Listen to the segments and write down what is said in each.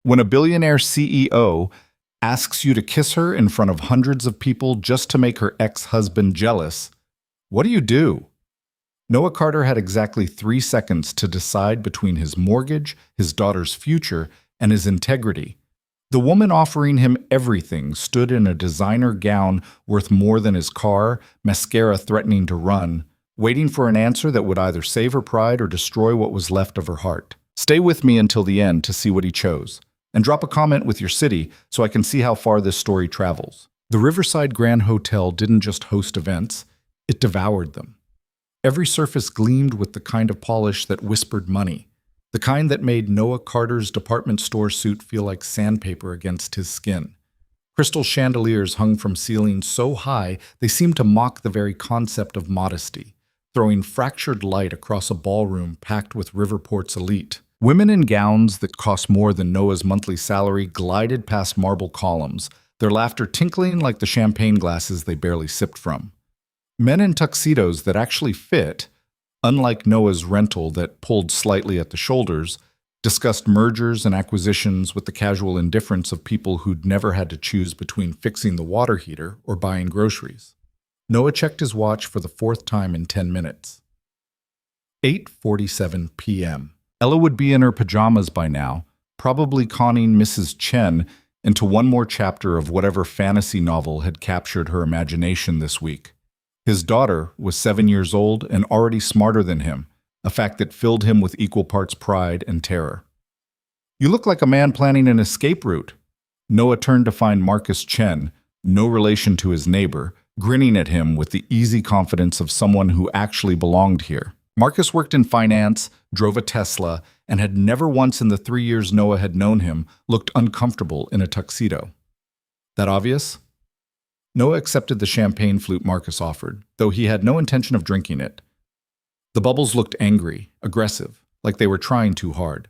When a billionaire CEO asks you to kiss her in front of hundreds of people just to make her ex-husband jealous, what do? Noah Carter had exactly 3 seconds to decide between his mortgage, his daughter's future, and his integrity. The woman offering him everything stood in a designer gown worth more than his car, mascara threatening to run, waiting for an answer that would either save her pride or destroy what was left of her heart. Stay with me until the end to see what he chose. And drop a comment with your city so I can see how far this story travels. The Riverside Grand Hotel didn't just host events, it devoured them. Every surface gleamed with the kind of polish that whispered money, the kind that made Noah Carter's department store suit feel like sandpaper against his skin. Crystal chandeliers hung from ceilings so high they seemed to mock the very concept of modesty, throwing fractured light across a ballroom packed with Riverport's elite. Women in gowns that cost more than Noah's monthly salary glided past marble columns, their laughter tinkling like the champagne glasses they barely sipped from. Men in tuxedos that actually fit, unlike Noah's rental that pulled slightly at the shoulders, discussed mergers and acquisitions with the casual indifference of people who'd never had to choose between fixing the water heater or buying groceries. Noah checked his watch for the fourth time in 10 minutes. 8:47 p.m. Ella would be in her pajamas by now, probably conning Mrs. Chen into one more chapter of whatever fantasy novel had captured her imagination this week. His daughter was 7 years old and already smarter than him, a fact that filled him with equal parts pride and terror. "You look like a man planning an escape route." Noah turned to find Marcus Chen, no relation to his neighbor, grinning at him with the easy confidence of someone who actually belonged here. Marcus worked in finance, drove a Tesla, and had never once in the 3 years Noah had known him looked uncomfortable in a tuxedo. That obvious? Noah accepted the champagne flute Marcus offered, though he had no intention of drinking it. The bubbles looked angry, aggressive, like they were trying too hard.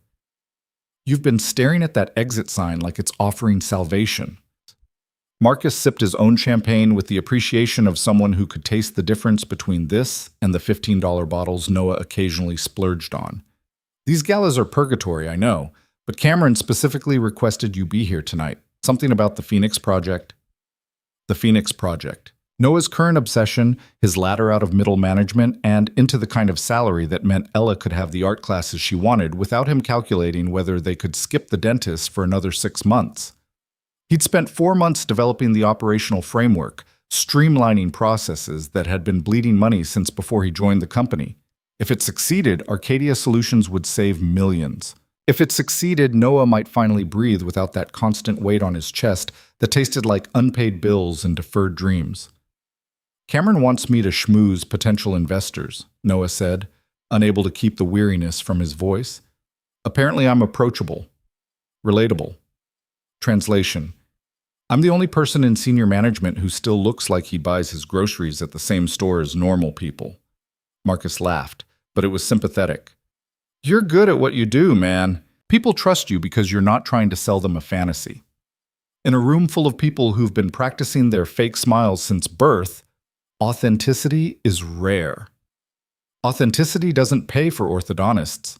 "You've been staring at that exit sign like it's offering salvation." Marcus sipped his own champagne with the appreciation of someone who could taste the difference between this and the $15 bottles Noah occasionally splurged on. "These galas are purgatory, I know, but Cameron specifically requested you be here tonight. Something about the Phoenix Project." The Phoenix Project. Noah's current obsession, his ladder out of middle management, and into the kind of salary that meant Ella could have the art classes she wanted without him calculating whether they could skip the dentist for another 6 months. He'd spent 4 months developing the operational framework, streamlining processes that had been bleeding money since before he joined the company. If it succeeded, Arcadia Solutions would save millions. If it succeeded, Noah might finally breathe without that constant weight on his chest that tasted like unpaid bills and deferred dreams. "Cameron wants me to schmooze potential investors," Noah said, unable to keep the weariness from his voice. "Apparently I'm approachable. Relatable." Translation: "I'm the only person in senior management who still looks like he buys his groceries at the same store as normal people." Marcus laughed, but it was sympathetic. "You're good at what you do, man. People trust you because you're not trying to sell them a fantasy." In a room full of people who've been practicing their fake smiles since birth, authenticity is rare. Authenticity doesn't pay for orthodontists.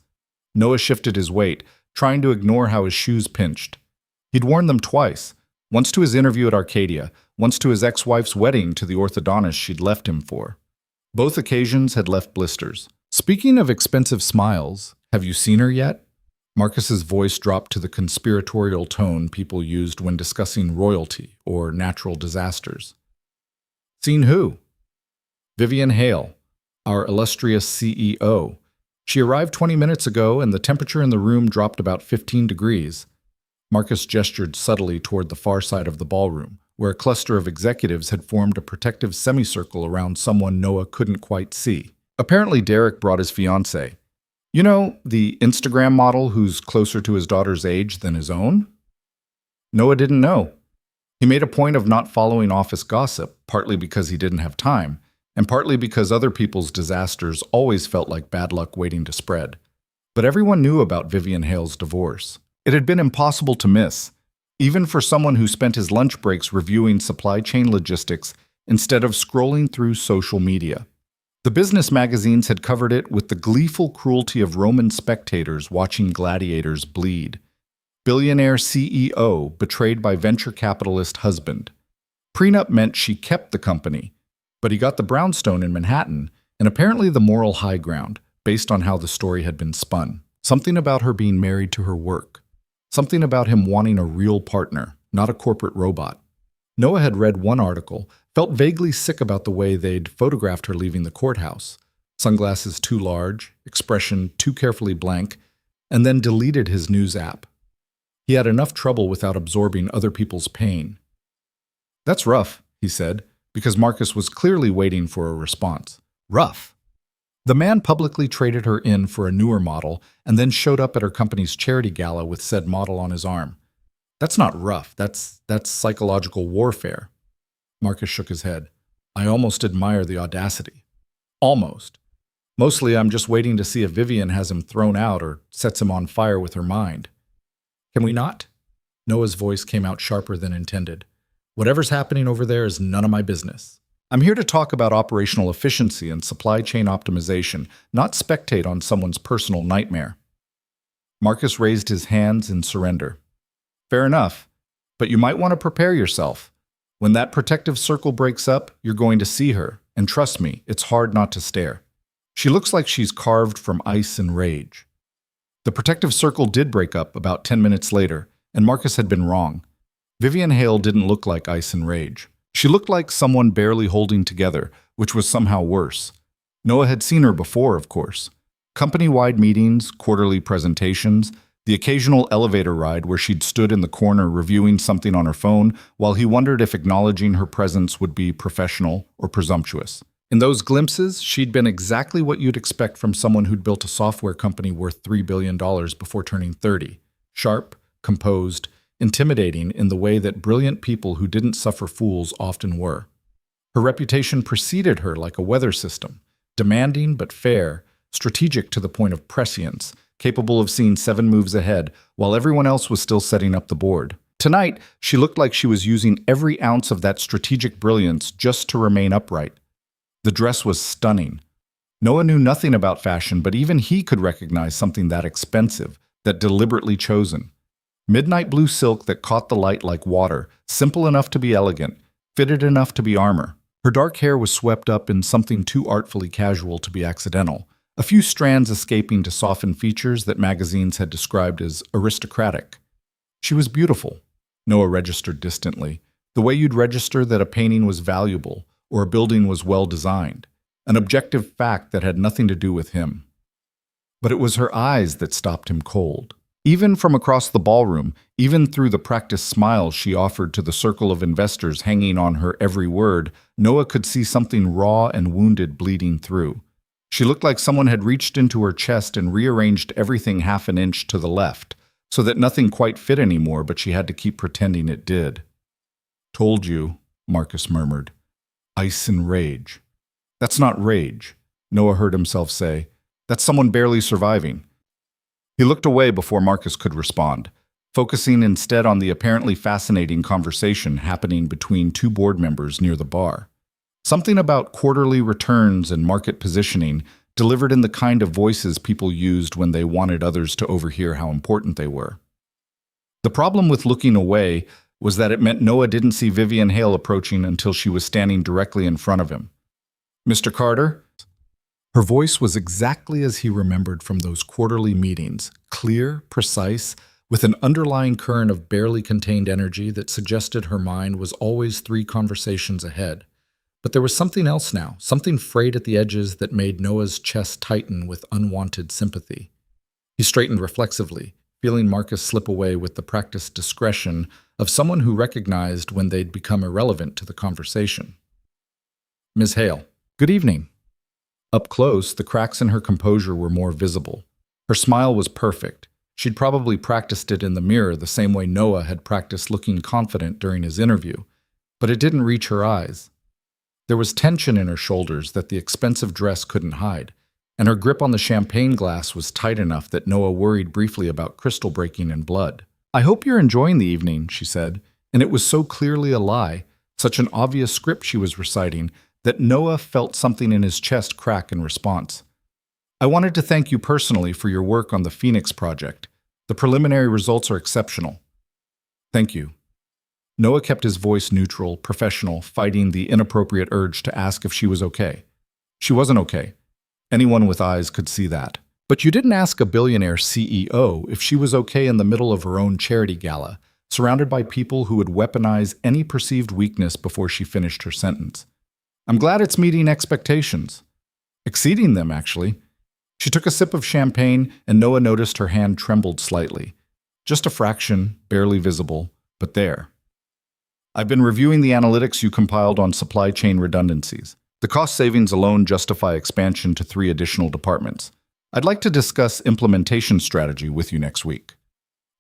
Noah shifted his weight, trying to ignore how his shoes pinched. He'd worn them twice, once to his interview at Arcadia, once to his ex-wife's wedding to the orthodontist she'd left him for. Both occasions had left blisters. "Speaking of expensive smiles, have you seen her yet?" Marcus's voice dropped to the conspiratorial tone people used when discussing royalty or natural disasters. "Seen who?" "Vivian Hale, our illustrious CEO. She arrived 20 minutes ago and the temperature in the room dropped about 15 degrees. Marcus gestured subtly toward the far side of the ballroom, where a cluster of executives had formed a protective semicircle around someone Noah couldn't quite see. Apparently Derek brought his fiancée. You know, the Instagram model who's closer to his daughter's age than his own? Noah didn't know. He made a point of not following office gossip, partly because he didn't have time, and partly because other people's disasters always felt like bad luck waiting to spread. But everyone knew about Vivian Hale's divorce. It had been impossible to miss, even for someone who spent his lunch breaks reviewing supply chain logistics instead of scrolling through social media. The business magazines had covered it with the gleeful cruelty of Roman spectators watching gladiators bleed. Billionaire CEO betrayed by venture capitalist husband. Prenup meant she kept the company, but he got the brownstone in Manhattan and apparently the moral high ground, based on how the story had been spun. Something about her being married to her work. Something about him wanting a real partner, not a corporate robot. Noah had read one article, felt vaguely sick about the way they'd photographed her leaving the courthouse. Sunglasses too large, expression too carefully blank, and then deleted his news app. He had enough trouble without absorbing other people's pain. "That's rough," he said, because Marcus was clearly waiting for a response. Rough. The man publicly traded her in for a newer model and then showed up at her company's charity gala with said model on his arm. "That's not rough. That's psychological warfare." Marcus shook his head. "I almost admire the audacity." "Almost. Mostly I'm just waiting to see if Vivian has him thrown out or sets him on fire with her mind." "Can we not?" Noah's voice came out sharper than intended. "Whatever's happening over there is none of my business. I'm here to talk about operational efficiency and supply chain optimization, not spectate on someone's personal nightmare." Marcus raised his hands in surrender. "Fair enough, but you might want to prepare yourself. When that protective circle breaks up, you're going to see her, and trust me, it's hard not to stare. She looks like she's carved from ice and rage." The protective circle did break up about 10 minutes later, and Marcus had been wrong. Vivian Hale didn't look like ice and rage. She looked like someone barely holding together, which was somehow worse. Noah had seen her before, of course. Company-wide meetings, quarterly presentations, the occasional elevator ride where she'd stood in the corner reviewing something on her phone while he wondered if acknowledging her presence would be professional or presumptuous. In those glimpses, she'd been exactly what you'd expect from someone who'd built a software company worth $3 billion before turning 30. Sharp, composed, intimidating in the way that brilliant people who didn't suffer fools often were. Her reputation preceded her like a weather system, demanding but fair, strategic to the point of prescience, capable of seeing 7 moves ahead while everyone else was still setting up the board. Tonight, she looked like she was using every ounce of that strategic brilliance just to remain upright. The dress was stunning. Noah knew nothing about fashion, but even he could recognize something that expensive, that deliberately chosen. Midnight blue silk that caught the light like water, simple enough to be elegant, fitted enough to be armor. Her dark hair was swept up in something too artfully casual to be accidental, a few strands escaping to soften features that magazines had described as aristocratic. She was beautiful, Noah registered distantly, the way you'd register that a painting was valuable or a building was well designed, an objective fact that had nothing to do with him. But it was her eyes that stopped him cold. Even from across the ballroom, even through the practiced smiles she offered to the circle of investors hanging on her every word, Noah could see something raw and wounded bleeding through. She looked like someone had reached into her chest and rearranged everything half an inch to the left, so that nothing quite fit anymore, but she had to keep pretending it did. "Told you," Marcus murmured. "Ice and rage." "That's not rage," Noah heard himself say. "That's someone barely surviving." He looked away before Marcus could respond, focusing instead on the apparently fascinating conversation happening between 2 board members near the bar. Something about quarterly returns and market positioning delivered in the kind of voices people used when they wanted others to overhear how important they were. The problem with looking away was that it meant Noah didn't see Vivian Hale approaching until she was standing directly in front of him. "Mr. Carter?" Her voice was exactly as he remembered from those quarterly meetings, clear, precise, with an underlying current of barely contained energy that suggested her mind was always 3 conversations ahead. But there was something else now, something frayed at the edges that made Noah's chest tighten with unwanted sympathy. He straightened reflexively, feeling Marcus slip away with the practiced discretion of someone who recognized when they'd become irrelevant to the conversation. "Ms. Hale, good evening." Up close, the cracks in her composure were more visible. Her smile was perfect. She'd probably practiced it in the mirror the same way Noah had practiced looking confident during his interview, but it didn't reach her eyes. There was tension in her shoulders that the expensive dress couldn't hide, and her grip on the champagne glass was tight enough that Noah worried briefly about crystal breaking in blood. "I hope you're enjoying the evening," she said, and it was so clearly a lie, such an obvious script she was reciting, that Noah felt something in his chest crack in response. "I wanted to thank you personally for your work on the Phoenix project. The preliminary results are exceptional. Thank you. Noah kept his voice neutral, professional, fighting the inappropriate urge to ask if she was okay. She wasn't okay. Anyone with eyes could see that. But you didn't ask a billionaire CEO if she was okay in the middle of her own charity gala, surrounded by people who would weaponize any perceived weakness before she finished her sentence. I'm glad it's meeting expectations. Exceeding them, actually. She took a sip of champagne, and Noah noticed her hand trembled slightly. Just a fraction, barely visible, but there. I've been reviewing the analytics you compiled on supply chain redundancies. The cost savings alone justify expansion to 3 additional departments. I'd like to discuss implementation strategy with you next week.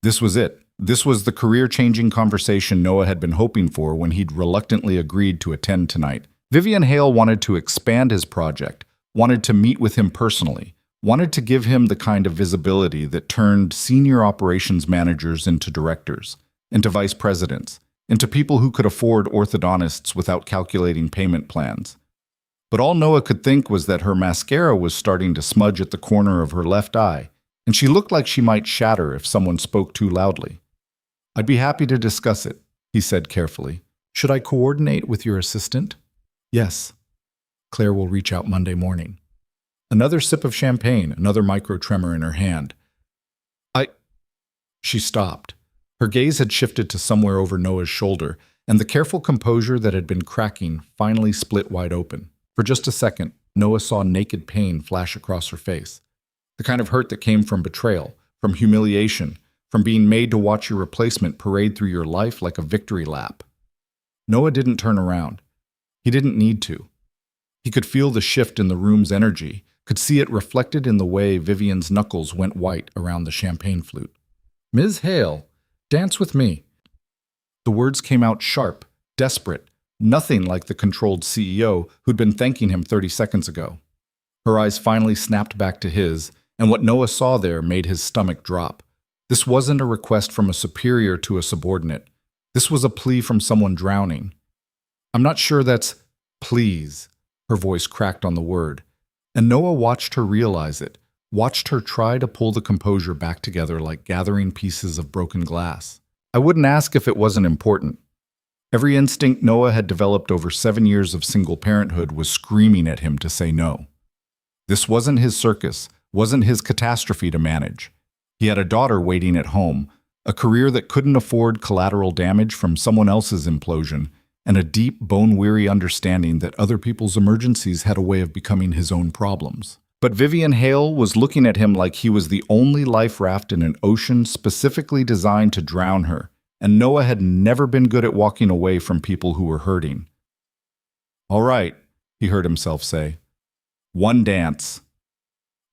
This was it. This was the career-changing conversation Noah had been hoping for when he'd reluctantly agreed to attend tonight. Vivian Hale wanted to expand his project, wanted to meet with him personally, wanted to give him the kind of visibility that turned senior operations managers into directors, into vice presidents, into people who could afford orthodontists without calculating payment plans. But all Noah could think was that her mascara was starting to smudge at the corner of her left eye, and she looked like she might shatter if someone spoke too loudly. I'd be happy to discuss it, he said carefully. Should I coordinate with your assistant? Yes. Claire will reach out Monday morning. Another sip of champagne, another micro-tremor in her hand. She stopped. Her gaze had shifted to somewhere over Noah's shoulder, and the careful composure that had been cracking finally split wide open. For just a second, Noah saw naked pain flash across her face. The kind of hurt that came from betrayal, from humiliation, from being made to watch your replacement parade through your life like a victory lap. Noah didn't turn around. He didn't need to. He could feel the shift in the room's energy, could see it reflected in the way Vivian's knuckles went white around the champagne flute. Ms. Hale, dance with me. The words came out sharp, desperate, nothing like the controlled CEO who'd been thanking him 30 seconds ago. Her eyes finally snapped back to his, and what Noah saw there made his stomach drop. This wasn't a request from a superior to a subordinate. This was a plea from someone drowning. I'm not sure that's please, her voice cracked on the word, and Noah watched her realize it, watched her try to pull the composure back together like gathering pieces of broken glass. I wouldn't ask if it wasn't important. Every instinct Noah had developed over 7 years of single parenthood was screaming at him to say no. This wasn't his circus, wasn't his catastrophe to manage. He had a daughter waiting at home, a career that couldn't afford collateral damage from someone else's implosion, and a deep, bone-weary understanding that other people's emergencies had a way of becoming his own problems. But Vivian Hale was looking at him like he was the only life raft in an ocean specifically designed to drown her, and Noah had never been good at walking away from people who were hurting. All right, he heard himself say. One dance.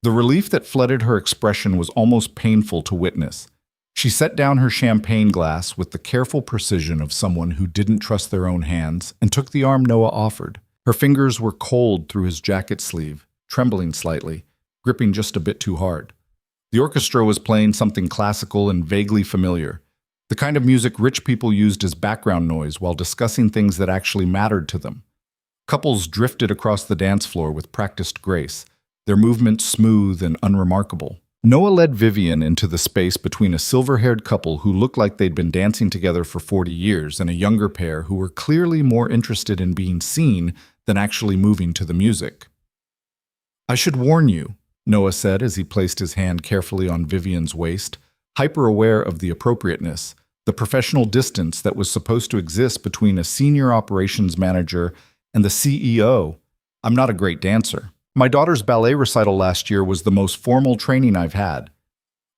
The relief that flooded her expression was almost painful to witness. She set down her champagne glass with the careful precision of someone who didn't trust their own hands and took the arm Noah offered. Her fingers were cold through his jacket sleeve, trembling slightly, gripping just a bit too hard. The orchestra was playing something classical and vaguely familiar, the kind of music rich people used as background noise while discussing things that actually mattered to them. Couples drifted across the dance floor with practiced grace, their movements smooth and unremarkable. Noah led Vivian into the space between a silver-haired couple who looked like they'd been dancing together for 40 years and a younger pair who were clearly more interested in being seen than actually moving to the music. I should warn you, Noah said as he placed his hand carefully on Vivian's waist, hyper-aware of the appropriateness, the professional distance that was supposed to exist between a senior operations manager and the CEO. I'm not a great dancer. My daughter's ballet recital last year was the most formal training I've had.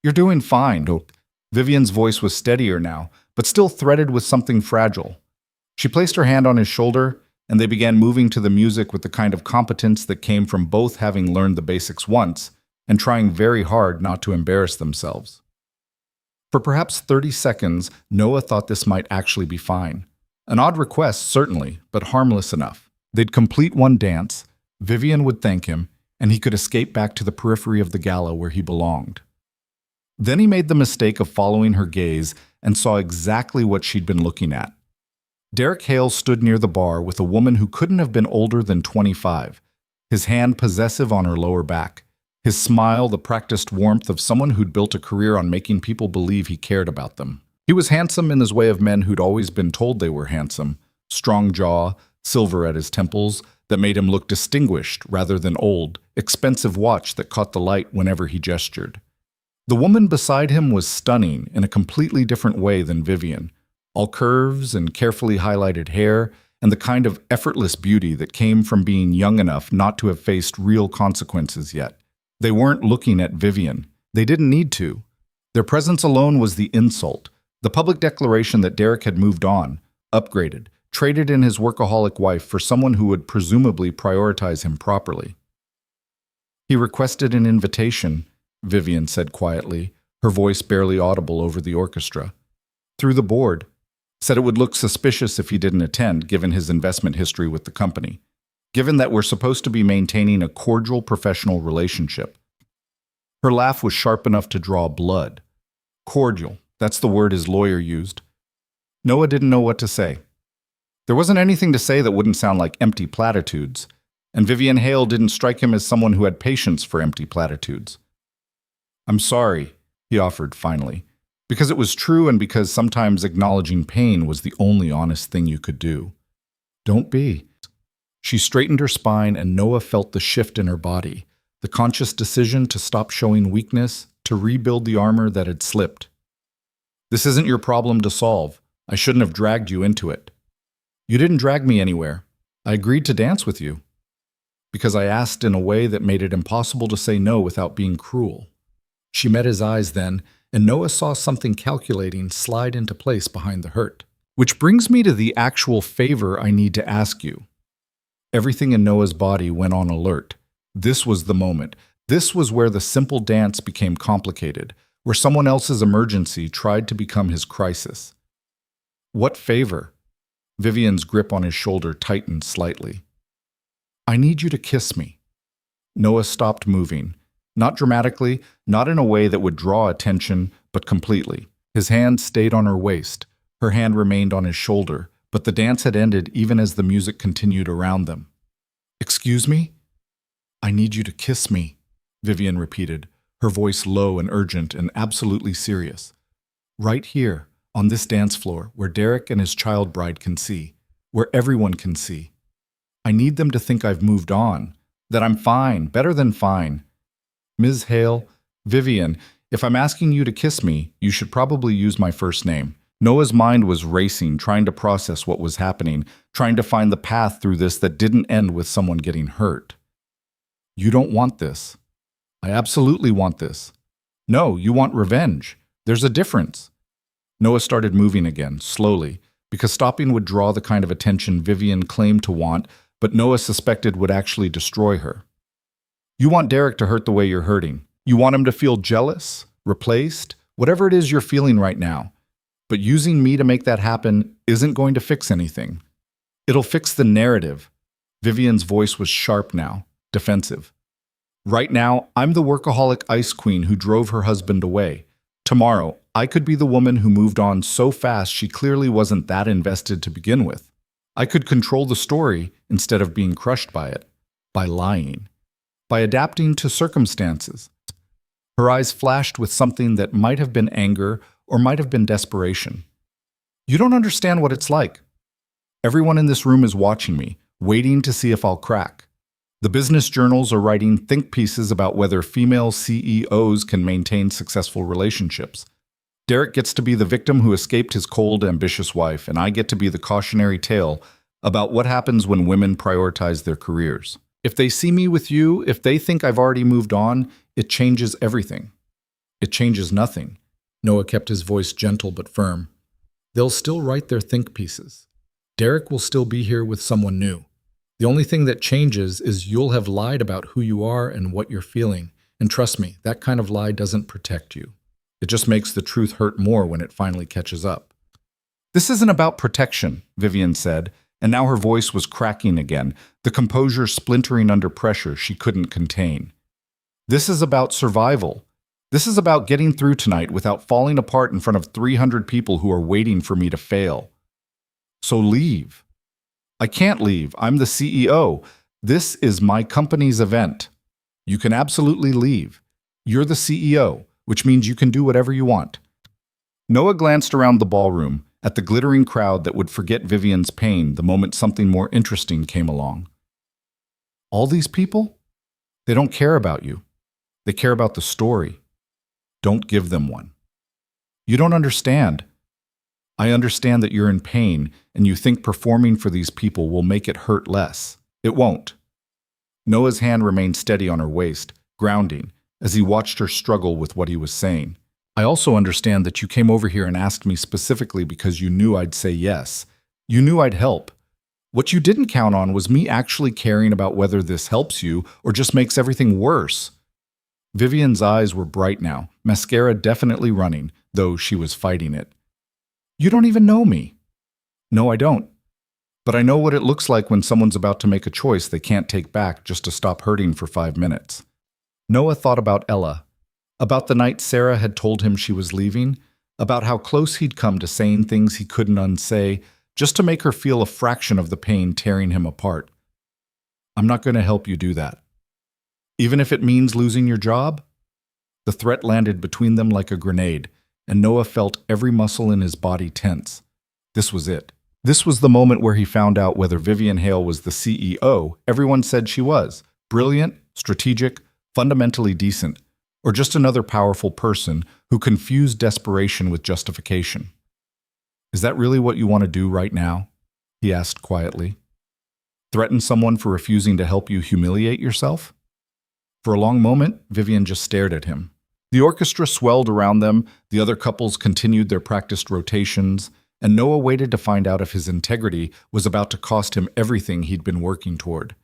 You're doing fine. Vivian's voice was steadier now, but still threaded with something fragile. She placed her hand on his shoulder, and they began moving to the music with the kind of competence that came from both having learned the basics once and trying very hard not to embarrass themselves. For perhaps 30 seconds, Noah thought this might actually be fine. An odd request, certainly, but harmless enough. They'd complete one dance, Vivian would thank him, and he could escape back to the periphery of the gala where he belonged. Then he made the mistake of following her gaze and saw exactly what she'd been looking at. Derek Hale stood near the bar with a woman who couldn't have been older than 25, his hand possessive on her lower back, His smile, the practiced warmth of someone who'd built a career on making people believe he cared about them. He was handsome in his way of men who'd always been told they were handsome. Strong jaw, silver at his temples, that made him look distinguished rather than old, expensive watch that caught the light whenever he gestured. The woman beside him was stunning in a completely different way than Vivian, all curves and carefully highlighted hair, and the kind of effortless beauty that came from being young enough not to have faced real consequences yet. They weren't looking at Vivian. They didn't need to. Their presence alone was the insult, the public declaration that Derek had moved on, upgraded, traded in his workaholic wife for someone who would presumably prioritize him properly. He requested an invitation, Vivian said quietly, her voice barely audible over the orchestra. Through the board, said it would look suspicious if he didn't attend, given his investment history with the company, given that we're supposed to be maintaining a cordial professional relationship. Her laugh was sharp enough to draw blood. Cordial, that's the word his lawyer used. Noah didn't know what to say. There wasn't anything to say that wouldn't sound like empty platitudes, and Vivian Hale didn't strike him as someone who had patience for empty platitudes. I'm sorry, he offered finally, because it was true and because sometimes acknowledging pain was the only honest thing you could do. Don't be. She straightened her spine and Noah felt the shift in her body, the conscious decision to stop showing weakness, to rebuild the armor that had slipped. This isn't your problem to solve. I shouldn't have dragged you into it. You didn't drag me anywhere. I agreed to dance with you. Because I asked in a way that made it impossible to say no without being cruel. She met his eyes then, and Noah saw something calculating slide into place behind the hurt. Which brings me to the actual favor I need to ask you. Everything in Noah's body went on alert. This was the moment. This was where the simple dance became complicated, where someone else's emergency tried to become his crisis. What favor? Vivian's grip on his shoulder tightened slightly. I need you to kiss me. Noah stopped moving. Not dramatically, not in a way that would draw attention, but completely. His hand stayed on her waist. Her hand remained on his shoulder, but the dance had ended even as the music continued around them. Excuse me? I need you to kiss me, Vivian repeated, her voice low and urgent and absolutely serious. Right here, on this dance floor, where Derek and his child bride can see, where everyone can see. I need them to think I've moved on, that I'm fine, better than fine. Ms. Hale, Vivian, if I'm asking you to kiss me, you should probably use my first name. Noah's mind was racing, trying to process what was happening, trying to find the path through this that didn't end with someone getting hurt. You don't want this. I absolutely want this. No, you want revenge. There's a difference. Noah started moving again, slowly, because stopping would draw the kind of attention Vivian claimed to want, but Noah suspected would actually destroy her. You want Derek to hurt the way you're hurting. You want him to feel jealous, replaced, whatever it is you're feeling right now. But using me to make that happen isn't going to fix anything. It'll fix the narrative. Vivian's voice was sharp now, defensive. Right now, I'm the workaholic ice queen who drove her husband away. Tomorrow, I could be the woman who moved on so fast she clearly wasn't that invested to begin with. I could control the story instead of being crushed by it, by lying, by adapting to circumstances. Her eyes flashed with something that might have been anger or might have been desperation. You don't understand what it's like. Everyone in this room is watching me, waiting to see if I'll crack. The business journals are writing think pieces about whether female CEOs can maintain successful relationships. Derek gets to be the victim who escaped his cold, ambitious wife, and I get to be the cautionary tale about what happens when women prioritize their careers. If they see me with you, if they think I've already moved on, it changes everything. It changes nothing. Noah kept his voice gentle but firm. They'll still write their think pieces. Derek will still be here with someone new. The only thing that changes is you'll have lied about who you are and what you're feeling. And trust me, that kind of lie doesn't protect you. It just makes the truth hurt more when it finally catches up. This isn't about protection, Vivian said, and now her voice was cracking again, the composure splintering under pressure she couldn't contain. This is about survival. This is about getting through tonight without falling apart in front of 300 people who are waiting for me to fail. So leave. I can't leave. I'm the CEO. This is my company's event. You can absolutely leave. You're the CEO, which means you can do whatever you want. Noah glanced around the ballroom at the glittering crowd that would forget Vivian's pain the moment something more interesting came along. All these people? They don't care about you. They care about the story. Don't give them one. You don't understand. I understand that you're in pain and you think performing for these people will make it hurt less. It won't. Noah's hand remained steady on her waist, grounding, as he watched her struggle with what he was saying. I also understand that you came over here and asked me specifically because you knew I'd say yes. You knew I'd help. What you didn't count on was me actually caring about whether this helps you or just makes everything worse. Vivian's eyes were bright now, mascara definitely running, though she was fighting it. You don't even know me. No, I don't. But I know what it looks like when someone's about to make a choice they can't take back just to stop hurting for 5 minutes. Noah thought about Ella, about the night Sarah had told him she was leaving, about how close he'd come to saying things he couldn't unsay, just to make her feel a fraction of the pain tearing him apart. I'm not going to help you do that. Even if it means losing your job? The threat landed between them like a grenade, and Noah felt every muscle in his body tense. This was it. This was the moment where he found out whether Vivian Hale was the CEO everyone said she was, brilliant, strategic, fundamentally decent, or just another powerful person who confused desperation with justification. Is that really what you want to do right now? He asked quietly. Threaten someone for refusing to help you humiliate yourself? For a long moment, Vivian just stared at him. The orchestra swelled around them, the other couples continued their practiced rotations, and Noah waited to find out if his integrity was about to cost him everything he'd been working toward.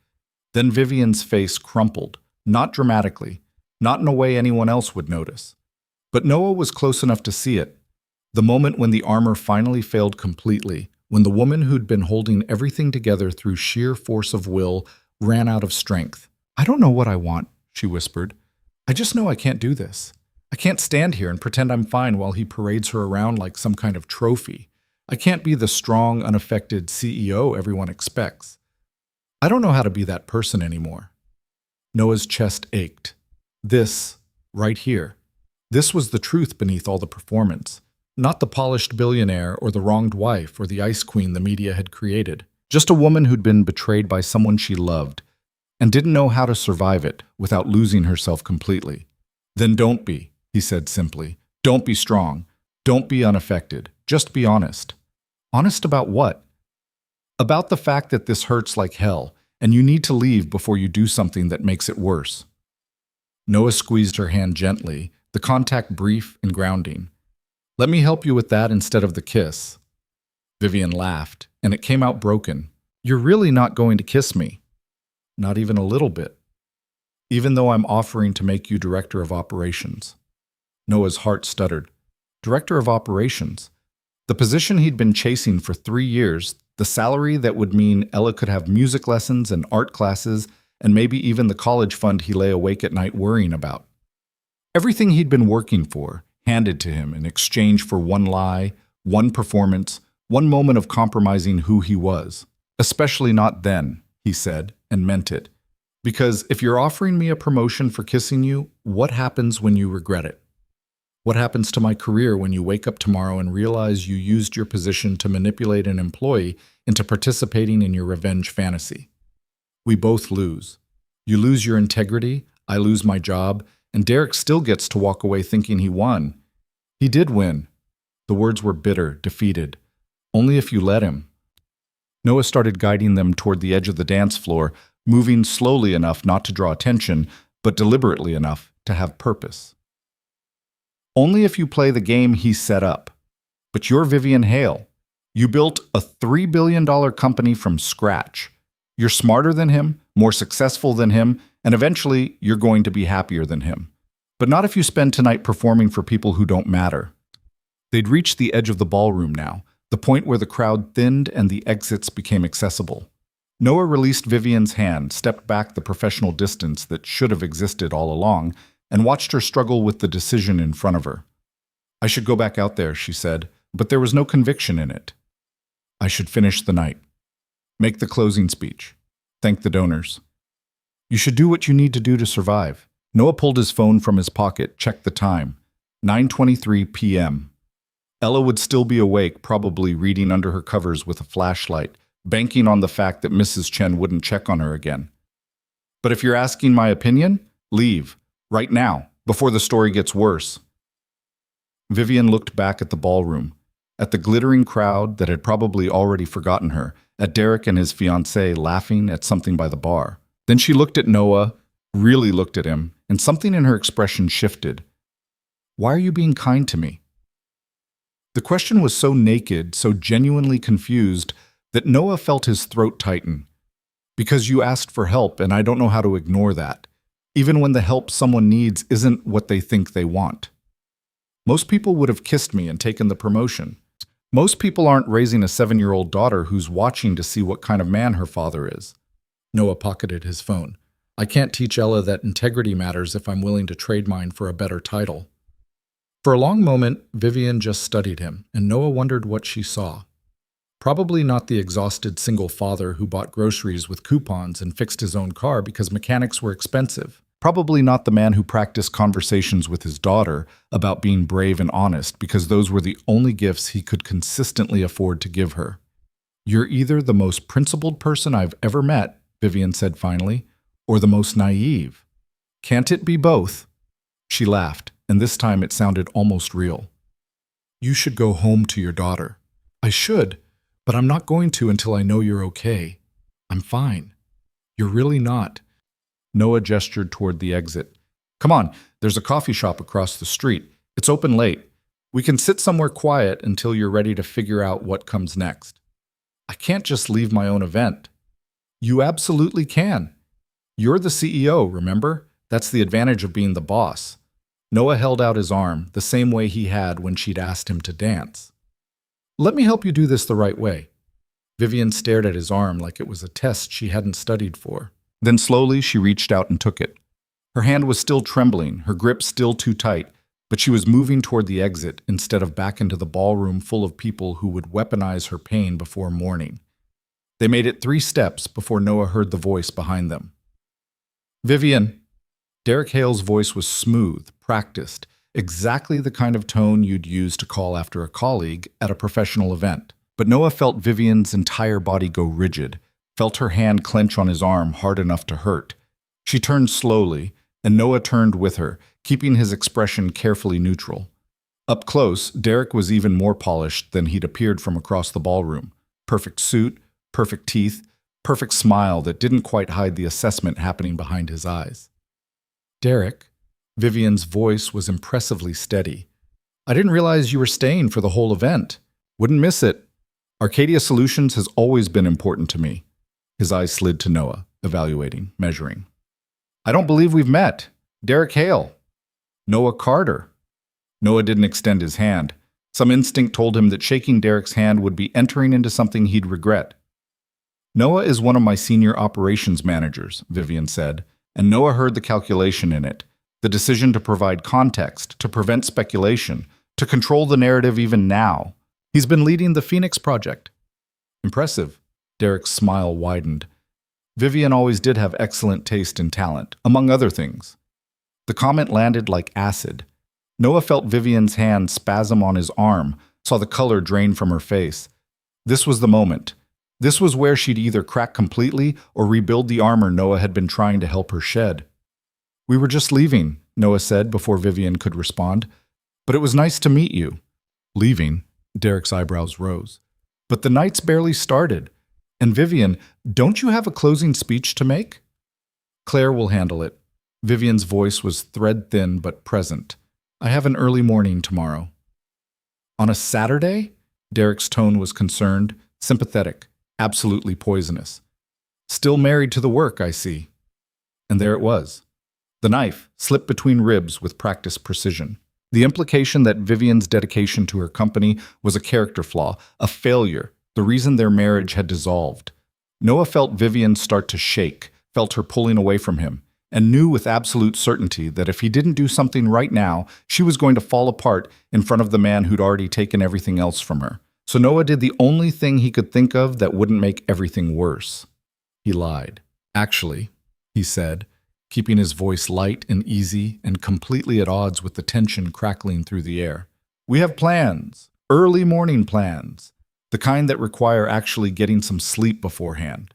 Then Vivian's face crumpled, not dramatically, not in a way anyone else would notice. But Noah was close enough to see it. The moment when the armor finally failed completely, when the woman who'd been holding everything together through sheer force of will ran out of strength. I don't know what I want, she whispered. I just know I can't do this. I can't stand here and pretend I'm fine while he parades her around like some kind of trophy. I can't be the strong, unaffected CEO everyone expects. I don't know how to be that person anymore. Noah's chest ached. This, right here, this was the truth beneath all the performance. Not the polished billionaire or the wronged wife or the ice queen the media had created. Just a woman who'd been betrayed by someone she loved and didn't know how to survive it without losing herself completely. Then don't be, he said simply. Don't be strong. Don't be unaffected. Just be honest. Honest about what? About the fact that this hurts like hell, and you need to leave before you do something that makes it worse. Noah squeezed her hand gently, the contact brief and grounding. Let me help you with that instead of the kiss. Vivian laughed, and it came out broken. You're really not going to kiss me. Not even a little bit. Even though I'm offering to make you director of operations. Noah's heart stuttered. Director of operations. The position he'd been chasing for 3 years, the salary that would mean Ella could have music lessons and art classes, and maybe even the college fund he lay awake at night worrying about. Everything he'd been working for, handed to him in exchange for one lie, one performance, one moment of compromising who he was. Especially not then, he said, and meant it. Because if you're offering me a promotion for kissing you, what happens when you regret it? What happens to my career when you wake up tomorrow and realize you used your position to manipulate an employee into participating in your revenge fantasy? We both lose. You lose your integrity, I lose my job, and Derek still gets to walk away thinking he won. He did win. The words were bitter, defeated. Only if you let him. Noah started guiding them toward the edge of the dance floor, moving slowly enough not to draw attention, but deliberately enough to have purpose. Only if you play the game he set up. But you're Vivian Hale. You built a $3 billion company from scratch. You're smarter than him, more successful than him, and eventually you're going to be happier than him. But not if you spend tonight performing for people who don't matter. They'd reached the edge of the ballroom now, the point where the crowd thinned and the exits became accessible. Noah released Vivian's hand, stepped back the professional distance that should have existed all along, and watched her struggle with the decision in front of her. I should go back out there, she said, but there was no conviction in it. I should finish the night. Make the closing speech. Thank the donors. You should do what you need to do to survive. Noah pulled his phone from his pocket, checked the time. 9:23 p.m. Ella would still be awake, probably reading under her covers with a flashlight, banking on the fact that Mrs. Chen wouldn't check on her again. But if you're asking my opinion, leave. Right now, before the story gets worse. Vivian looked back at the ballroom, at the glittering crowd that had probably already forgotten her, at Derek and his fiancée laughing at something by the bar. Then she looked at Noah, really looked at him, and something in her expression shifted. Why are you being kind to me? The question was so naked, so genuinely confused, that Noah felt his throat tighten. Because you asked for help, and I don't know how to ignore that, even when the help someone needs isn't what they think they want. Most people would have kissed me and taken the promotion. Most people aren't raising a 7-year-old daughter who's watching to see what kind of man her father is. Noah pocketed his phone. I can't teach Ella that integrity matters if I'm willing to trade mine for a better title. For a long moment, Vivian just studied him, and Noah wondered what she saw. Probably not the exhausted single father who bought groceries with coupons and fixed his own car because mechanics were expensive. Probably not the man who practiced conversations with his daughter about being brave and honest because those were the only gifts he could consistently afford to give her. You're either the most principled person I've ever met, Vivian said finally, or the most naive. Can't it be both? She laughed, and this time it sounded almost real. You should go home to your daughter. I should, but I'm not going to until I know you're okay. I'm fine. You're really not. Noah gestured toward the exit. Come on, there's a coffee shop across the street. It's open late. We can sit somewhere quiet until you're ready to figure out what comes next. I can't just leave my own event. You absolutely can. You're the CEO, remember? That's the advantage of being the boss. Noah held out his arm, the same way he had when she'd asked him to dance. Let me help you do this the right way. Vivian stared at his arm like it was a test she hadn't studied for. Then slowly she reached out and took it. Her hand was still trembling, her grip still too tight, but she was moving toward the exit instead of back into the ballroom full of people who would weaponize her pain before morning. They made it 3 steps before Noah heard the voice behind them. Vivian. Derek Hale's voice was smooth, practiced, exactly the kind of tone you'd use to call after a colleague at a professional event. But Noah felt Vivian's entire body go rigid, felt her hand clench on his arm hard enough to hurt. She turned slowly, and Noah turned with her, keeping his expression carefully neutral. Up close, Derek was even more polished than he'd appeared from across the ballroom. Perfect suit, perfect teeth, perfect smile that didn't quite hide the assessment happening behind his eyes. Derek, Vivian's voice was impressively steady. I didn't realize you were staying for the whole event. Wouldn't miss it. Arcadia Solutions has always been important to me. His eyes slid to Noah, evaluating, measuring. I don't believe we've met. Derek Hale. Noah Carter. Noah didn't extend his hand. Some instinct told him that shaking Derek's hand would be entering into something he'd regret. Noah is one of my senior operations managers, Vivian said, and Noah heard the calculation in it, the decision to provide context, to prevent speculation, to control the narrative even now. He's been leading the Phoenix Project. Impressive. Derek's smile widened. Vivian always did have excellent taste and talent, among other things. The comment landed like acid. Noah felt Vivian's hand spasm on his arm, saw the color drain from her face. This was the moment. This was where she'd either crack completely or rebuild the armor Noah had been trying to help her shed. We were just leaving, Noah said before Vivian could respond. But it was nice to meet you. Leaving? Derek's eyebrows rose. But the night's barely started. And Vivian, don't you have a closing speech to make? Claire will handle it. Vivian's voice was thread-thin but present. I have an early morning tomorrow. On a Saturday? Derek's tone was concerned, sympathetic, absolutely poisonous. Still married to the work, I see. And there it was. The knife slipped between ribs with practiced precision. The implication that Vivian's dedication to her company was a character flaw, a failure, the reason their marriage had dissolved. Noah felt Vivian start to shake, felt her pulling away from him, and knew with absolute certainty that if he didn't do something right now, she was going to fall apart in front of the man who'd already taken everything else from her. So Noah did the only thing he could think of that wouldn't make everything worse. He lied. Actually, he said, keeping his voice light and easy and completely at odds with the tension crackling through the air. We have plans, early morning plans, the kind that require actually getting some sleep beforehand.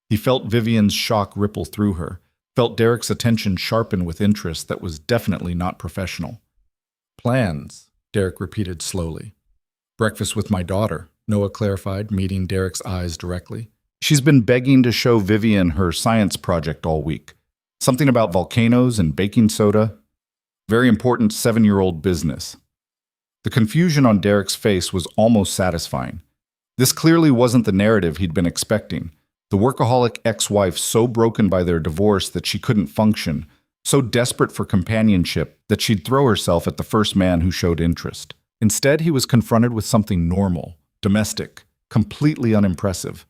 He felt Vivian's shock ripple through her, felt Derek's attention sharpen with interest that was definitely not professional. Plans, Derek repeated slowly. Breakfast with my daughter, Noah clarified, meeting Derek's eyes directly. She's been begging to show Vivian her science project all week. Something about volcanoes and baking soda. Very important 7-year-old business. The confusion on Derek's face was almost satisfying. This clearly wasn't the narrative he'd been expecting. The workaholic ex-wife so broken by their divorce that she couldn't function, so desperate for companionship that she'd throw herself at the first man who showed interest. Instead, he was confronted with something normal, domestic, completely unimpressive.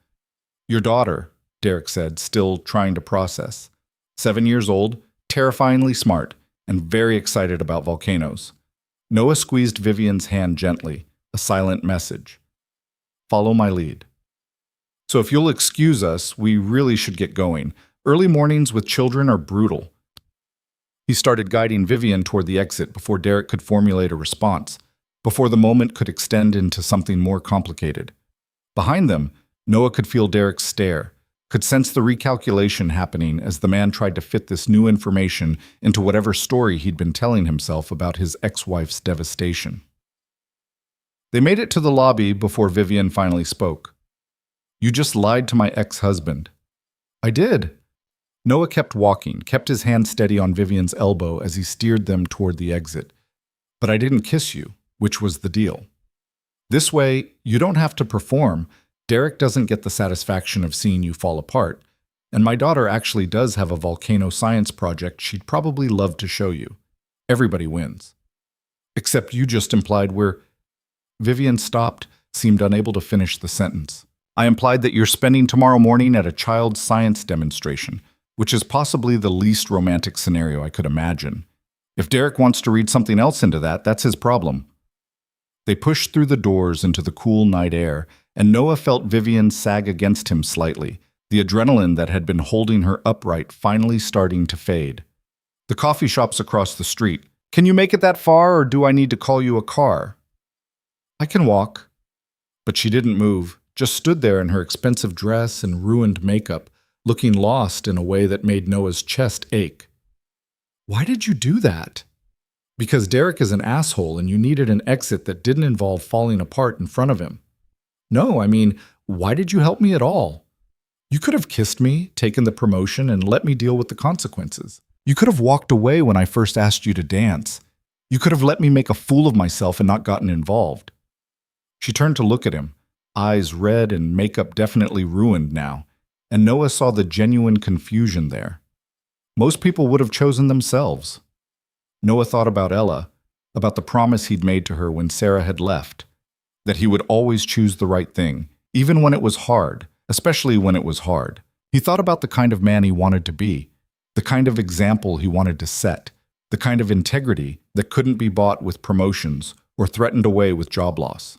Your daughter, Derek said, still trying to process. 7 years old, terrifyingly smart, and very excited about volcanoes. Noah squeezed Vivian's hand gently, a silent message. Follow my lead. So if you'll excuse us, we really should get going. Early mornings with children are brutal. He started guiding Vivian toward the exit before Derek could formulate a response, before the moment could extend into something more complicated. Behind them, Noah could feel Derek's stare, could sense the recalculation happening as the man tried to fit this new information into whatever story he'd been telling himself about his ex-wife's devastation. They made it to the lobby before Vivian finally spoke. You just lied to my ex-husband. I did. Noah kept walking, kept his hand steady on Vivian's elbow as he steered them toward the exit. But I didn't kiss you, which was the deal. This way, you don't have to perform. Derek doesn't get the satisfaction of seeing you fall apart, and my daughter actually does have a volcano science project she'd probably love to show you. Everybody wins. Except you just implied we're... Vivian stopped, seemed unable to finish the sentence. I implied that you're spending tomorrow morning at a child's science demonstration, which is possibly the least romantic scenario I could imagine. If Derek wants to read something else into that, that's his problem. They pushed through the doors into the cool night air, and Noah felt Vivian sag against him slightly, the adrenaline that had been holding her upright finally starting to fade. The coffee shop's across the street. Can you make it that far, or do I need to call you a car? I can walk. But she didn't move, just stood there in her expensive dress and ruined makeup, looking lost in a way that made Noah's chest ache. Why did you do that? Because Derek is an asshole and you needed an exit that didn't involve falling apart in front of him. No, I mean, why did you help me at all? You could have kissed me, taken the promotion, and let me deal with the consequences. You could have walked away when I first asked you to dance. You could have let me make a fool of myself and not gotten involved. She turned to look at him, eyes red and makeup definitely ruined now, and Noah saw the genuine confusion there. Most people would have chosen themselves. Noah thought about Ella, about the promise he'd made to her when Sarah had left, that he would always choose the right thing, even when it was hard, especially when it was hard. He thought about the kind of man he wanted to be, the kind of example he wanted to set, the kind of integrity that couldn't be bought with promotions or threatened away with job loss.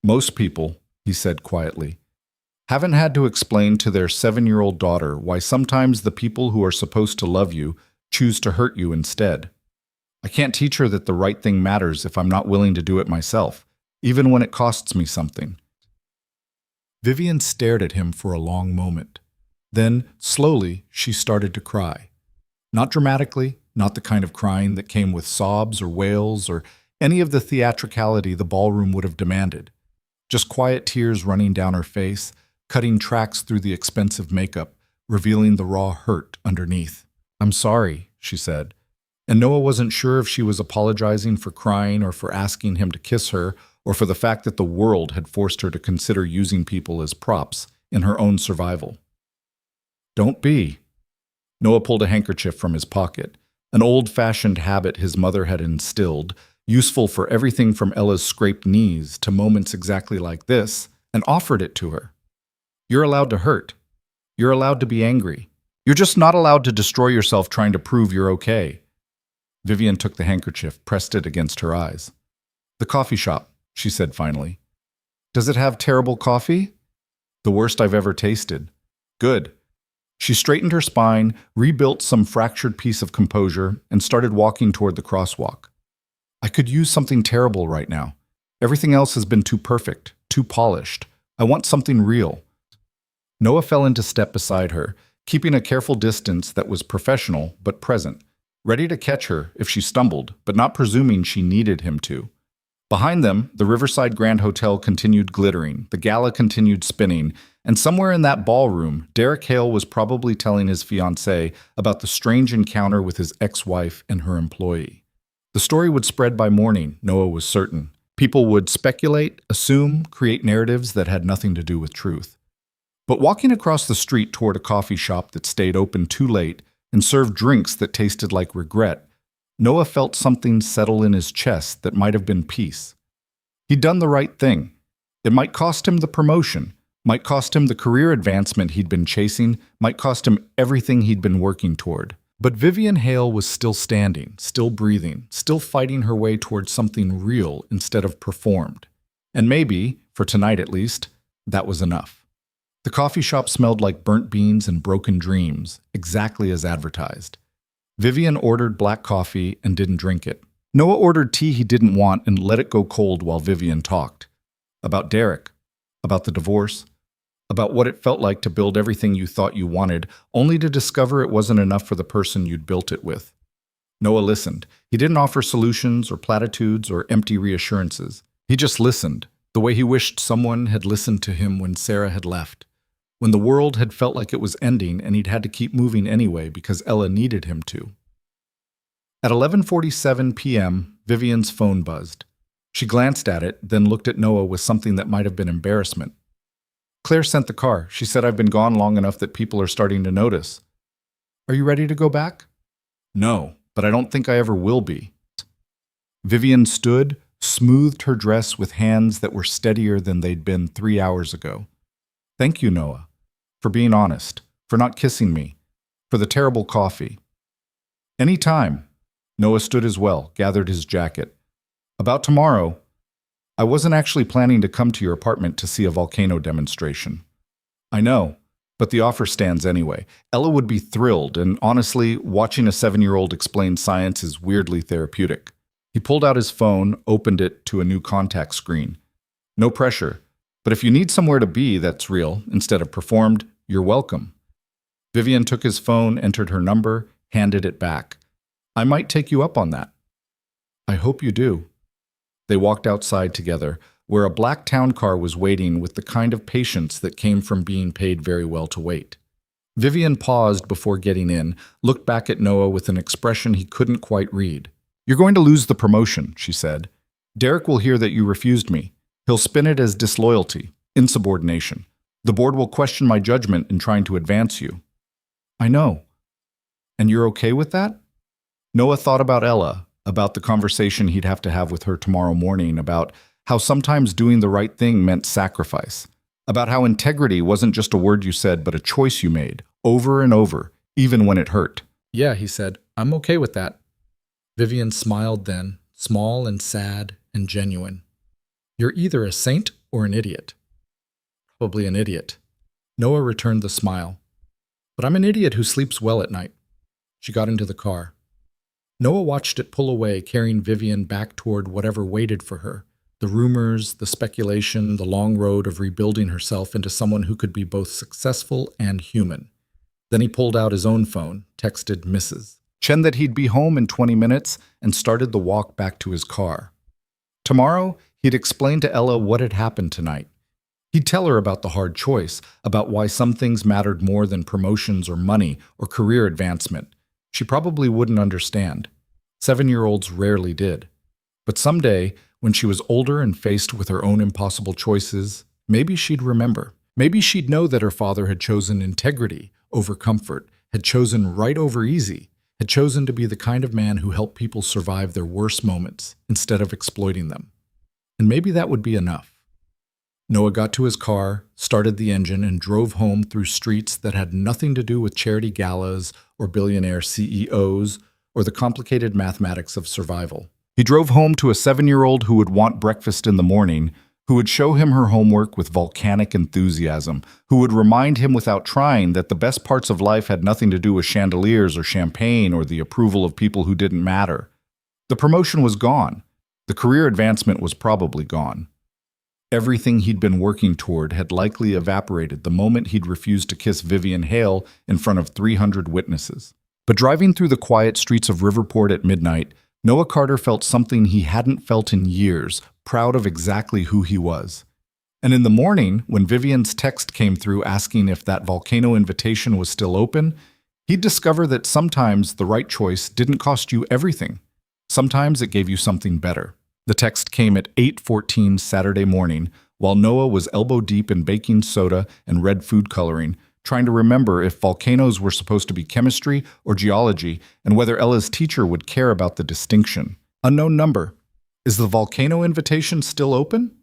Most people, he said quietly, haven't had to explain to their 7-year-old daughter why sometimes the people who are supposed to love you choose to hurt you instead. I can't teach her that the right thing matters if I'm not willing to do it myself, even when it costs me something. Vivian stared at him for a long moment. Then, slowly, she started to cry. Not dramatically, not the kind of crying that came with sobs or wails or any of the theatricality the ballroom would have demanded. Just quiet tears running down her face, cutting tracks through the expensive makeup, revealing the raw hurt underneath. I'm sorry, she said. And Noah wasn't sure if she was apologizing for crying or for asking him to kiss her or for the fact that the world had forced her to consider using people as props in her own survival. Don't be. Noah pulled a handkerchief from his pocket, an old-fashioned habit his mother had instilled, useful for everything from Ella's scraped knees to moments exactly like this, and offered it to her. You're allowed to hurt. You're allowed to be angry. You're just not allowed to destroy yourself trying to prove you're okay. Vivian took the handkerchief, pressed it against her eyes. The coffee shop, she said finally. Does it have terrible coffee? The worst I've ever tasted. Good. She straightened her spine, rebuilt some fractured piece of composure, and started walking toward the crosswalk. I could use something terrible right now. Everything else has been too perfect, too polished. I want something real. Noah fell into step beside her, keeping a careful distance that was professional but present, ready to catch her if she stumbled, but not presuming she needed him to. Behind them, the Riverside Grand Hotel continued glittering, the gala continued spinning, and somewhere in that ballroom, Derek Hale was probably telling his fiancée about the strange encounter with his ex-wife and her employee. The story would spread by morning, Noah was certain. People would speculate, assume, create narratives that had nothing to do with truth. But walking across the street toward a coffee shop that stayed open too late and served drinks that tasted like regret, Noah felt something settle in his chest that might have been peace. He'd done the right thing. It might cost him the promotion, might cost him the career advancement he'd been chasing, might cost him everything he'd been working toward. But Vivian Hale was still standing, still breathing, still fighting her way towards something real instead of performed. And maybe, for tonight at least, that was enough. The coffee shop smelled like burnt beans and broken dreams, exactly as advertised. Vivian ordered black coffee and didn't drink it. Noah ordered tea he didn't want and let it go cold while Vivian talked. About Derek, about the divorce, about what it felt like to build everything you thought you wanted, only to discover it wasn't enough for the person you'd built it with. Noah listened. He didn't offer solutions or platitudes or empty reassurances. He just listened, the way he wished someone had listened to him when Sarah had left, when the world had felt like it was ending and he'd had to keep moving anyway because Ella needed him to. At 11:47 p.m., Vivian's phone buzzed. She glanced at it, then looked at Noah with something that might have been embarrassment. Claire sent the car. She said I've been gone long enough that people are starting to notice. Are you ready to go back? No, but I don't think I ever will be. Vivian stood, smoothed her dress with hands that were steadier than they'd been 3 hours ago. Thank you, Noah, for being honest, for not kissing me, for the terrible coffee. Any time. Noah stood as well, gathered his jacket. About tomorrow, I wasn't actually planning to come to your apartment to see a volcano demonstration. I know, but the offer stands anyway. Ella would be thrilled, and honestly, watching a 7-year-old explain science is weirdly therapeutic. He pulled out his phone, opened it to a new contact screen. No pressure, but if you need somewhere to be that's real, instead of performed, you're welcome. Vivian took his phone, entered her number, handed it back. I might take you up on that. I hope you do. They walked outside together, where a black town car was waiting with the kind of patience that came from being paid very well to wait. Vivian paused before getting in, looked back at Noah with an expression he couldn't quite read. You're going to lose the promotion, she said. Derek will hear that you refused me. He'll spin it as disloyalty, insubordination. The board will question my judgment in trying to advance you. I know. And you're okay with that? Noah thought about Ella, about the conversation he'd have to have with her tomorrow morning, about how sometimes doing the right thing meant sacrifice, about how integrity wasn't just a word you said, but a choice you made, over and over, even when it hurt. Yeah, he said, I'm okay with that. Vivian smiled then, small and sad and genuine. You're either a saint or an idiot. Probably an idiot. Noah returned the smile. But I'm an idiot who sleeps well at night. She got into the car. Noah watched it pull away, carrying Vivian back toward whatever waited for her. The rumors, the speculation, the long road of rebuilding herself into someone who could be both successful and human. Then he pulled out his own phone, texted Mrs. Chen that he'd be home in 20 minutes, and started the walk back to his car. Tomorrow, he'd explain to Ella what had happened tonight. He'd tell her about the hard choice, about why some things mattered more than promotions or money or career advancement. She probably wouldn't understand. 7-year-olds rarely did. But someday, when she was older and faced with her own impossible choices, maybe she'd remember. Maybe she'd know that her father had chosen integrity over comfort, had chosen right over easy, had chosen to be the kind of man who helped people survive their worst moments instead of exploiting them. And maybe that would be enough. Noah got to his car, started the engine, and drove home through streets that had nothing to do with charity galas or billionaire CEOs or the complicated mathematics of survival. He drove home to a 7-year-old who would want breakfast in the morning, who would show him her homework with volcanic enthusiasm, who would remind him without trying that the best parts of life had nothing to do with chandeliers or champagne or the approval of people who didn't matter. The promotion was gone. The career advancement was probably gone. Everything he'd been working toward had likely evaporated the moment he'd refused to kiss Vivian Hale in front of 300 witnesses. But driving through the quiet streets of Riverport at midnight, Noah Carter felt something he hadn't felt in years, proud of exactly who he was. And in the morning, when Vivian's text came through asking if that volcano invitation was still open, he'd discover that sometimes the right choice didn't cost you everything. Sometimes it gave you something better. The text came at 8:14 Saturday morning, while Noah was elbow-deep in baking soda and red food coloring, trying to remember if volcanoes were supposed to be chemistry or geology and whether Ella's teacher would care about the distinction. Unknown number. Is the volcano invitation still open?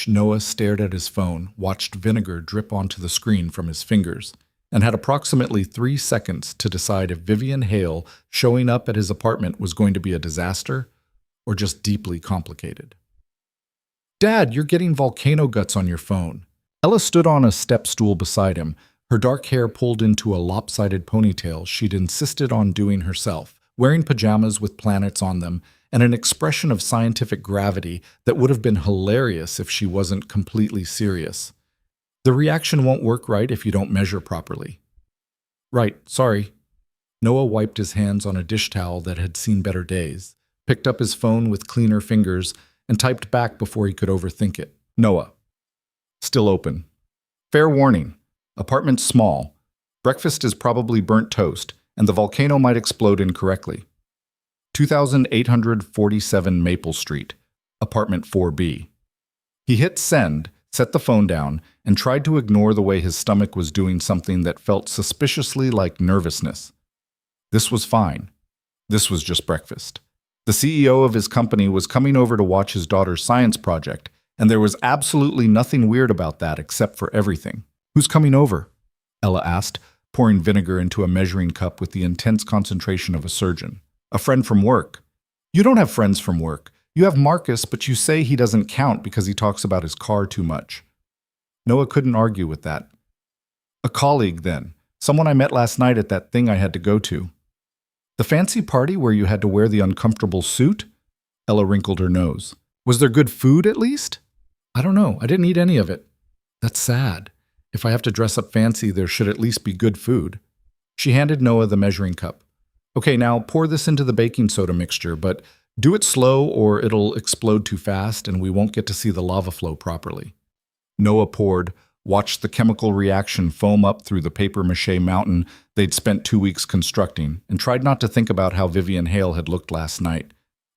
Noah stared at his phone, watched vinegar drip onto the screen from his fingers, and had approximately 3 seconds to decide if Vivian Hale showing up at his apartment was going to be a disaster or just deeply complicated. Dad, you're getting volcano guts on your phone. Ella stood on a step stool beside him, her dark hair pulled into a lopsided ponytail she'd insisted on doing herself, wearing pajamas with planets on them, and an expression of scientific gravity that would have been hilarious if she wasn't completely serious. The reaction won't work right if you don't measure properly. Right, sorry. Noah wiped his hands on a dish towel that had seen better days, picked up his phone with cleaner fingers, and typed back before he could overthink it. Noah. Still open. Fair warning. Apartment small. Breakfast is probably burnt toast, and the volcano might explode incorrectly. 2847 Maple Street, apartment 4B. He hit send, set the phone down, and tried to ignore the way his stomach was doing something that felt suspiciously like nervousness. This was fine. This was just breakfast. The CEO of his company was coming over to watch his daughter's science project, and there was absolutely nothing weird about that except for everything. Who's coming over? Ella asked, pouring vinegar into a measuring cup with the intense concentration of a surgeon. A friend from work. You don't have friends from work. You have Marcus, but you say he doesn't count because he talks about his car too much. Noah couldn't argue with that. A colleague, then. Someone I met last night at that thing I had to go to. The fancy party where you had to wear the uncomfortable suit? Ella wrinkled her nose. Was there good food, at least? I don't know. I didn't eat any of it. That's sad. If I have to dress up fancy, there should at least be good food. She handed Noah the measuring cup. Okay, now pour this into the baking soda mixture, but do it slow or it'll explode too fast and we won't get to see the lava flow properly. Noah poured, watched the chemical reaction foam up through the papier-mâché mountain they'd spent 2 weeks constructing, and tried not to think about how Vivian Hale had looked last night.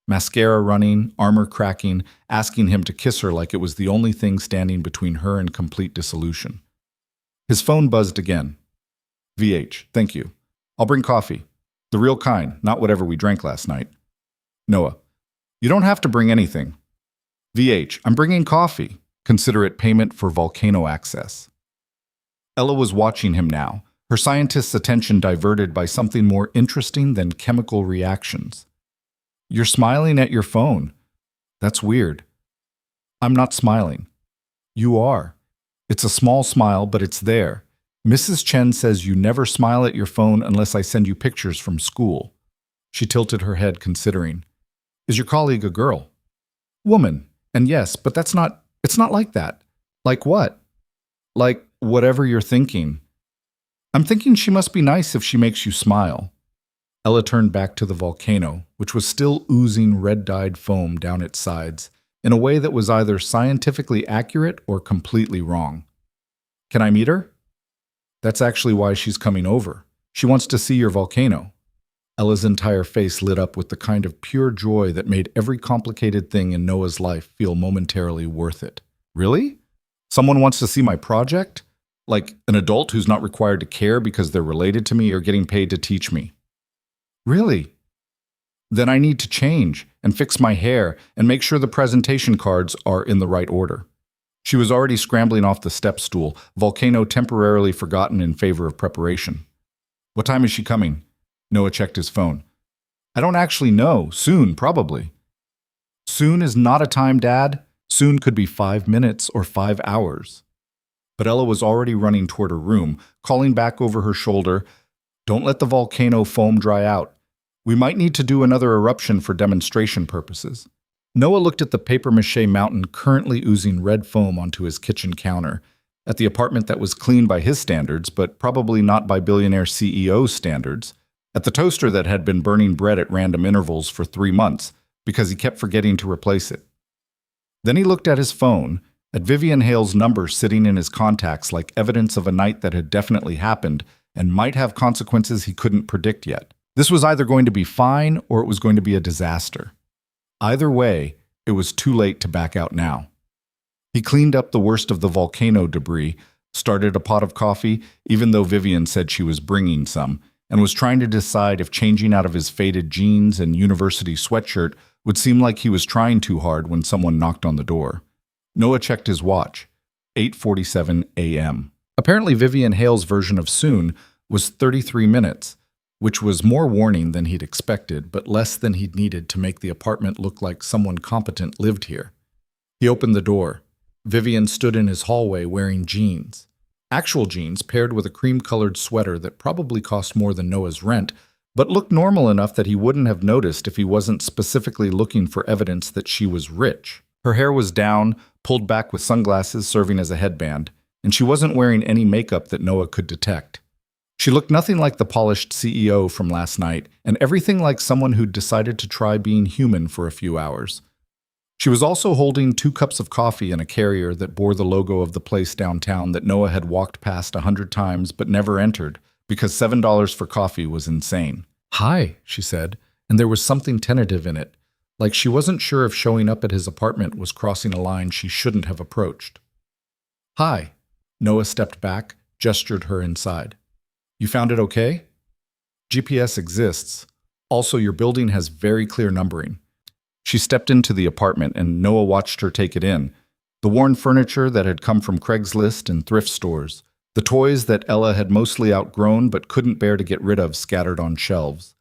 Mascara running, armor cracking, asking him to kiss her like it was the only thing standing between her and complete dissolution. His phone buzzed again. Thank you. I'll bring coffee. The real kind, not whatever we drank last night. Noah. You don't have to bring anything. I'm bringing coffee. Consider it payment for volcano access. Ella was watching him now, her scientist's attention diverted by something more interesting than chemical reactions. You're smiling at your phone. That's weird. I'm not smiling. You are. It's a small smile, but it's there. Mrs. Chen says you never smile at your phone unless I send you pictures from school. She tilted her head, considering. Is your colleague a girl? Woman. And yes, but it's not like that. Like what? Like whatever you're thinking. I'm thinking she must be nice if she makes you smile. Ella turned back to the volcano, which was still oozing red-dyed foam down its sides, in a way that was either scientifically accurate or completely wrong. Can I meet her? That's actually why she's coming over. She wants to see your volcano. Ella's entire face lit up with the kind of pure joy that made every complicated thing in Noah's life feel momentarily worth it. Really? Someone wants to see my project? Like an adult who's not required to care because they're related to me or getting paid to teach me? Really? Then I need to change and fix my hair and make sure the presentation cards are in the right order. She was already scrambling off the step stool, volcano temporarily forgotten in favor of preparation. What time is she coming? Noah checked his phone. I don't actually know. Soon, probably. Soon is not a time, Dad. Soon could be 5 minutes or 5 hours. But Ella was already running toward her room, calling back over her shoulder, "Don't let the volcano foam dry out. We might need to do another eruption for demonstration purposes." Noah looked at the papier-mâché mountain currently oozing red foam onto his kitchen counter, at the apartment that was clean by his standards, but probably not by Billionaire CEO's standards, at the toaster that had been burning bread at random intervals for 3 months because he kept forgetting to replace it. Then he looked at his phone, at Vivian Hale's number sitting in his contacts like evidence of a night that had definitely happened and might have consequences he couldn't predict yet. This was either going to be fine or it was going to be a disaster. Either way, it was too late to back out now. He cleaned up the worst of the volcano debris, started a pot of coffee, even though Vivian said she was bringing some, and was trying to decide if changing out of his faded jeans and university sweatshirt would seem like he was trying too hard when someone knocked on the door. Noah checked his watch. 8:47 a.m. Apparently Vivian Hale's version of soon was 33 minutes, which was more warning than he'd expected, but less than he'd needed to make the apartment look like someone competent lived here. He opened the door. Vivian stood in his hallway wearing jeans. Actual jeans paired with a cream-colored sweater that probably cost more than Noah's rent, but looked normal enough that he wouldn't have noticed if he wasn't specifically looking for evidence that she was rich. Her hair was down, pulled back with sunglasses serving as a headband, and she wasn't wearing any makeup that Noah could detect. She looked nothing like the polished CEO from last night, and everything like someone who'd decided to try being human for a few hours. She was also holding 2 cups of coffee in a carrier that bore the logo of the place downtown that Noah had walked past 100 times but never entered, because $7 for coffee was insane. "Hi," she said, and there was something tentative in it, like she wasn't sure if showing up at his apartment was crossing a line she shouldn't have approached. "Hi." Noah stepped back, gestured her inside. "You found it okay?" "GPS exists. Also, your building has very clear numbering." She stepped into the apartment, and Noah watched her take it in. The worn furniture that had come from Craigslist and thrift stores. The toys that Ella had mostly outgrown but couldn't bear to get rid of scattered on shelves.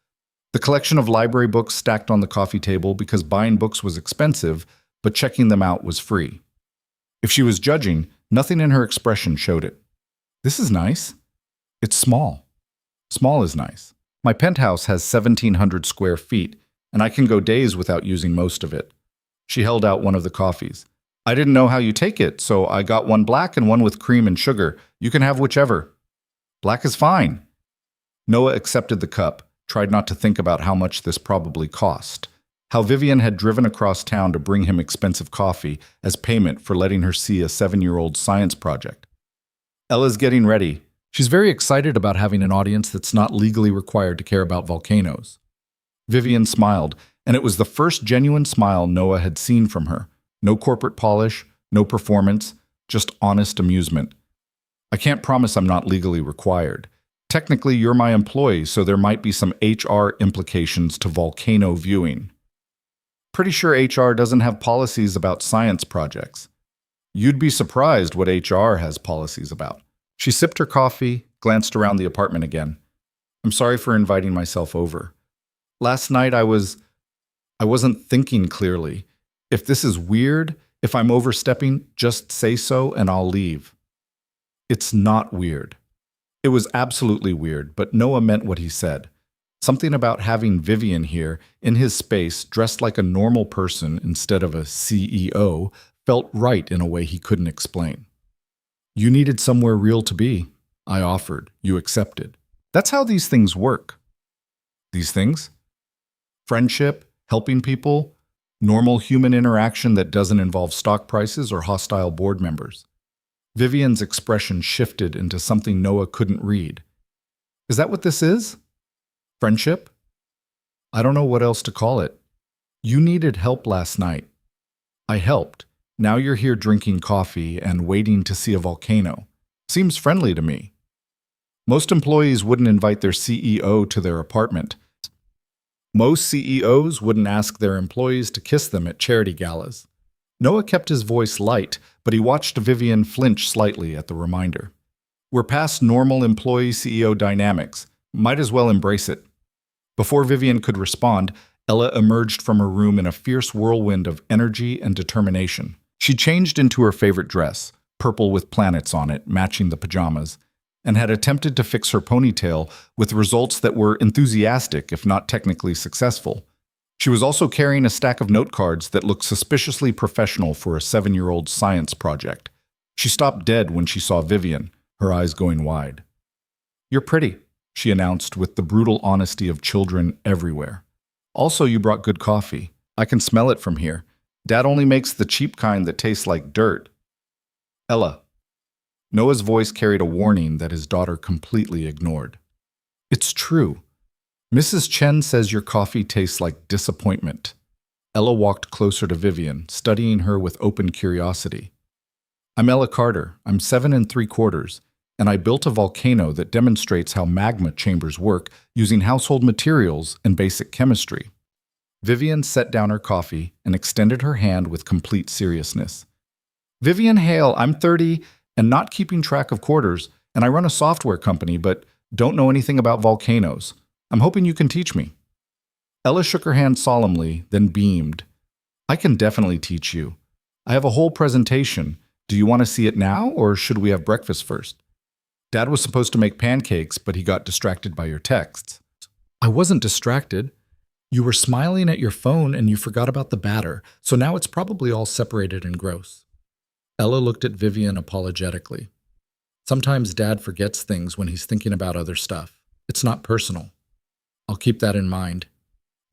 The collection of library books stacked on the coffee table because buying books was expensive, but checking them out was free. If she was judging, nothing in her expression showed it. "This is nice. It's small. Small is nice. My penthouse has 1,700 square feet, and I can go days without using most of it." She held out one of the coffees. "I didn't know how you take it, so I got one black and one with cream and sugar. You can have whichever." "Black is fine." Noah accepted the cup, tried not to think about how much this probably cost. How Vivian had driven across town to bring him expensive coffee as payment for letting her see a 7-year-old science project. Ella's getting ready. She's very excited about having an audience that's not legally required to care about volcanoes. Vivian smiled, and it was the first genuine smile Noah had seen from her. No corporate polish, no performance, just honest amusement. "I can't promise I'm not legally required. Technically, you're my employee, so there might be some HR implications to volcano viewing. Pretty sure HR doesn't have policies about science projects. You'd be surprised what HR has policies about." She sipped her coffee, glanced around the apartment again. "I'm sorry for inviting myself over. Last night I wasn't thinking clearly. If this is weird, if I'm overstepping, just say so and I'll leave." It's not weird. It was absolutely weird, but Noah meant what he said. Something about having Vivian here, in his space, dressed like a normal person instead of a CEO, felt right in a way he couldn't explain. "You needed somewhere real to be. I offered. You accepted. That's how these things work." These things? Friendship, helping people, normal human interaction that doesn't involve stock prices or hostile board members. Vivian's expression shifted into something Noah couldn't read. "Is that what this is? Friendship? I don't know what else to call it. You needed help last night. I helped. Now you're here drinking coffee and waiting to see a volcano. Seems friendly to me. Most employees wouldn't invite their CEO to their apartment. Most CEOs wouldn't ask their employees to kiss them at charity galas." Noah kept his voice light, but he watched Vivian flinch slightly at the reminder. "We're past normal employee-CEO dynamics. Might as well embrace it." Before Vivian could respond, Ella emerged from her room in a fierce whirlwind of energy and determination. She changed into her favorite dress, purple with planets on it, matching the pajamas, and had attempted to fix her ponytail with results that were enthusiastic, if not technically successful. She was also carrying a stack of note cards that looked suspiciously professional for a 7-year-old science project. She stopped dead when she saw Vivian, her eyes going wide. "You're pretty," she announced with the brutal honesty of children everywhere. "Also, you brought good coffee. I can smell it from here. Dad only makes the cheap kind that tastes like dirt." "Ella." Noah's voice carried a warning that his daughter completely ignored. "It's true. Mrs. Chen says your coffee tastes like disappointment." Ella walked closer to Vivian, studying her with open curiosity. "I'm Ella Carter. I'm 7 3/4, and I built a volcano that demonstrates how magma chambers work using household materials and basic chemistry." Vivian set down her coffee and extended her hand with complete seriousness. "Vivian Hale, I'm 30 and not keeping track of quarters, and I run a software company, but don't know anything about volcanoes. I'm hoping you can teach me." Ella shook her hand solemnly, then beamed. "I can definitely teach you. I have a whole presentation. Do you want to see it now, or should we have breakfast first? Dad was supposed to make pancakes, but he got distracted by your texts." "I wasn't distracted. You were smiling at your phone and you forgot about the batter, so now it's probably all separated and gross." Ella looked at Vivian apologetically. "Sometimes Dad forgets things when he's thinking about other stuff. It's not personal. I'll keep that in mind."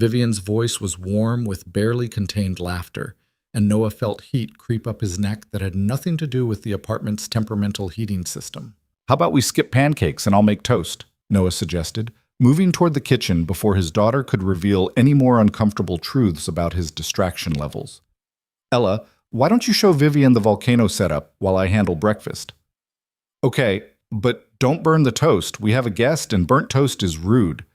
Vivian's voice was warm with barely contained laughter, and Noah felt heat creep up his neck that had nothing to do with the apartment's temperamental heating system. "How about we skip pancakes and I'll make toast?" Noah suggested, moving toward the kitchen before his daughter could reveal any more uncomfortable truths about his distraction levels. "Ella, why don't you show Vivian the volcano setup while I handle breakfast?" "Okay, but don't burn the toast. We have a guest and burnt toast is rude."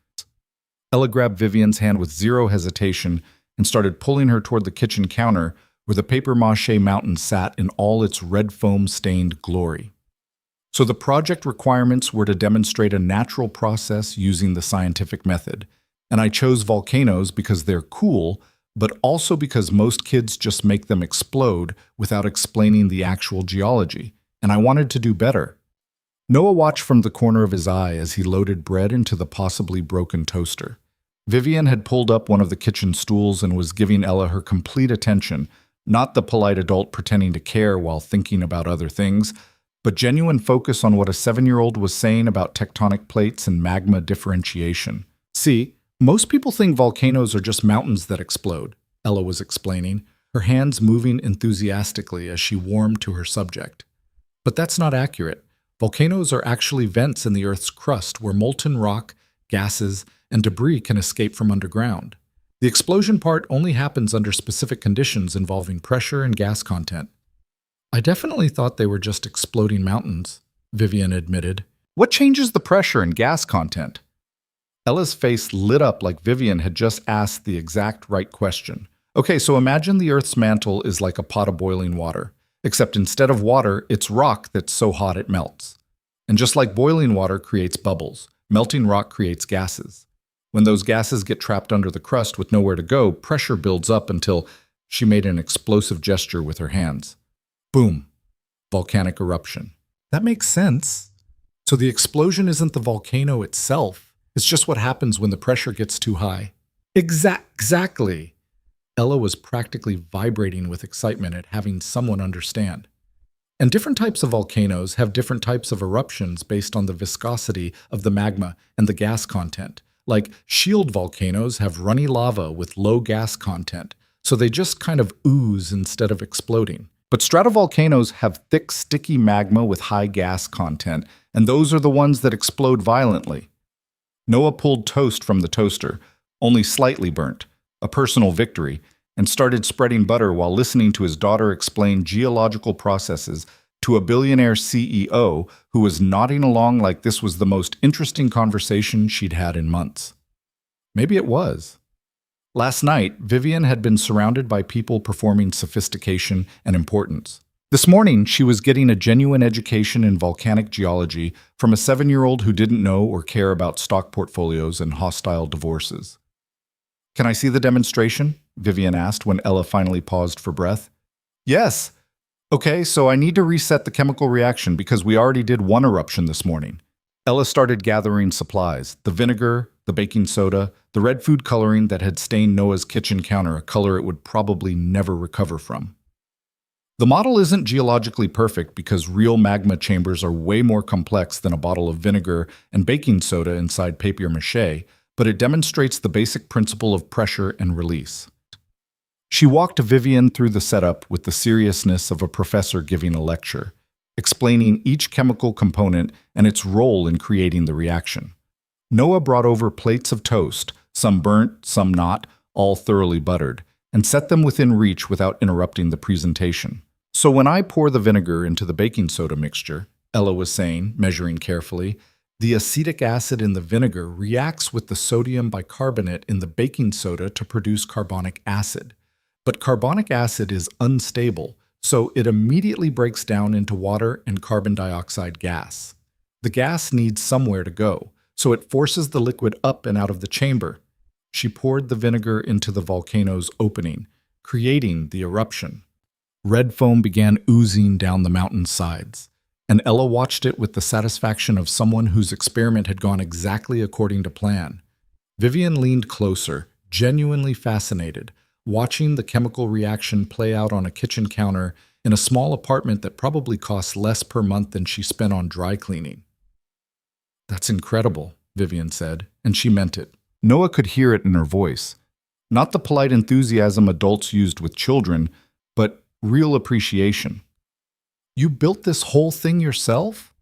Ella grabbed Vivian's hand with zero hesitation and started pulling her toward the kitchen counter where the papier-mâché mountain sat in all its red foam-stained glory. So the project requirements were to demonstrate a natural process using the scientific method, and I chose volcanoes because they're cool, but also because most kids just make them explode without explaining the actual geology, and I wanted to do better. Noah watched from the corner of his eye as he loaded bread into the possibly broken toaster. Vivian had pulled up one of the kitchen stools and was giving Ella her complete attention, not the polite adult pretending to care while thinking about other things, but genuine focus on what a 7-year-old was saying about tectonic plates and magma differentiation. "See, most people think volcanoes are just mountains that explode," Ella was explaining, her hands moving enthusiastically as she warmed to her subject. "But that's not accurate. Volcanoes are actually vents in the Earth's crust where molten rock, gases, and debris can escape from underground. The explosion part only happens under specific conditions involving pressure and gas content." "I definitely thought they were just exploding mountains," Vivian admitted. "What changes the pressure and gas content?" Ella's face lit up like Vivian had just asked the exact right question. "Okay, so imagine the Earth's mantle is like a pot of boiling water, except instead of water, it's rock that's so hot it melts. And just like boiling water creates bubbles, melting rock creates gases. When those gases get trapped under the crust with nowhere to go, pressure builds up until—" She made an explosive gesture with her hands. Boom. Volcanic eruption. "That makes sense. So the explosion isn't the volcano itself. It's just what happens when the pressure gets too high." Exactly. Ella was practically vibrating with excitement at having someone understand. "And different types of volcanoes have different types of eruptions based on the viscosity of the magma and the gas content. Like shield volcanoes have runny lava with low gas content, so they just kind of ooze instead of exploding. But stratovolcanoes have thick, sticky magma with high gas content, and those are the ones that explode violently." Noah pulled toast from the toaster, only slightly burnt, a personal victory, and started spreading butter while listening to his daughter explain geological processes to a billionaire CEO who was nodding along like this was the most interesting conversation she'd had in months. Maybe it was. Last night, Vivian had been surrounded by people performing sophistication and importance. This morning, she was getting a genuine education in volcanic geology from a 7-year-old who didn't know or care about stock portfolios and hostile divorces. "Can I see the demonstration?" Vivian asked when Ella finally paused for breath. "Yes, Okay, so I need to reset the chemical reaction because we already did one eruption this morning. Ella started gathering supplies: the vinegar, the baking soda, the red food coloring that had stained Noah's kitchen counter, a color it would probably never recover from. The model isn't geologically perfect because real magma chambers are way more complex than a bottle of vinegar and baking soda inside papier-mâché, but it demonstrates the basic principle of pressure and release. She walked Vivian through the setup with the seriousness of a professor giving a lecture, explaining each chemical component and its role in creating the reaction. Noah brought over plates of toast, some burnt, some not, all thoroughly buttered, and set them within reach without interrupting the presentation. So when I pour the vinegar into the baking soda mixture, Ella was saying, measuring carefully, the acetic acid in the vinegar reacts with the sodium bicarbonate in the baking soda to produce carbonic acid. But carbonic acid is unstable, so it immediately breaks down into water and carbon dioxide gas. The gas needs somewhere to go, so it forces the liquid up and out of the chamber. She poured the vinegar into the volcano's opening, creating the eruption. Red foam began oozing down the mountain's sides, and Ella watched it with the satisfaction of someone whose experiment had gone exactly according to plan. Vivian leaned closer, genuinely fascinated, watching the chemical reaction play out on a kitchen counter in a small apartment that probably cost less per month than she spent on dry cleaning. "That's incredible," Vivian said, and she meant it. Noah could hear it in her voice. Not the polite enthusiasm adults used with children, but real appreciation. "You built this whole thing yourself?"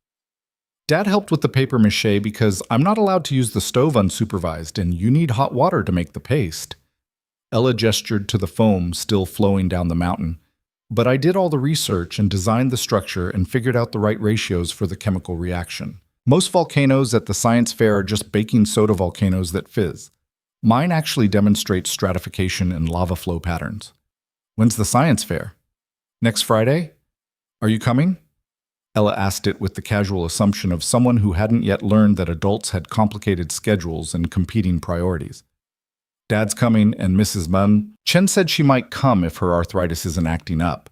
"Dad helped with the papier-mâché because I'm not allowed to use the stove unsupervised, and you need hot water to make the paste." Ella gestured to the foam still flowing down the mountain. "But I did all the research and designed the structure and figured out the right ratios for the chemical reaction. Most volcanoes at the science fair are just baking soda volcanoes that fizz. Mine actually demonstrates stratification and lava flow patterns." "When's the science fair?" "Next Friday? Are you coming?" Ella asked it with the casual assumption of someone who hadn't yet learned that adults had complicated schedules and competing priorities. "Dad's coming, and Mrs. Munn. Chen said she might come if her arthritis isn't acting up.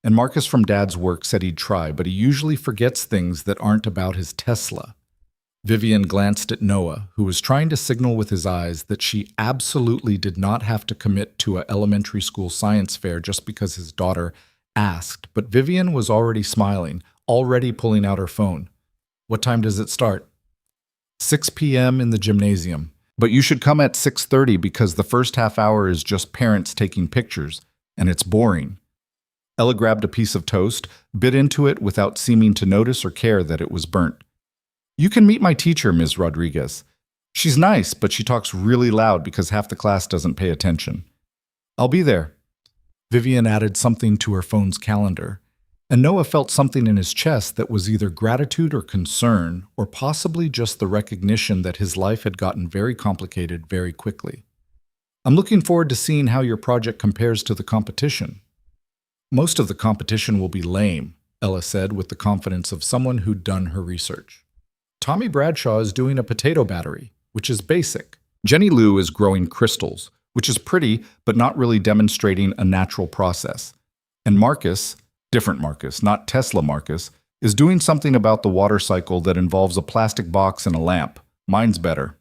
And Marcus from Dad's work said he'd try, but he usually forgets things that aren't about his Tesla." Vivian glanced at Noah, who was trying to signal with his eyes that she absolutely did not have to commit to an elementary school science fair just because his daughter asked, but Vivian was already smiling, already pulling out her phone. "What time does it start?" 6 p.m. in the gymnasium. "But you should come at 6:30 because the first half hour is just parents taking pictures, and it's boring." Ella grabbed a piece of toast, bit into it without seeming to notice or care that it was burnt. "You can meet my teacher, Ms. Rodriguez. She's nice, but she talks really loud because half the class doesn't pay attention." "I'll be there." Vivian added something to her phone's calendar, and Noah felt something in his chest that was either gratitude or concern, or possibly just the recognition that his life had gotten very complicated very quickly. "I'm looking forward to seeing how your project compares to the competition." "Most of the competition will be lame," Ella said with the confidence of someone who'd done her research. "Tommy Bradshaw is doing a potato battery, which is basic. Jenny Lou is growing crystals, which is pretty but not really demonstrating a natural process. And Marcus, different Marcus, not Tesla Marcus, is doing something about the water cycle that involves a plastic box and a lamp. Mine's better."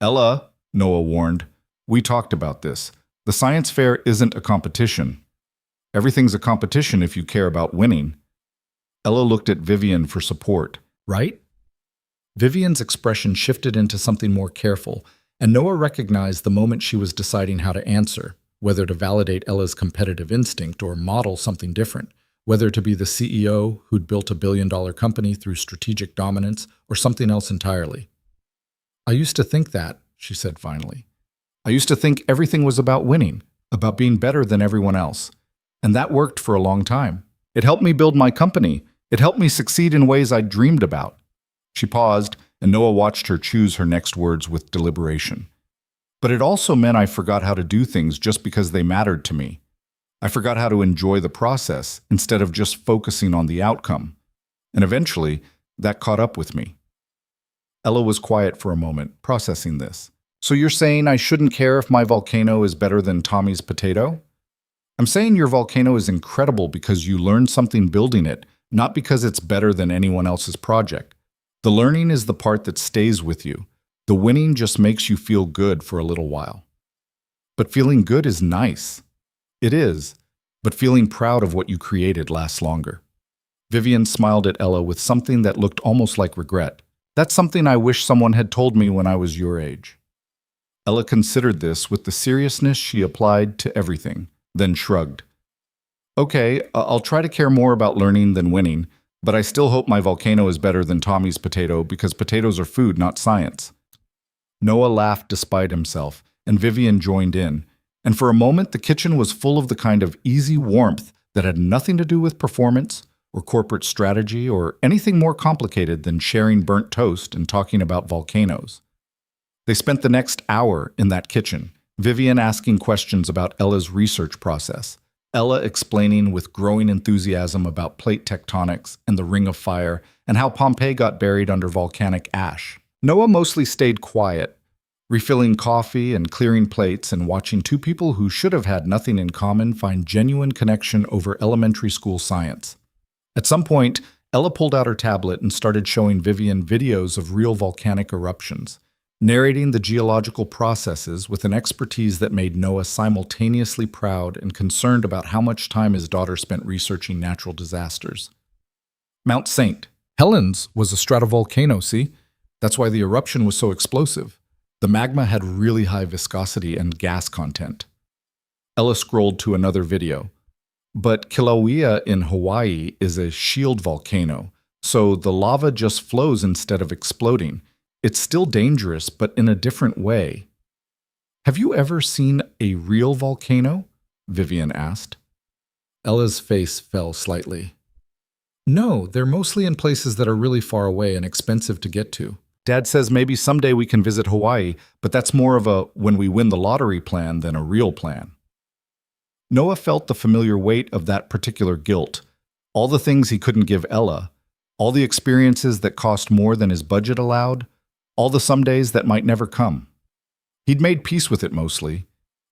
"Ella," Noah warned, "we talked about this. The science fair isn't a competition." "Everything's a competition if you care about winning." Ella looked at Vivian for support. "Right?" Vivian's expression shifted into something more careful, and Noah recognized the moment she was deciding how to answer, whether to validate Ella's competitive instinct or model something different, whether to be the CEO who'd built a billion-dollar company through strategic dominance or something else entirely. "I used to think that," she said finally. "I used to think everything was about winning, about being better than everyone else. And that worked for a long time. It helped me build my company. It helped me succeed in ways I dreamed about." She paused, and Noah watched her choose her next words with deliberation. "But it also meant I forgot how to do things just because they mattered to me. I forgot how to enjoy the process instead of just focusing on the outcome. And eventually, that caught up with me." Ella was quiet for a moment, processing this. "So you're saying I shouldn't care if my volcano is better than Tommy's potato?" I'm saying your volcano is incredible because you learned something building it, not because it's better than anyone else's project. The learning is the part that stays with you. The winning just makes you feel good for a little while. But feeling good is nice. It is, but feeling proud of what you created lasts longer. Vivian smiled at Ella with something that looked almost like regret. That's something I wish someone had told me when I was your age. Ella considered this with the seriousness she applied to everything, then shrugged. Okay, I'll try to care more about learning than winning, but I still hope my volcano is better than Tommy's potato because potatoes are food, not science. Noah laughed despite himself, and Vivian joined in. And for a moment, the kitchen was full of the kind of easy warmth that had nothing to do with performance or corporate strategy or anything more complicated than sharing burnt toast and talking about volcanoes. They spent the next hour in that kitchen, Vivian asking questions about Ella's research process, Ella explaining with growing enthusiasm about plate tectonics and the Ring of Fire and how Pompeii got buried under volcanic ash. Noah mostly stayed quiet, refilling coffee and clearing plates and watching two people who should have had nothing in common find genuine connection over elementary school science. At some point, Ella pulled out her tablet and started showing Vivian videos of real volcanic eruptions, narrating the geological processes with an expertise that made Noah simultaneously proud and concerned about how much time his daughter spent researching natural disasters. Mount St. Helens was a stratovolcano, see? That's why the eruption was so explosive. The magma had really high viscosity and gas content. Ella scrolled to another video. But Kilauea in Hawaii is a shield volcano, so the lava just flows instead of exploding. It's still dangerous, but in a different way. Have you ever seen a real volcano? Vivian asked. Ella's face fell slightly. No, they're mostly in places that are really far away and expensive to get to. Dad says maybe someday we can visit Hawaii, but that's more of a when we win the lottery plan than a real plan. Noah felt the familiar weight of that particular guilt, all the things he couldn't give Ella, all the experiences that cost more than his budget allowed, all the some days that might never come. He'd made peace with it mostly,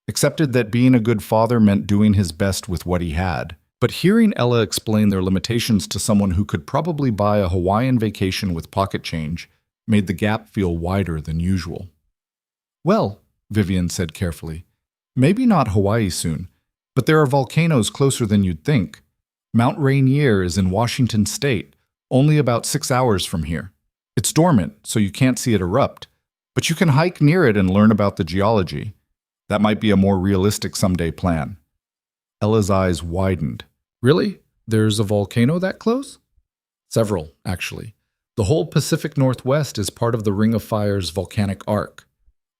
accepted that being a good father meant doing his best with what he had. But hearing Ella explain their limitations to someone who could probably buy a Hawaiian vacation with pocket change made the gap feel wider than usual. Well, Vivian said carefully, maybe not Hawaii soon, but there are volcanoes closer than you'd think. Mount Rainier is in Washington state, only about 6 hours from here. It's dormant, so you can't see it erupt, but you can hike near it and learn about the geology. That might be a more realistic someday plan. Ella's eyes widened. Really? There's a volcano that close? Several, actually. The whole Pacific Northwest is part of the Ring of Fire's volcanic arc.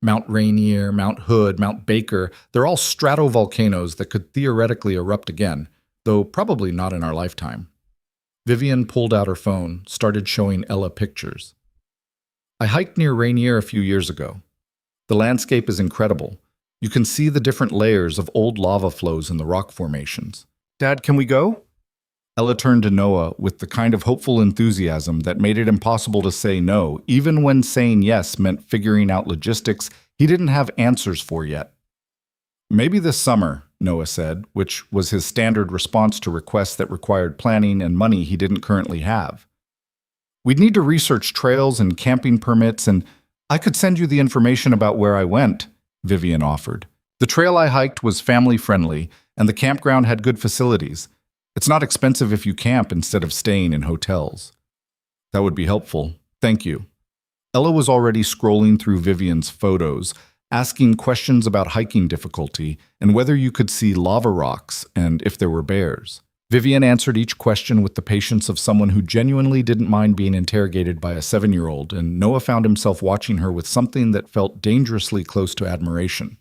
Mount Rainier, Mount Hood, Mount Baker, they're all stratovolcanoes that could theoretically erupt again, though probably not in our lifetime. Vivian pulled out her phone, started showing Ella pictures. I hiked near Rainier a few years ago. The landscape is incredible. You can see the different layers of old lava flows in the rock formations. Dad, can we go? Ella turned to Noah with the kind of hopeful enthusiasm that made it impossible to say no, even when saying yes meant figuring out logistics he didn't have answers for yet. Maybe this summer, Noah said, which was his standard response to requests that required planning and money he didn't currently have. We'd need to research trails and camping permits, and I could send you the information about where I went, Vivian offered. The trail I hiked was family-friendly, and the campground had good facilities. It's not expensive if you camp instead of staying in hotels. That would be helpful. Thank you. Ella was already scrolling through Vivian's photos, asking questions about hiking difficulty and whether you could see lava rocks and if there were bears. Vivian answered each question with the patience of someone who genuinely didn't mind being interrogated by a 7-year-old, and Noah found himself watching her with something that felt dangerously close to admiration.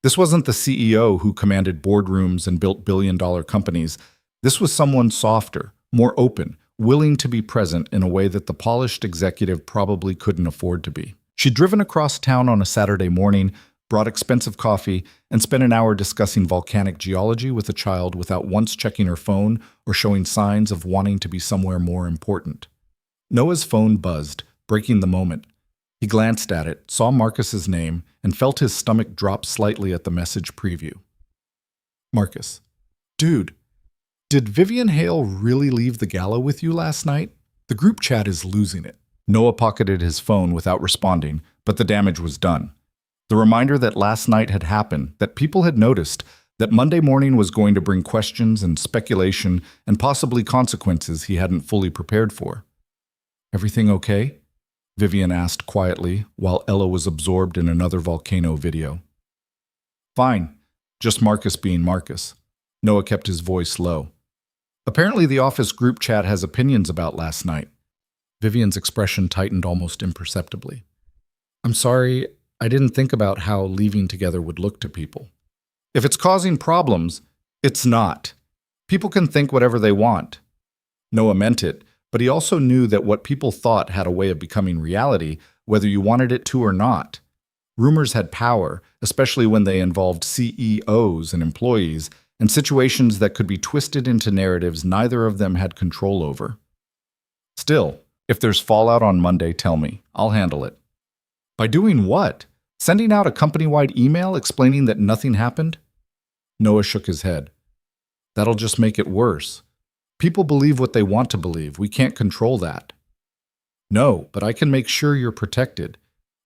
This wasn't the CEO who commanded boardrooms and built billion-dollar companies. This was someone softer, more open, willing to be present in a way that the polished executive probably couldn't afford to be. She'd driven across town on a Saturday morning, brought expensive coffee, and spent an hour discussing volcanic geology with a child without once checking her phone or showing signs of wanting to be somewhere more important. Noah's phone buzzed, breaking the moment. He glanced at it, saw Marcus's name, and felt his stomach drop slightly at the message preview. Marcus. Dude, did Vivian Hale really leave the gala with you last night? The group chat is losing it. Noah pocketed his phone without responding, but the damage was done. The reminder that last night had happened, that people had noticed, that Monday morning was going to bring questions and speculation and possibly consequences he hadn't fully prepared for. Everything okay? Vivian asked quietly while Ella was absorbed in another volcano video. Fine, just Marcus being Marcus. Noah kept his voice low. Apparently the office group chat has opinions about last night. Vivian's expression tightened almost imperceptibly. I'm sorry, I didn't think about how leaving together would look to people. If it's causing problems, it's not. People can think whatever they want. Noah meant it, but he also knew that what people thought had a way of becoming reality, whether you wanted it to or not. Rumors had power, especially when they involved CEOs and employees, and situations that could be twisted into narratives neither of them had control over. Still, if there's fallout on Monday, tell me. I'll handle it. By doing what? Sending out a company-wide email explaining that nothing happened? Noah shook his head. That'll just make it worse. People believe what they want to believe. We can't control that. No, but I can make sure you're protected.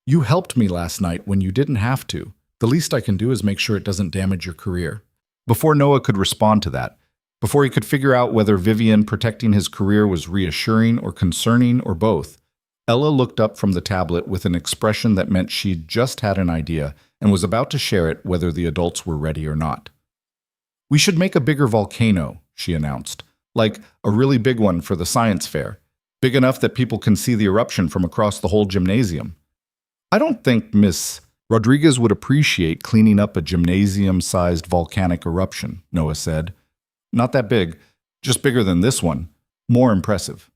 You helped me last night when you didn't have to. The least I can do is make sure it doesn't damage your career. Before Noah could respond to that, before he could figure out whether Vivian protecting his career was reassuring or concerning or both, Ella looked up from the tablet with an expression that meant she'd just had an idea and was about to share it whether the adults were ready or not. We should make a bigger volcano, she announced, like a really big one for the science fair, big enough that people can see the eruption from across the whole gymnasium. I don't think Miss Rodriguez would appreciate cleaning up a gymnasium-sized volcanic eruption, Noah said. Not that big, just bigger than this one. More impressive.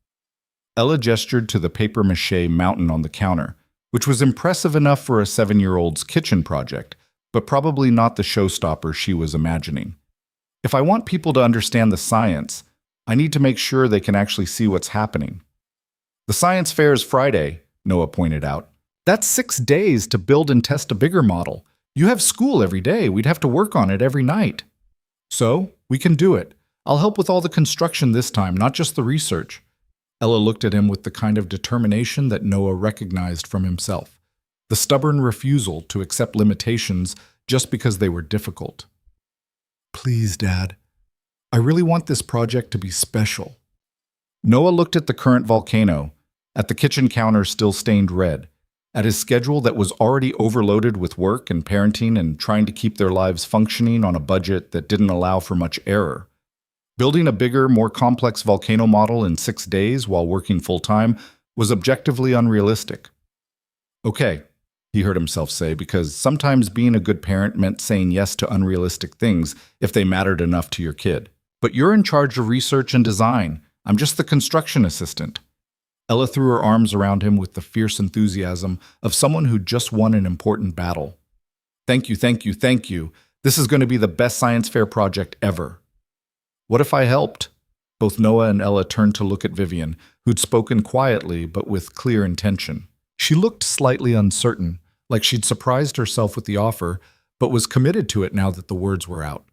Ella gestured to the papier-mâché mountain on the counter, which was impressive enough for a 7-year-old's kitchen project, but probably not the showstopper she was imagining. If I want people to understand the science, I need to make sure they can actually see what's happening. The science fair is Friday, Noah pointed out. That's 6 days to build and test a bigger model. You have school every day. We'd have to work on it every night. So, we can do it. I'll help with all the construction this time, not just the research. Ella looked at him with the kind of determination that Noah recognized from himself. The stubborn refusal to accept limitations just because they were difficult. Please, Dad. I really want this project to be special. Noah looked at the current volcano, at the kitchen counter still stained red, at his schedule that was already overloaded with work and parenting and trying to keep their lives functioning on a budget that didn't allow for much error. Building a bigger, more complex volcano model in 6 days while working full-time was objectively unrealistic. Okay, he heard himself say, because sometimes being a good parent meant saying yes to unrealistic things if they mattered enough to your kid. But you're in charge of research and design. I'm just the construction assistant. Ella threw her arms around him with the fierce enthusiasm of someone who just won an important battle. Thank you, thank you, thank you. This is going to be the best science fair project ever. What if I helped? Both Noah and Ella turned to look at Vivian, who'd spoken quietly but with clear intention. She looked slightly uncertain, like she'd surprised herself with the offer, but was committed to it now that the words were out.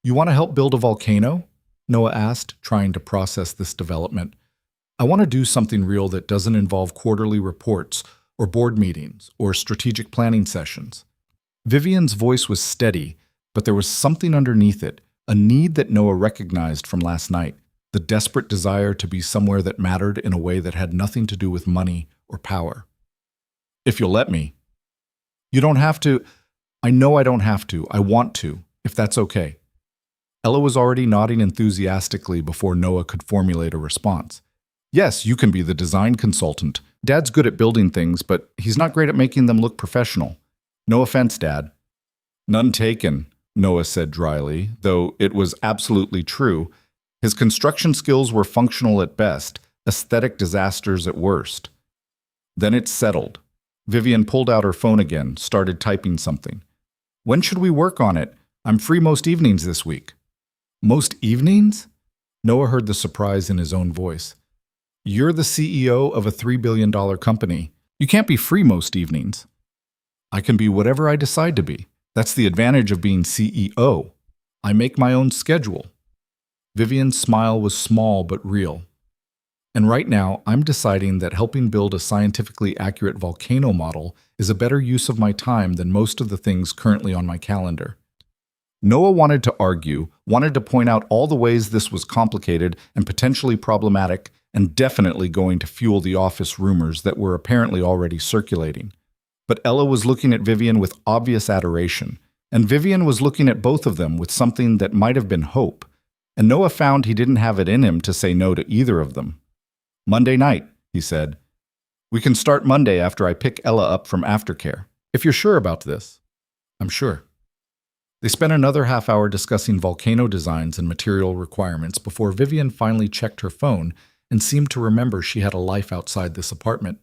You want to help build a volcano? Noah asked, trying to process this development. I want to do something real that doesn't involve quarterly reports or board meetings or strategic planning sessions. Vivian's voice was steady, but there was something underneath it, a need that Noah recognized from last night, the desperate desire to be somewhere that mattered in a way that had nothing to do with money or power. If you'll let me. You don't have to. I know I don't have to. I want to, if that's okay. Ella was already nodding enthusiastically before Noah could formulate a response. Yes, you can be the design consultant. Dad's good at building things, but he's not great at making them look professional. No offense, Dad. None taken, Noah said dryly, though it was absolutely true. His construction skills were functional at best, aesthetic disasters at worst. Then it settled. Vivian pulled out her phone again, started typing something. When should we work on it? I'm free most evenings this week. Most evenings? Noah heard the surprise in his own voice. You're the CEO of a $3 billion company. You can't be free most evenings. I can be whatever I decide to be. That's the advantage of being CEO. I make my own schedule. Vivian's smile was small but real. And right now, I'm deciding that helping build a scientifically accurate volcano model is a better use of my time than most of the things currently on my calendar. Noah wanted to argue, wanted to point out all the ways this was complicated and potentially problematic, and definitely going to fuel the office rumors that were apparently already circulating. But Ella was looking at Vivian with obvious adoration, and Vivian was looking at both of them with something that might have been hope, and Noah found he didn't have it in him to say no to either of them. Monday night, he said. We can start Monday after I pick Ella up from aftercare, if you're sure about this. I'm sure. They spent another half hour discussing volcano designs and material requirements before Vivian finally checked her phone and seemed to remember she had a life outside this apartment.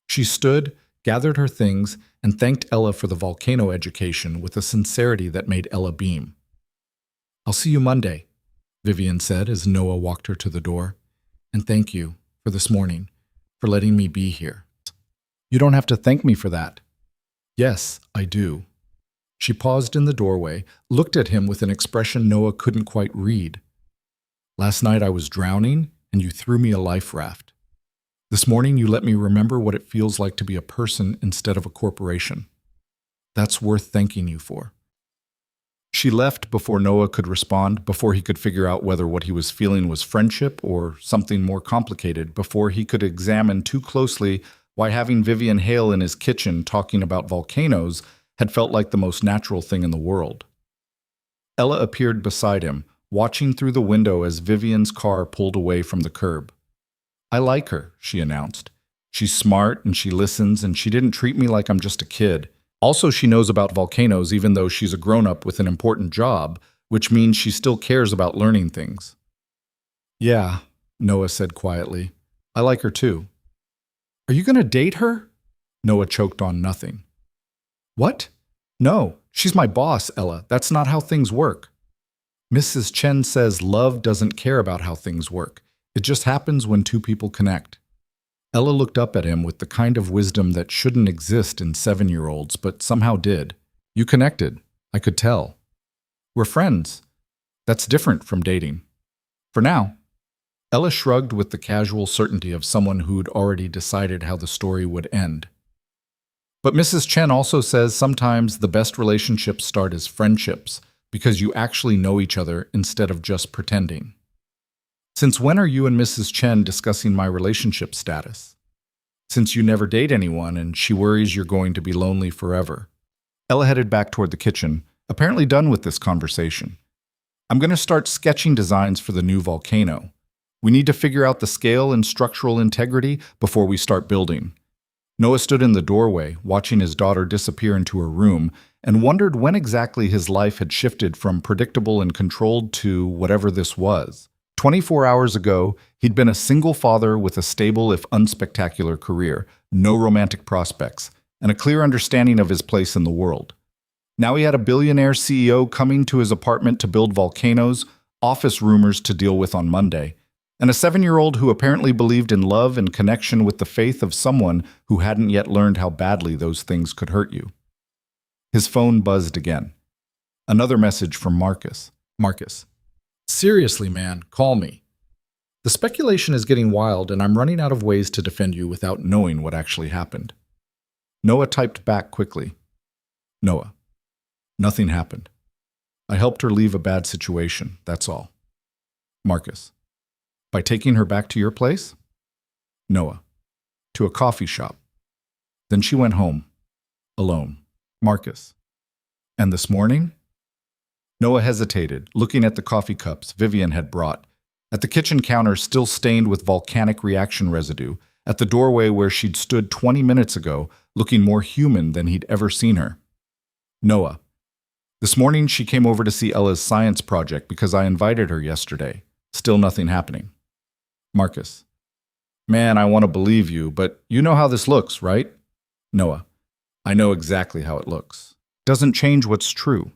She stood, gathered her things, and thanked Ella for the volcano education with a sincerity that made Ella beam. I'll see you Monday, Vivian said as Noah walked her to the door. And thank you for this morning, for letting me be here. You don't have to thank me for that. Yes, I do. She paused in the doorway, looked at him with an expression Noah couldn't quite read. Last night I was drowning, and you threw me a life raft. This morning you let me remember what it feels like to be a person instead of a corporation. That's worth thanking you for. She left before Noah could respond, before he could figure out whether what he was feeling was friendship or something more complicated, before he could examine too closely why having Vivian Hale in his kitchen talking about volcanoes had felt like the most natural thing in the world. Ella appeared beside him, watching through the window as Vivian's car pulled away from the curb. I like her, she announced. She's smart and she listens and she didn't treat me like I'm just a kid. Also, she knows about volcanoes even though she's a grown-up with an important job, which means she still cares about learning things. Yeah, Noah said quietly. I like her too. Are you going to date her? Noah choked on nothing. What? No, she's my boss, Ella. That's not how things work. Mrs. Chen says love doesn't care about how things work. It just happens when two people connect. Ella looked up at him with the kind of wisdom that shouldn't exist in 7-year-olds, but somehow did. You connected. I could tell. We're friends. That's different from dating. For now. Ella shrugged with the casual certainty of someone who'd already decided how the story would end. But Mrs. Chen also says sometimes the best relationships start as friendships because you actually know each other instead of just pretending. Since when are you and Mrs. Chen discussing my relationship status? Since you never date anyone and she worries you're going to be lonely forever. Ella headed back toward the kitchen, apparently done with this conversation. I'm going to start sketching designs for the new volcano. We need to figure out the scale and structural integrity before we start building. Noah stood in the doorway, watching his daughter disappear into her room, and wondered when exactly his life had shifted from predictable and controlled to whatever this was. 24 hours ago, he'd been a single father with a stable if unspectacular career, no romantic prospects, and a clear understanding of his place in the world. Now he had a billionaire CEO coming to his apartment to build volcanoes, office rumors to deal with on Monday, and a 7-year-old who apparently believed in love and connection with the faith of someone who hadn't yet learned how badly those things could hurt you. His phone buzzed again. Another message from Marcus. Marcus. Seriously, man, call me. The speculation is getting wild and I'm running out of ways to defend you without knowing what actually happened. Noah typed back quickly. Noah. Nothing happened. I helped her leave a bad situation, that's all. Marcus. By taking her back to your place? Noah. To a coffee shop. Then she went home. Alone. Marcus. And this morning? Noah hesitated, looking at the coffee cups Vivian had brought, at the kitchen counter still stained with volcanic reaction residue, at the doorway where she'd stood 20 minutes ago, looking more human than he'd ever seen her. Noah. This morning she came over to see Ella's science project because I invited her yesterday. Still nothing happening. Marcus. Man, I want to believe you, but you know how this looks, right? Noah. I know exactly how it looks. Doesn't change what's true.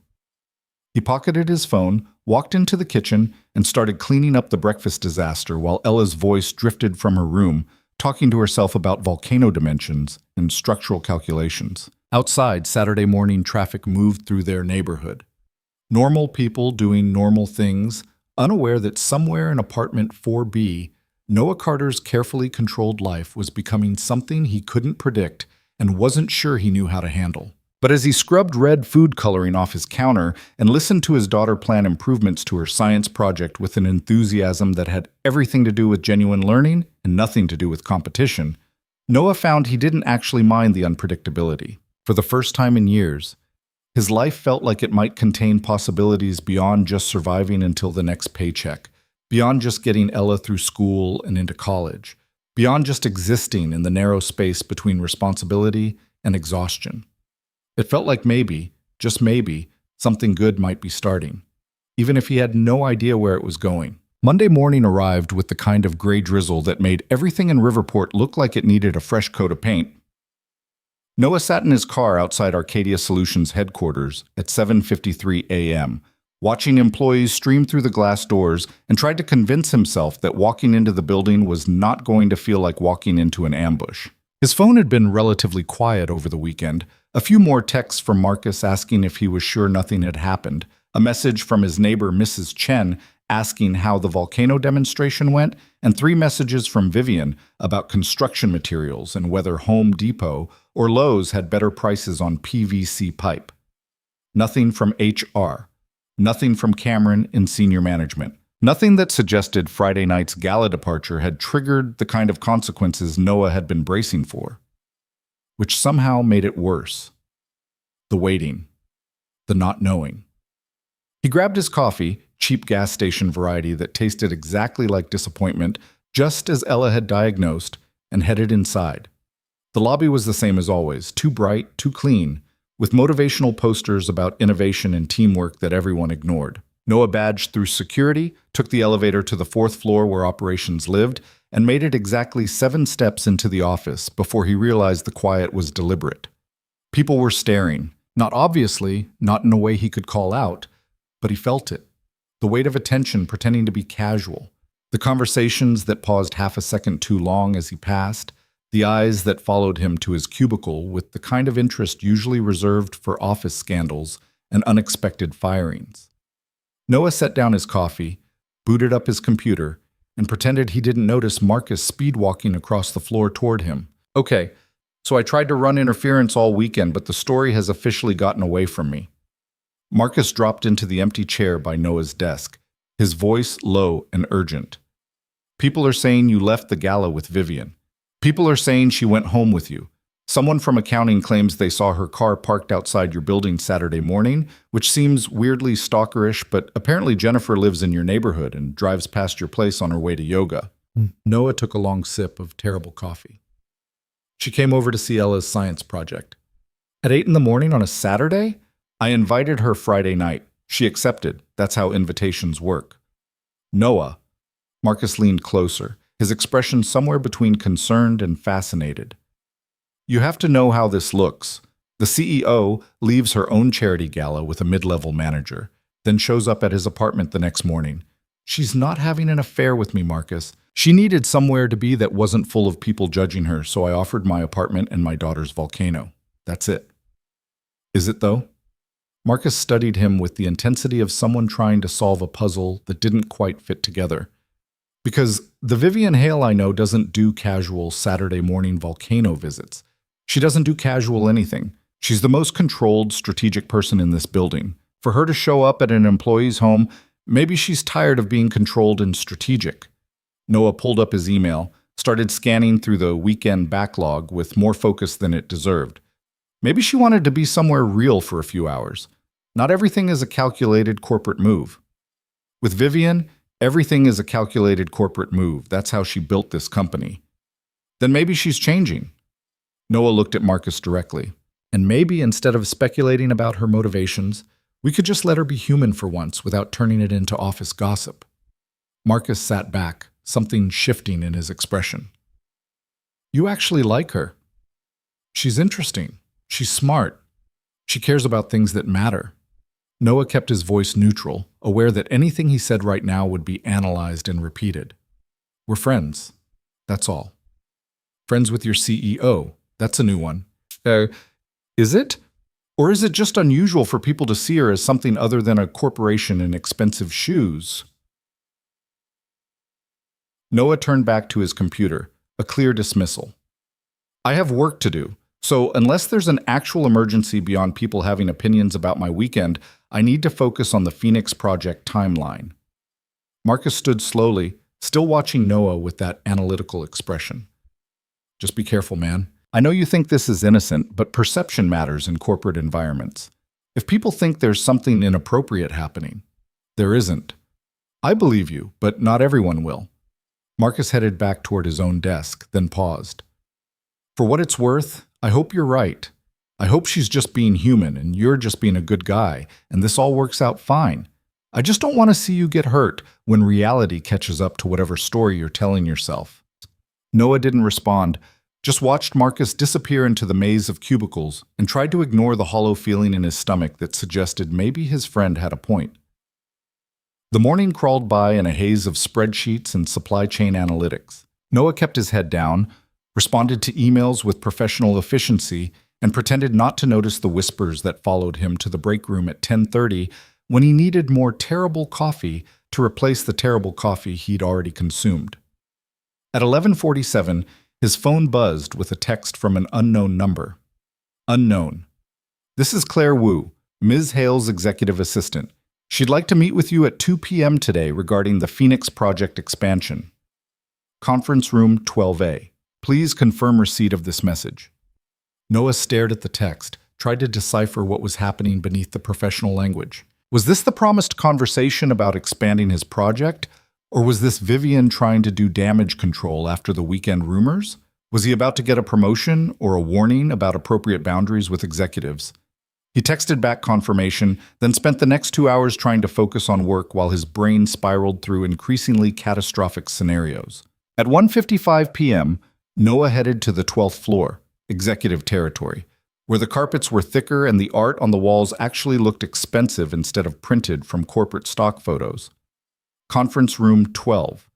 He pocketed his phone, walked into the kitchen, and started cleaning up the breakfast disaster while Ella's voice drifted from her room, talking to herself about volcano dimensions and structural calculations. Outside, Saturday morning traffic moved through their neighborhood. Normal people doing normal things, unaware that somewhere in apartment 4B, Noah Carter's carefully controlled life was becoming something he couldn't predict and wasn't sure he knew how to handle. But as he scrubbed red food coloring off his counter and listened to his daughter plan improvements to her science project with an enthusiasm that had everything to do with genuine learning and nothing to do with competition, Noah found he didn't actually mind the unpredictability. For the first time in years, his life felt like it might contain possibilities beyond just surviving until the next paycheck, beyond just getting Ella through school and into college, beyond just existing in the narrow space between responsibility and exhaustion. It felt like maybe, just maybe, something good might be starting, even if he had no idea where it was going. Monday morning arrived with the kind of gray drizzle that made everything in Riverport look like it needed a fresh coat of paint. Noah sat in his car outside Arcadia Solutions headquarters at 7:53 a.m., watching employees stream through the glass doors, and tried to convince himself that walking into the building was not going to feel like walking into an ambush. His phone had been relatively quiet over the weekend. A few more texts from Marcus asking if he was sure nothing had happened, a message from his neighbor Mrs. Chen asking how the volcano demonstration went, and 3 messages from Vivian about construction materials and whether Home Depot or Lowe's had better prices on PVC pipe. Nothing from HR. Nothing from Cameron in senior management. Nothing that suggested Friday night's gala departure had triggered the kind of consequences Noah had been bracing for, which somehow made it worse. The waiting. The not knowing. He grabbed his coffee, cheap gas station variety that tasted exactly like disappointment, just as Ella had diagnosed, and headed inside. The lobby was the same as always, too bright, too clean, with motivational posters about innovation and teamwork that everyone ignored. Noah badged through security, took the elevator to the 4th floor where operations lived, and made it exactly 7 steps into the office before he realized the quiet was deliberate. People were staring, not obviously, not in a way he could call out, but he felt it. The weight of attention pretending to be casual. The conversations that paused half a second too long as he passed. The eyes that followed him to his cubicle with the kind of interest usually reserved for office scandals and unexpected firings. Noah set down his coffee, booted up his computer, and pretended he didn't notice Marcus speed-walking across the floor toward him. Okay, so I tried to run interference all weekend, but the story has officially gotten away from me. Marcus dropped into the empty chair by Noah's desk, his voice low and urgent. People are saying you left the gala with Vivian. People are saying she went home with you. Someone from accounting claims they saw her car parked outside your building Saturday morning, which seems weirdly stalkerish, but apparently Jennifer lives in your neighborhood and drives past your place on her way to yoga. Noah took a long sip of terrible coffee. She came over to see Ella's science project. At 8 in the morning on a Saturday? I invited her Friday night. She accepted. That's how invitations work. Noah. Marcus leaned closer, his expression somewhere between concerned and fascinated. You have to know how this looks. The CEO leaves her own charity gala with a mid-level manager, then shows up at his apartment the next morning. She's not having an affair with me, Marcus. She needed somewhere to be that wasn't full of people judging her, so I offered my apartment and my daughter's volcano. That's it. Is it, though? Marcus studied him with the intensity of someone trying to solve a puzzle that didn't quite fit together. Because the Vivian Hale I know doesn't do casual Saturday morning volcano visits. She doesn't do casual anything. She's the most controlled, strategic person in this building. For her to show up at an employee's home, maybe she's tired of being controlled and strategic. Noah pulled up his email, started scanning through the weekend backlog with more focus than it deserved. Maybe she wanted to be somewhere real for a few hours. Not everything is a calculated corporate move. With Vivian, everything is a calculated corporate move. That's how she built this company. Then maybe she's changing. Noah looked at Marcus directly. And maybe instead of speculating about her motivations, we could just let her be human for once without turning it into office gossip. Marcus sat back, something shifting in his expression. You actually like her. She's interesting. She's smart. She cares about things that matter. Noah kept his voice neutral, aware that anything he said right now would be analyzed and repeated. We're friends. That's all. Friends with your CEO. That's a new one. Is it? Or is it just unusual for people to see her as something other than a corporation in expensive shoes? Noah turned back to his computer, a clear dismissal. I have work to do, so unless there's an actual emergency beyond people having opinions about my weekend, I need to focus on the Phoenix Project timeline. Marcus stood slowly, still watching Noah with that analytical expression. Just be careful, man. I know you think this is innocent, but perception matters in corporate environments. If people think there's something inappropriate happening, there isn't. I believe you, but not everyone will. Marcus headed back toward his own desk, then paused. For what it's worth, I hope you're right. I hope she's just being human and you're just being a good guy, and this all works out fine. I just don't want to see you get hurt when reality catches up to whatever story you're telling yourself. Noah didn't respond, just watched Marcus disappear into the maze of cubicles and tried to ignore the hollow feeling in his stomach that suggested maybe his friend had a point. The morning crawled by in a haze of spreadsheets and supply chain analytics. Noah kept his head down, responded to emails with professional efficiency, and pretended not to notice the whispers that followed him to the break room at 10:30 when he needed more terrible coffee to replace the terrible coffee he'd already consumed. At 11:47, his phone buzzed with a text from an unknown number. Unknown. This is Claire Wu, Ms. Hale's executive assistant. She'd like to meet with you at 2 p.m. today regarding the Phoenix Project expansion. Conference room 12A. Please confirm receipt of this message. Noah stared at the text, tried to decipher what was happening beneath the professional language. Was this the promised conversation about expanding his project, or was this Vivian trying to do damage control after the weekend rumors? Was he about to get a promotion or a warning about appropriate boundaries with executives? He texted back confirmation, then spent the next 2 hours trying to focus on work while his brain spiraled through increasingly catastrophic scenarios. At 1:55 p.m., Noah headed to the 12th floor, executive territory, where the carpets were thicker and the art on the walls actually looked expensive instead of printed from corporate stock photos. Conference room 12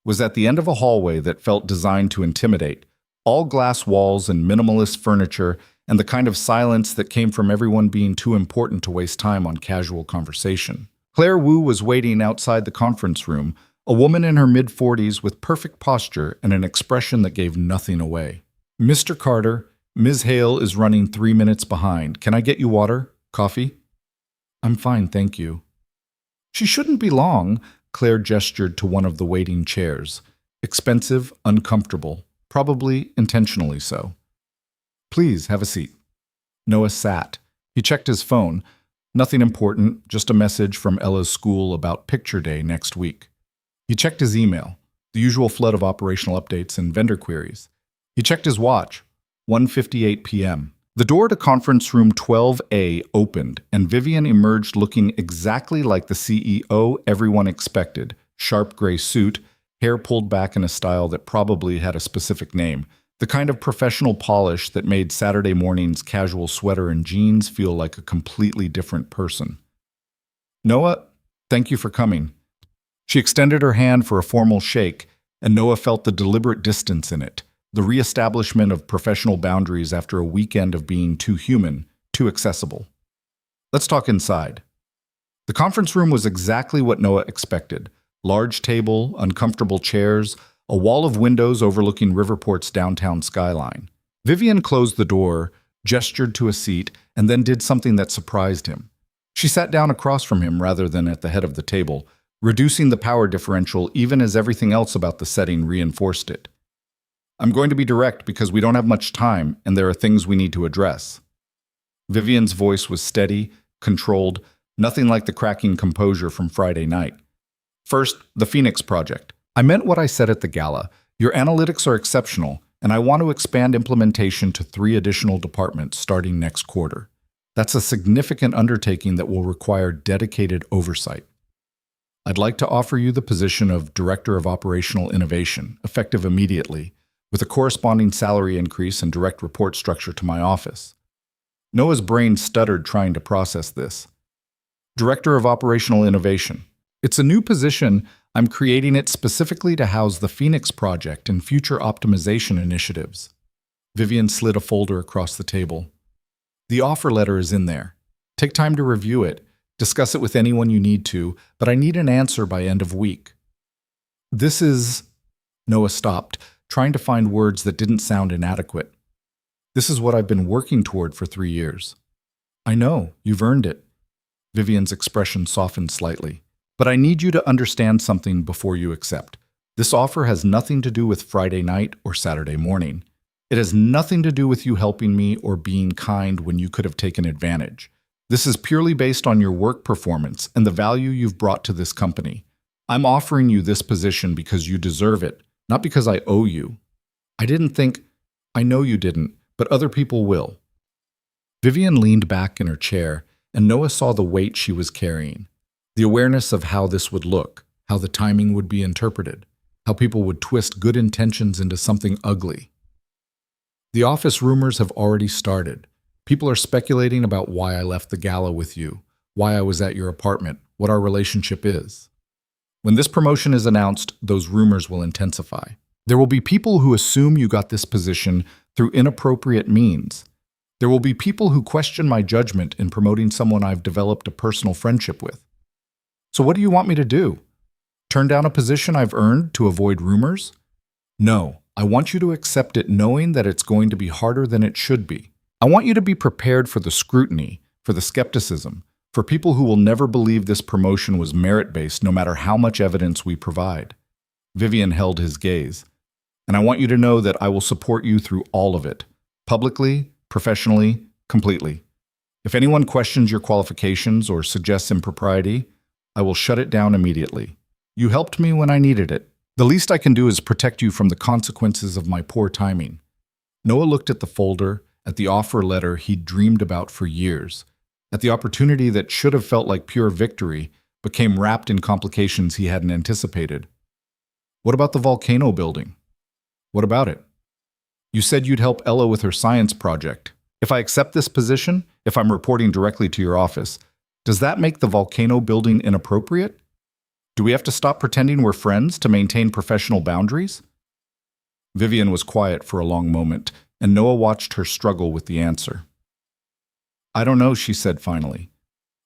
was at the end of a hallway that felt designed to intimidate, all glass walls and minimalist furniture, and the kind of silence that came from everyone being too important to waste time on casual conversation. Claire Wu was waiting outside the conference room, a woman in her mid-40s with perfect posture and an expression that gave nothing away. Mr. Carter, Ms. Hale is running 3 minutes behind. Can I get you water? Coffee? I'm fine, thank you. She shouldn't be long, Claire gestured to one of the waiting chairs. Expensive, uncomfortable, probably intentionally so. Please, have a seat. Noah sat. He checked his phone. Nothing important, just a message from Ella's school about picture day next week. He checked his email, the usual flood of operational updates and vendor queries. He checked his watch, 1:58 p.m. The door to conference room 12A opened, and Vivian emerged looking exactly like the CEO everyone expected, sharp gray suit, hair pulled back in a style that probably had a specific name, the kind of professional polish that made Saturday morning's casual sweater and jeans feel like a completely different person. Noah, thank you for coming. She extended her hand for a formal shake, and Noah felt the deliberate distance in it, the reestablishment of professional boundaries after a weekend of being too human, too accessible. Let's talk inside. The conference room was exactly what Noah expected. Large table, uncomfortable chairs, a wall of windows overlooking Riverport's downtown skyline. Vivian closed the door, gestured to a seat, and then did something that surprised him. She sat down across from him rather than at the head of the table, reducing the power differential even as everything else about the setting reinforced it. I'm going to be direct because we don't have much time and there are things we need to address. Vivian's voice was steady, controlled, nothing like the cracking composure from Friday night. First, the Phoenix Project. I meant what I said at the gala. Your analytics are exceptional, and I want to expand implementation to 3 additional departments starting next quarter. That's a significant undertaking that will require dedicated oversight. I'd like to offer you the position of Director of Operational Innovation, effective immediately, with a corresponding salary increase and direct report structure to my office. Noah's brain stuttered trying to process this. Director of Operational Innovation. It's a new position. I'm creating it specifically to house the Phoenix Project and future optimization initiatives. Vivian slid a folder across the table. The offer letter is in there. Take time to review it. Discuss it with anyone you need to, but I need an answer by end of week. This is... Noah stopped, trying to find words that didn't sound inadequate. This is what I've been working toward for 3 years. I know, you've earned it. Vivian's expression softened slightly. But I need you to understand something before you accept. This offer has nothing to do with Friday night or Saturday morning. It has nothing to do with you helping me or being kind when you could have taken advantage. This is purely based on your work performance and the value you've brought to this company. I'm offering you this position because you deserve it, not because I owe you. I didn't think, I know you didn't, but other people will. Vivian leaned back in her chair, and Noah saw the weight she was carrying, the awareness of how this would look, how the timing would be interpreted, how people would twist good intentions into something ugly. The office rumors have already started. People are speculating about why I left the gala with you, why I was at your apartment, what our relationship is. When this promotion is announced, those rumors will intensify. There will be people who assume you got this position through inappropriate means. There will be people who question my judgment in promoting someone I've developed a personal friendship with. So what do you want me to do? Turn down a position I've earned to avoid rumors? No, I want you to accept it knowing that it's going to be harder than it should be. I want you to be prepared for the scrutiny, for the skepticism, for people who will never believe this promotion was merit-based no matter how much evidence we provide. Vivian held his gaze. And I want you to know that I will support you through all of it, publicly, professionally, completely. If anyone questions your qualifications or suggests impropriety, I will shut it down immediately. You helped me when I needed it. The least I can do is protect you from the consequences of my poor timing. Noah looked at the folder, at the offer letter he'd dreamed about for years, at the opportunity that should have felt like pure victory, but came wrapped in complications he hadn't anticipated. What about the volcano building? What about it? You said you'd help Ella with her science project. If I accept this position, if I'm reporting directly to your office, does that make the volcano building inappropriate? Do we have to stop pretending we're friends to maintain professional boundaries? Vivian was quiet for a long moment, and Noah watched her struggle with the answer. I don't know, she said finally.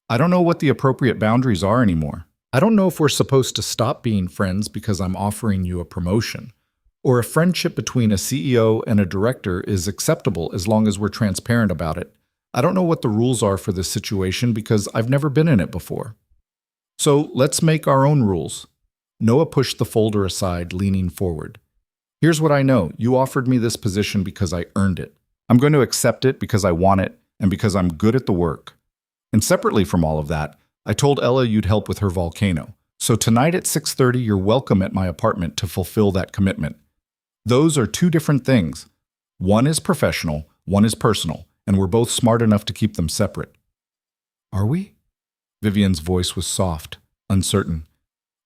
I don't know what the appropriate boundaries are anymore. I don't know if we're supposed to stop being friends because I'm offering you a promotion, or a friendship between a CEO and a director is acceptable as long as we're transparent about it. I don't know what the rules are for this situation because I've never been in it before. So let's make our own rules. Noah pushed the folder aside, leaning forward. Here's what I know. You offered me this position because I earned it. I'm going to accept it because I want it and because I'm good at the work. And separately from all of that, I told Ella you'd help with her volcano. So tonight at 6:30, you're welcome at my apartment to fulfill that commitment. Those are two different things. One is professional, one is personal, and we're both smart enough to keep them separate. Are we? Vivian's voice was soft, uncertain.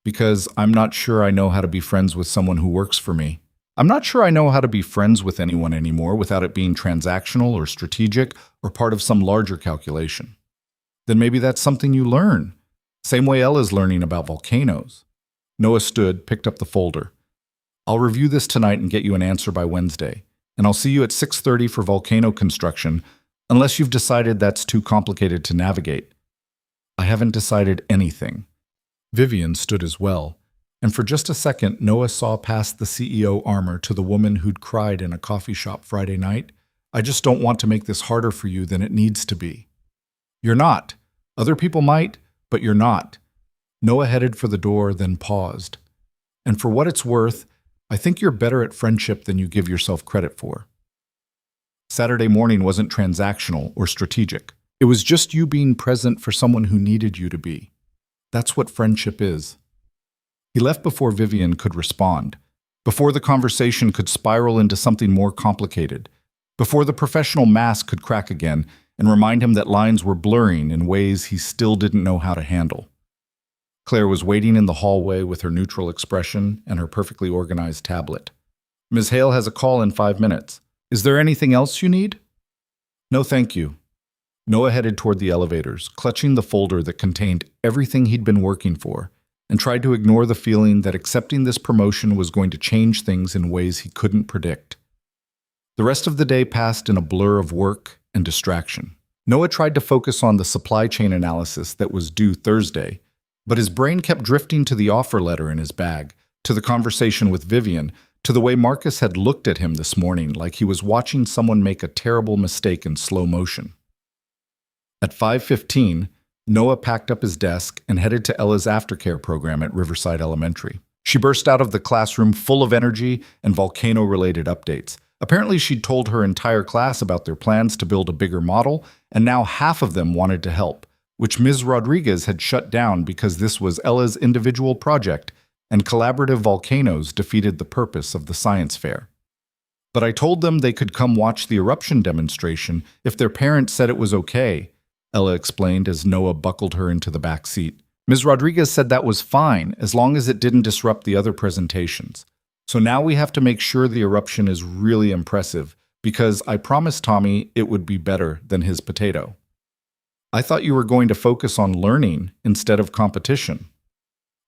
Because I'm not sure I know how to be friends with someone who works for me. I'm not sure I know how to be friends with anyone anymore without it being transactional or strategic or part of some larger calculation. Then maybe that's something you learn. Same way Ella's learning about volcanoes. Noah stood, picked up the folder. I'll review this tonight and get you an answer by Wednesday. And I'll see you at 6:30 for volcano construction, unless you've decided that's too complicated to navigate. I haven't decided anything. Vivian stood as well, and for just a second Noah saw past the CEO armor to the woman who'd cried in a coffee shop Friday night. I just don't want to make this harder for you than it needs to be. You're not. Other people might, but you're not. Noah headed for the door, then paused. And for what it's worth, I think you're better at friendship than you give yourself credit for. Saturday morning wasn't transactional or strategic. It was just you being present for someone who needed you to be. That's what friendship is. He left before Vivian could respond, before the conversation could spiral into something more complicated, before the professional mask could crack again and remind him that lines were blurring in ways he still didn't know how to handle. Claire was waiting in the hallway with her neutral expression and her perfectly organized tablet. Ms. Hale has a call in 5 minutes. Is there anything else you need? No, thank you. Noah headed toward the elevators, clutching the folder that contained everything he'd been working for, and tried to ignore the feeling that accepting this promotion was going to change things in ways he couldn't predict. The rest of the day passed in a blur of work and distraction. Noah tried to focus on the supply chain analysis that was due Thursday, but his brain kept drifting to the offer letter in his bag, to the conversation with Vivian, to the way Marcus had looked at him this morning like he was watching someone make a terrible mistake in slow motion. At 5:15, Noah packed up his desk and headed to Ella's aftercare program at Riverside Elementary. She burst out of the classroom full of energy and volcano-related updates. Apparently, she'd told her entire class about their plans to build a bigger model, and now half of them wanted to help, which Ms. Rodriguez had shut down because this was Ella's individual project, and collaborative volcanoes defeated the purpose of the science fair. But I told them they could come watch the eruption demonstration if their parents said it was okay, Ella explained as Noah buckled her into the back seat. Ms. Rodriguez said that was fine, as long as it didn't disrupt the other presentations. So now we have to make sure the eruption is really impressive, because I promised Tommy it would be better than his potato. I thought you were going to focus on learning instead of competition.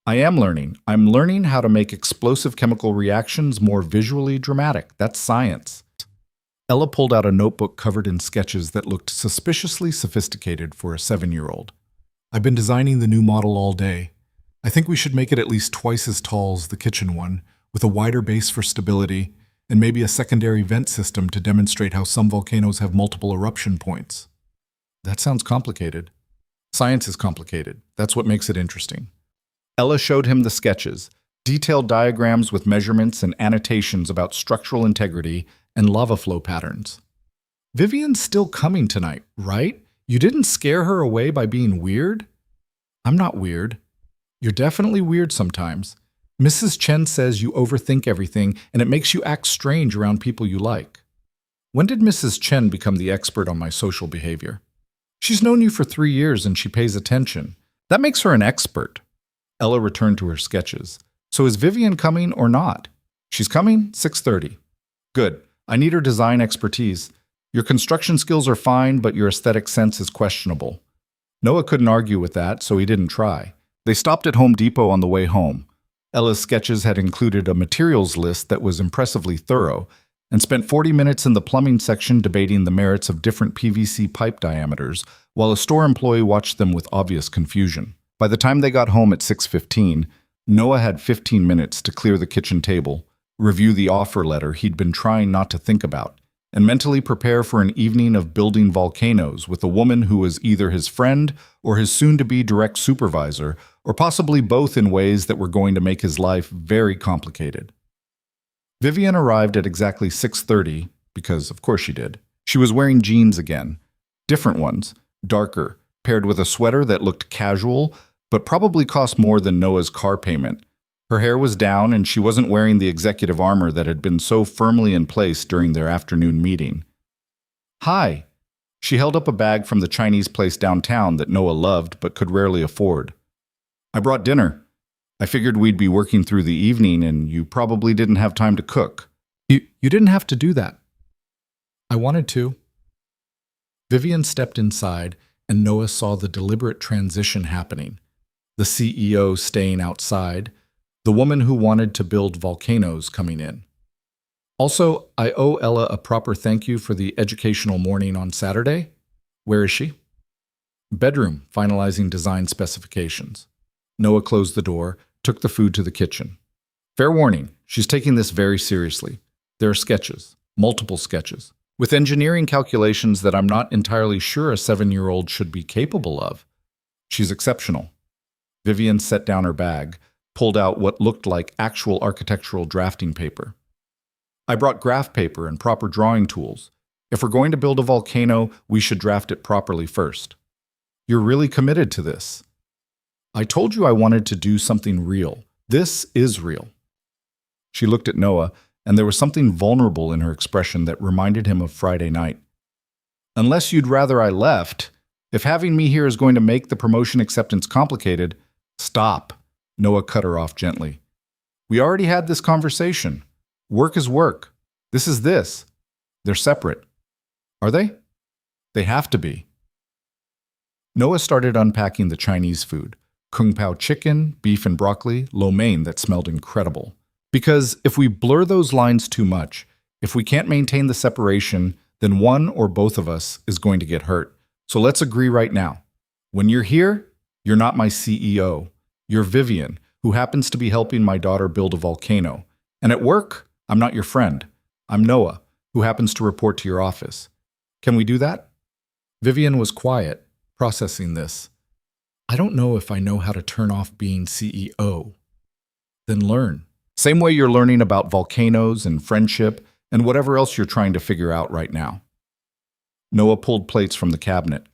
I am learning. I'm learning how to make explosive chemical reactions more visually dramatic. That's science. Ella pulled out a notebook covered in sketches that looked suspiciously sophisticated for a 7-year-old. I've been designing the new model all day. I think we should make it at least twice as tall as the kitchen one, with a wider base for stability, and maybe a secondary vent system to demonstrate how some volcanoes have multiple eruption points. That sounds complicated. Science is complicated. That's what makes it interesting. Ella showed him the sketches, detailed diagrams with measurements and annotations about structural integrity and lava flow patterns. Vivian's still coming tonight, right? You didn't scare her away by being weird? I'm not weird. You're definitely weird sometimes. Mrs. Chen says you overthink everything and it makes you act strange around people you like. When did Mrs. Chen become the expert on my social behavior? She's known you for 3 years and she pays attention. That makes her an expert. Ella returned to her sketches. So is Vivian coming or not? She's coming, 6:30. Good. I need her design expertise. Your construction skills are fine, but your aesthetic sense is questionable. Noah couldn't argue with that, so he didn't try. They stopped at Home Depot on the way home. Ella's sketches had included a materials list that was impressively thorough, and spent 40 minutes in the plumbing section debating the merits of different PVC pipe diameters, while a store employee watched them with obvious confusion. By the time they got home at 6:15, Noah had 15 minutes to clear the kitchen table, review the offer letter he'd been trying not to think about, and mentally prepare for an evening of building volcanoes with a woman who was either his friend or his soon-to-be direct supervisor, or possibly both in ways that were going to make his life very complicated. Vivian arrived at exactly 6:30, because of course she did. She was wearing jeans again. Different ones, darker, paired with a sweater that looked casual, but probably cost more than Noah's car payment. Her hair was down and she wasn't wearing the executive armor that had been so firmly in place during their afternoon meeting. Hi. She held up a bag from the Chinese place downtown that Noah loved but could rarely afford. I brought dinner. I figured we'd be working through the evening and you probably didn't have time to cook. You didn't have to do that. I wanted to. Vivian stepped inside and Noah saw the deliberate transition happening. The CEO staying outside, the woman who wanted to build volcanoes coming in. Also, I owe Ella a proper thank you for the educational morning on Saturday. Where is she? Bedroom, finalizing design specifications. Noah closed the door, took the food to the kitchen. Fair warning, she's taking this very seriously. There are sketches, multiple sketches, with engineering calculations that I'm not entirely sure a 7-year-old should be capable of. She's exceptional. Vivian set down her bag, pulled out what looked like actual architectural drafting paper. I brought graph paper and proper drawing tools. If we're going to build a volcano, we should draft it properly first. You're really committed to this. I told you I wanted to do something real. This is real. She looked at Noah, and there was something vulnerable in her expression that reminded him of Friday night. Unless you'd rather I left, if having me here is going to make the promotion acceptance complicated, stop. Noah cut her off gently. We already had this conversation. Work is work. This is this. They're separate. Are they? They have to be. Noah started unpacking the Chinese food. Kung Pao chicken, beef and broccoli, lo mein that smelled incredible. Because if we blur those lines too much, if we can't maintain the separation, then one or both of us is going to get hurt. So let's agree right now. When you're here, you're not my CEO. You're Vivian, who happens to be helping my daughter build a volcano. And at work, I'm not your friend. I'm Noah, who happens to report to your office. Can we do that? Vivian was quiet, processing this. I don't know if I know how to turn off being CEO. Then learn. Same way you're learning about volcanoes and friendship and whatever else you're trying to figure out right now. Noah pulled plates from the cabinet.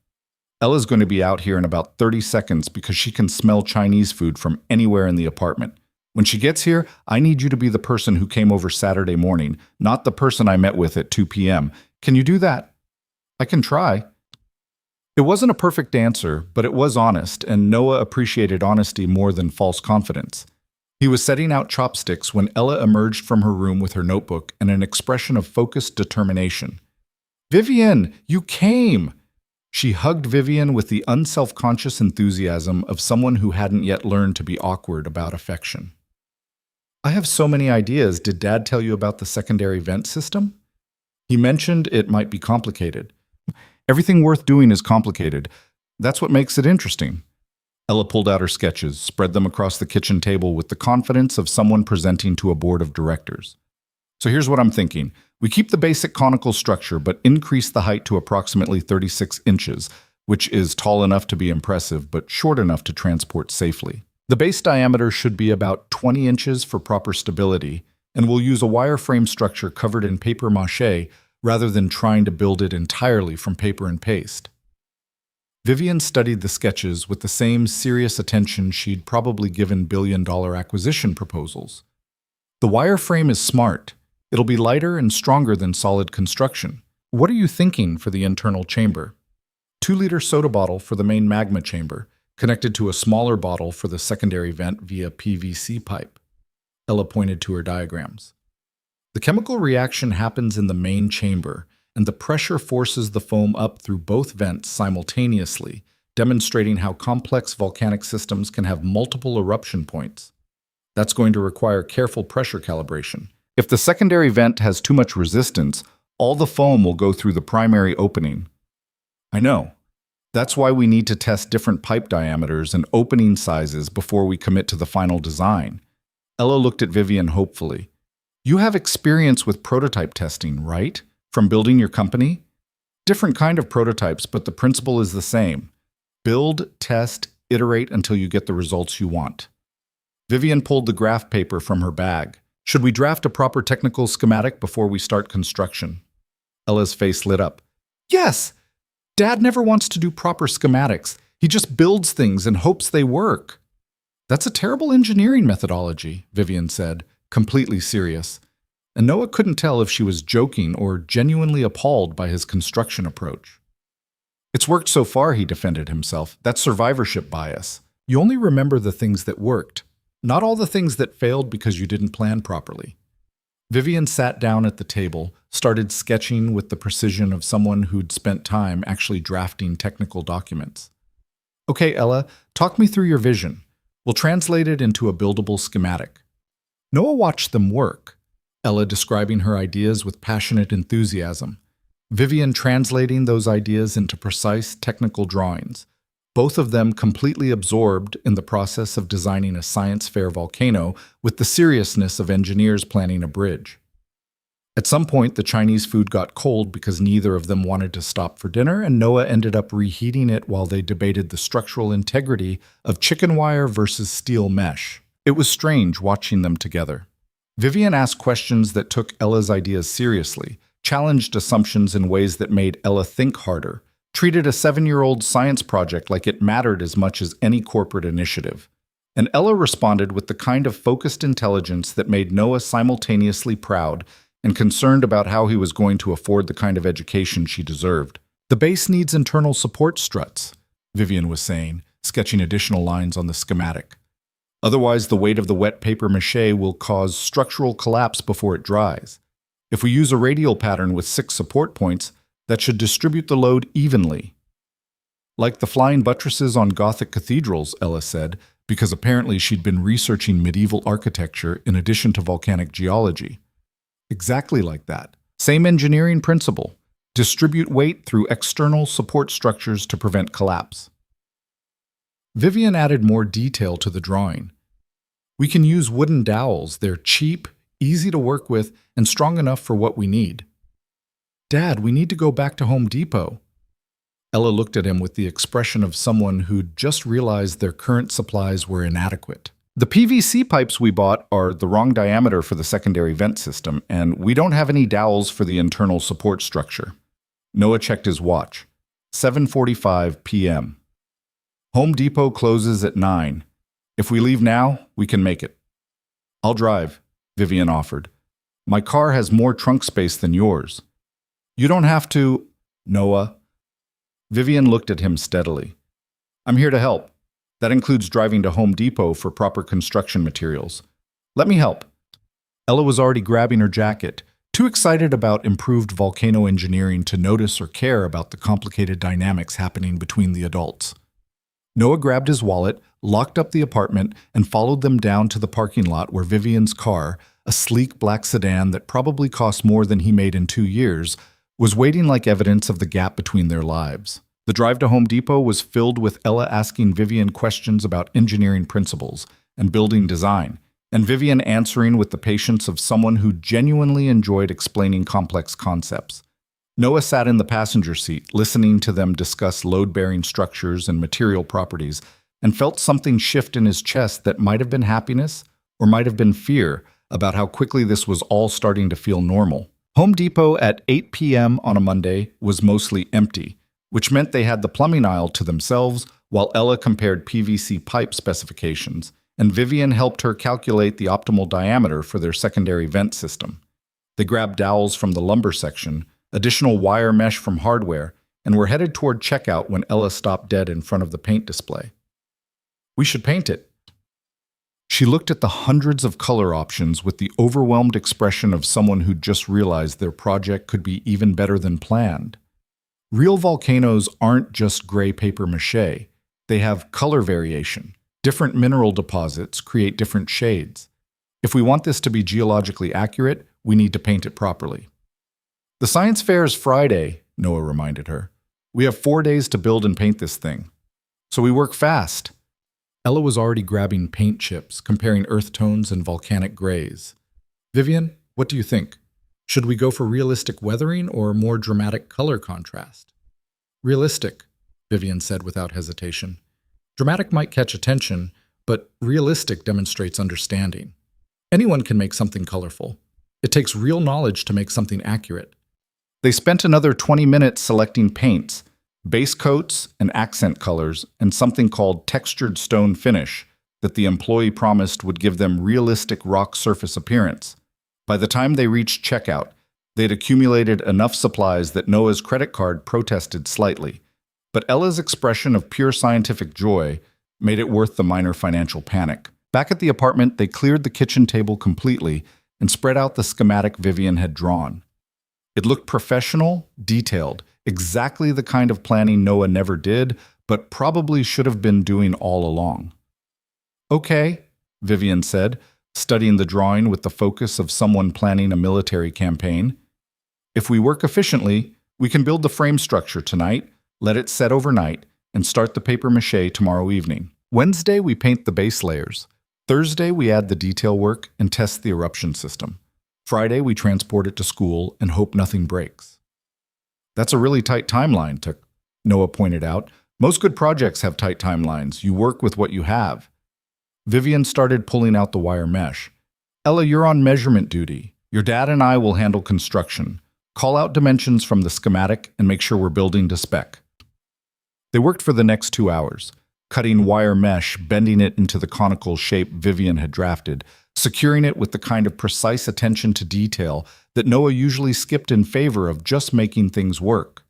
Ella's going to be out here in about 30 seconds because she can smell Chinese food from anywhere in the apartment. When she gets here, I need you to be the person who came over Saturday morning, not the person I met with at 2 p.m. Can you do that? I can try. It wasn't a perfect answer, but it was honest, and Noah appreciated honesty more than false confidence. He was setting out chopsticks when Ella emerged from her room with her notebook and an expression of focused determination. Vivian, you came! She hugged Vivian with the unselfconscious enthusiasm of someone who hadn't yet learned to be awkward about affection. I have so many ideas. Did Dad tell you about the secondary vent system? He mentioned it might be complicated. Everything worth doing is complicated. That's what makes it interesting. Ella pulled out her sketches, spread them across the kitchen table with the confidence of someone presenting to a board of directors. So here's what I'm thinking. We keep the basic conical structure, but increase the height to approximately 36 inches, which is tall enough to be impressive, but short enough to transport safely. The base diameter should be about 20 inches for proper stability, and we'll use a wireframe structure covered in paper mache rather than trying to build it entirely from paper and paste. Vivian studied the sketches with the same serious attention she'd probably given billion-dollar acquisition proposals. The wireframe is smart. It'll be lighter and stronger than solid construction. What are you thinking for the internal chamber? 2-liter soda bottle for the main magma chamber, connected to a smaller bottle for the secondary vent via PVC pipe. Ella pointed to her diagrams. The chemical reaction happens in the main chamber, and the pressure forces the foam up through both vents simultaneously, demonstrating how complex volcanic systems can have multiple eruption points. That's going to require careful pressure calibration. If the secondary vent has too much resistance, all the foam will go through the primary opening. I know. That's why we need to test different pipe diameters and opening sizes before we commit to the final design. Ella looked at Vivian hopefully. You have experience with prototype testing, right? From building your company? Different kind of prototypes, but the principle is the same. Build, test, iterate until you get the results you want. Vivian pulled the graph paper from her bag. Should we draft a proper technical schematic before we start construction? Ella's face lit up. Yes! Dad never wants to do proper schematics. He just builds things and hopes they work. That's a terrible engineering methodology, Vivian said, completely serious. And Noah couldn't tell if she was joking or genuinely appalled by his construction approach. It's worked so far, he defended himself. That's survivorship bias. You only remember the things that worked, not all the things that failed because you didn't plan properly. Vivian sat down at the table, started sketching with the precision of someone who'd spent time actually drafting technical documents. Okay, Ella, talk me through your vision. We'll translate it into a buildable schematic. Noah watched them work, Ella describing her ideas with passionate enthusiasm, Vivian translating those ideas into precise technical drawings, both of them completely absorbed in the process of designing a science fair volcano with the seriousness of engineers planning a bridge. At some point, the Chinese food got cold because neither of them wanted to stop for dinner, and Noah ended up reheating it while they debated the structural integrity of chicken wire versus steel mesh. It was strange watching them together. Vivian asked questions that took Ella's ideas seriously, challenged assumptions in ways that made Ella think harder, treated a 7-year-old science project like it mattered as much as any corporate initiative. And Ella responded with the kind of focused intelligence that made Noah simultaneously proud and concerned about how he was going to afford the kind of education she deserved. The base needs internal support struts, Vivian was saying, sketching additional lines on the schematic. Otherwise, the weight of the wet paper mache will cause structural collapse before it dries. If we use a radial pattern with 6 support points, that should distribute the load evenly. Like the flying buttresses on Gothic cathedrals, Ella said, because apparently she'd been researching medieval architecture in addition to volcanic geology. Exactly like that. Same engineering principle. Distribute weight through external support structures to prevent collapse. Vivian added more detail to the drawing. We can use wooden dowels. They're cheap, easy to work with, and strong enough for what we need. Dad, we need to go back to Home Depot. Ella looked at him with the expression of someone who'd just realized their current supplies were inadequate. The PVC pipes we bought are the wrong diameter for the secondary vent system, and we don't have any dowels for the internal support structure. Noah checked his watch. 7:45 p.m. Home Depot closes at 9. If we leave now, we can make it. I'll drive, Vivian offered. My car has more trunk space than yours. You don't have to, Noah. Vivian looked at him steadily. I'm here to help. That includes driving to Home Depot for proper construction materials. Let me help. Ella was already grabbing her jacket, too excited about improved volcano engineering to notice or care about the complicated dynamics happening between the adults. Noah grabbed his wallet, locked up the apartment, and followed them down to the parking lot where Vivian's car, a sleek black sedan that probably cost more than he made in 2 years, was waiting like evidence of the gap between their lives. The drive to Home Depot was filled with Ella asking Vivian questions about engineering principles and building design, and Vivian answering with the patience of someone who genuinely enjoyed explaining complex concepts. Noah sat in the passenger seat, listening to them discuss load-bearing structures and material properties, and felt something shift in his chest that might have been happiness or might have been fear about how quickly this was all starting to feel normal. Home Depot at 8 p.m. on a Monday was mostly empty, which meant they had the plumbing aisle to themselves while Ella compared PVC pipe specifications, and Vivian helped her calculate the optimal diameter for their secondary vent system. They grabbed dowels from the lumber section, additional wire mesh from hardware, and were headed toward checkout when Ella stopped dead in front of the paint display. We should paint it. She looked at the hundreds of color options with the overwhelmed expression of someone who'd just realized their project could be even better than planned. Real volcanoes aren't just gray paper mache. They have color variation. Different mineral deposits create different shades. If we want this to be geologically accurate, we need to paint it properly. The science fair is Friday, Noah reminded her. We have 4 days to build and paint this thing. So we work fast. Ella was already grabbing paint chips, comparing earth tones and volcanic grays. Vivian, what do you think? Should we go for realistic weathering or more dramatic color contrast? Realistic, Vivian said without hesitation. Dramatic might catch attention, but realistic demonstrates understanding. Anyone can make something colorful. It takes real knowledge to make something accurate. They spent another 20 minutes selecting paints, base coats and accent colors, and something called textured stone finish that the employee promised would give them realistic rock surface appearance. By the time they reached checkout, they'd accumulated enough supplies that Noah's credit card protested slightly, but Ella's expression of pure scientific joy made it worth the minor financial panic. Back at the apartment, they cleared the kitchen table completely and spread out the schematic Vivian had drawn. It looked professional, detailed, exactly the kind of planning Noah never did, but probably should have been doing all along. Okay, Vivian said, studying the drawing with the focus of someone planning a military campaign. If we work efficiently, we can build the frame structure tonight, let it set overnight, and start the papier-mâché tomorrow evening. Wednesday, we paint the base layers. Thursday, we add the detail work and test the eruption system. Friday, we transport it to school and hope nothing breaks. That's a really tight timeline, Noah pointed out. Most good projects have tight timelines. You work with what you have. Vivian started pulling out the wire mesh. Ella, you're on measurement duty. Your dad and I will handle construction. Call out dimensions from the schematic and make sure we're building to spec. They worked for the next 2 hours, cutting wire mesh, bending it into the conical shape Vivian had drafted, securing it with the kind of precise attention to detail that Noah usually skipped in favor of just making things work.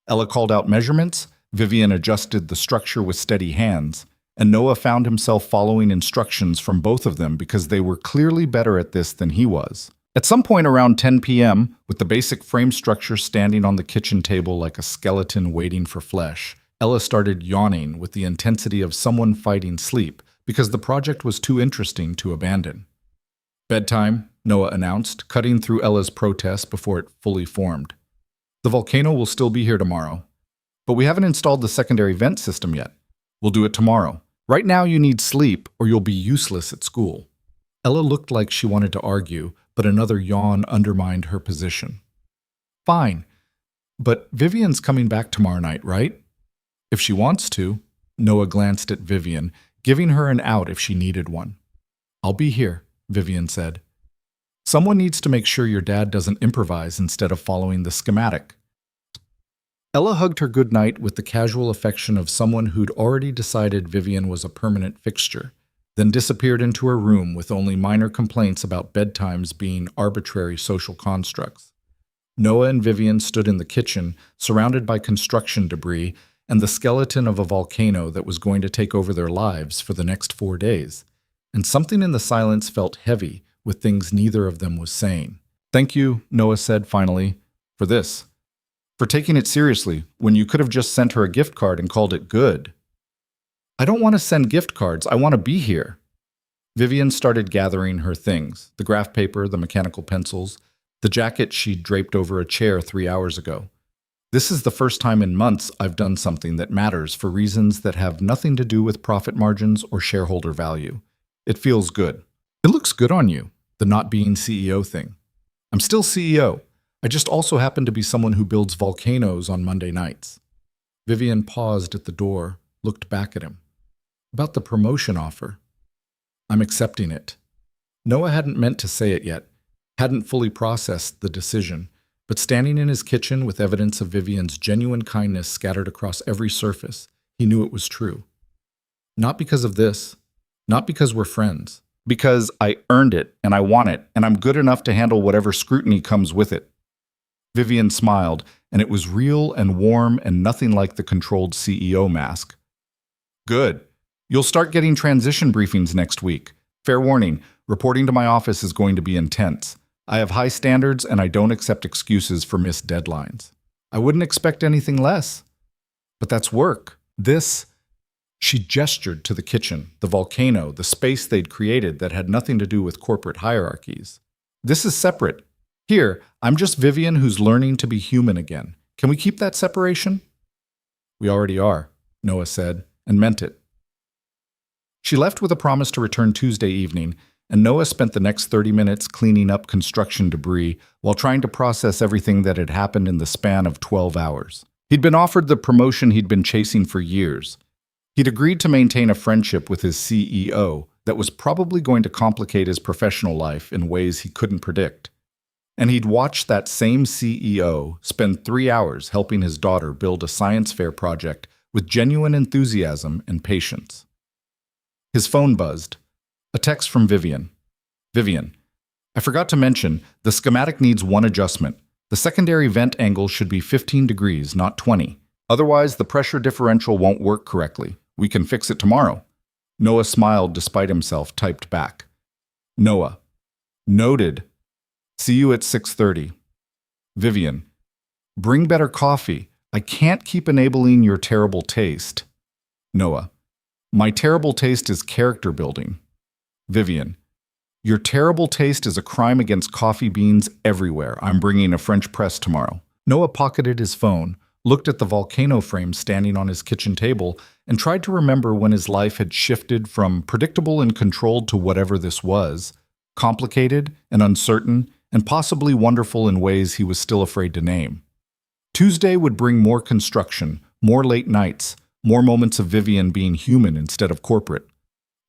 Ella called out measurements, Vivian adjusted the structure with steady hands, and Noah found himself following instructions from both of them because they were clearly better at this than he was. At some point around 10 p.m., with the basic frame structure standing on the kitchen table like a skeleton waiting for flesh, Ella started yawning with the intensity of someone fighting sleep because the project was too interesting to abandon. Bedtime, Noah announced, cutting through Ella's protest before it fully formed. The volcano will still be here tomorrow, but we haven't installed the secondary vent system yet. We'll do it tomorrow. Right now you need sleep or you'll be useless at school. Ella looked like she wanted to argue, but another yawn undermined her position. Fine, but Vivian's coming back tomorrow night, right? If she wants to. Noah glanced at Vivian, giving her an out if she needed one. I'll be here, Vivian said. Someone needs to make sure your dad doesn't improvise instead of following the schematic. Ella hugged her goodnight with the casual affection of someone who'd already decided Vivian was a permanent fixture, then disappeared into her room with only minor complaints about bedtimes being arbitrary social constructs. Noah and Vivian stood in the kitchen, surrounded by construction debris and the skeleton of a volcano that was going to take over their lives for the next 4 days. And something in the silence felt heavy with things neither of them was saying. Thank you, Noah said finally, for this. For taking it seriously when you could have just sent her a gift card and called it good. I don't want to send gift cards. I want to be here. Vivian started gathering her things, the graph paper, the mechanical pencils, the jacket she'd draped over a chair 3 hours ago. This is the first time in months I've done something that matters for reasons that have nothing to do with profit margins or shareholder value. It feels good. It looks good on you, the not being CEO thing. I'm still CEO. I just also happen to be someone who builds volcanoes on Monday nights. Vivian paused at the door, looked back at him. About the promotion offer. I'm accepting it. Noah hadn't meant to say it yet, hadn't fully processed the decision, but standing in his kitchen with evidence of Vivian's genuine kindness scattered across every surface, he knew it was true. Not because of this, not because we're friends, because I earned it and I want it and I'm good enough to handle whatever scrutiny comes with it. Vivian smiled, and it was real and warm and nothing like the controlled CEO mask. Good. You'll start getting transition briefings next week. Fair warning, reporting to my office is going to be intense. I have high standards and I don't accept excuses for missed deadlines. I wouldn't expect anything less. But that's work. She gestured to the kitchen, the volcano, the space they'd created that had nothing to do with corporate hierarchies. This is separate. Here, I'm just Vivian who's learning to be human again. Can we keep that separation? We already are, Noah said, and meant it. She left with a promise to return Tuesday evening, and Noah spent the next 30 minutes cleaning up construction debris while trying to process everything that had happened in the span of 12 hours. He'd been offered the promotion he'd been chasing for years. He'd agreed to maintain a friendship with his CEO that was probably going to complicate his professional life in ways he couldn't predict. And he'd watched that same CEO spend 3 hours helping his daughter build a science fair project with genuine enthusiasm and patience. His phone buzzed. A text from Vivian. Vivian, I forgot to mention, the schematic needs one adjustment. The secondary vent angle should be 15 degrees, not 20. Otherwise, the pressure differential won't work correctly. We can fix it tomorrow. Noah smiled despite himself, typed back. Noah. Noted. See you at 6:30. Vivian. Bring better coffee. I can't keep enabling your terrible taste. Noah. My terrible taste is character building. Vivian. Your terrible taste is a crime against coffee beans everywhere. I'm bringing a French press tomorrow. Noah pocketed his phone, looked at the volcano frame standing on his kitchen table, and tried to remember when his life had shifted from predictable and controlled to whatever this was, complicated and uncertain, and possibly wonderful in ways he was still afraid to name. Tuesday would bring more construction, more late nights, more moments of Vivian being human instead of corporate.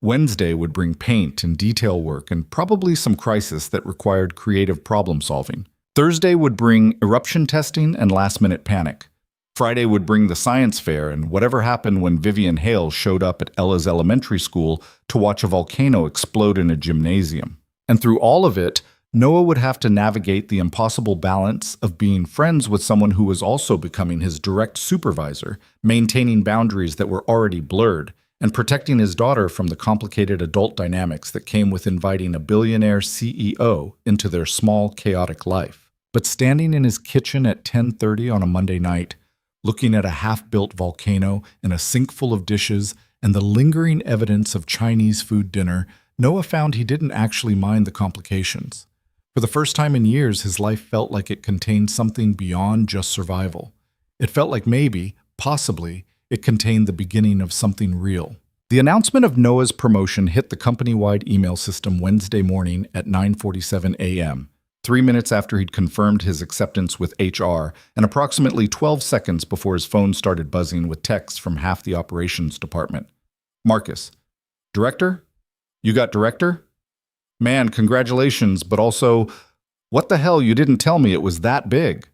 Wednesday would bring paint and detail work and probably some crisis that required creative problem solving. Thursday would bring eruption testing and last-minute panic. Friday would bring the science fair and whatever happened when Vivian Hale showed up at Ella's elementary school to watch a volcano explode in a gymnasium. And through all of it, Noah would have to navigate the impossible balance of being friends with someone who was also becoming his direct supervisor, maintaining boundaries that were already blurred, and protecting his daughter from the complicated adult dynamics that came with inviting a billionaire CEO into their small, chaotic life. But standing in his kitchen at 10:30 on a Monday night, looking at a half-built volcano and a sink full of dishes and the lingering evidence of Chinese food dinner, Noah found he didn't actually mind the complications. For the first time in years, his life felt like it contained something beyond just survival. It felt like maybe, possibly, it contained the beginning of something real. The announcement of Noah's promotion hit the company-wide email system Wednesday morning at 9:47 a.m., 3 minutes after he'd confirmed his acceptance with HR, and approximately 12 seconds before his phone started buzzing with texts from half the operations department. Marcus, director? You got director? Man, congratulations, but also, what the hell, you didn't tell me it was that big.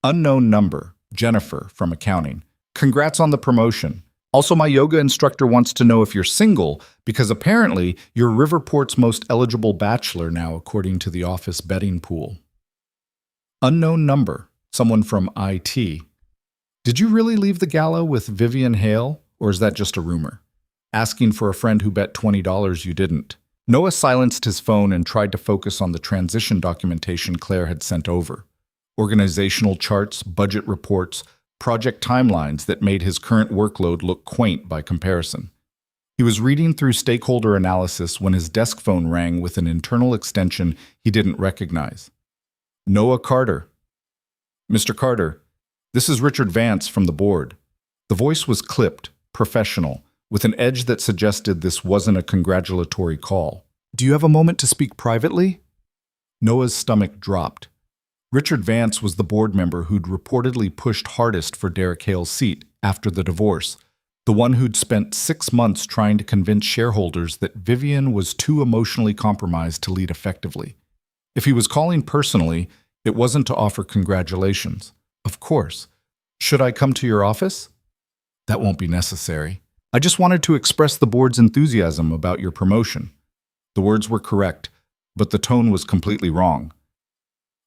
Unknown number, Jennifer from accounting. Congrats on the promotion. Also, my yoga instructor wants to know if you're single, because apparently you're Riverport's most eligible bachelor now, according to the office betting pool. Unknown number, someone from IT. Did you really leave the gala with Vivian Hale, or is that just a rumor? Asking for a friend who bet $20 you didn't. Noah silenced his phone and tried to focus on the transition documentation Claire had sent over. Organizational charts, budget reports, project timelines that made his current workload look quaint by comparison. He was reading through stakeholder analysis when his desk phone rang with an internal extension he didn't recognize. Noah Carter. Mr. Carter, this is Richard Vance from the board. The voice was clipped, professional, with an edge that suggested this wasn't a congratulatory call. Do you have a moment to speak privately? Noah's stomach dropped. Richard Vance was the board member who'd reportedly pushed hardest for Derek Hale's seat after the divorce, the one who'd spent 6 months trying to convince shareholders that Vivian was too emotionally compromised to lead effectively. If he was calling personally, it wasn't to offer congratulations. Of course. Should I come to your office? That won't be necessary. I just wanted to express the board's enthusiasm about your promotion. The words were correct, but the tone was completely wrong.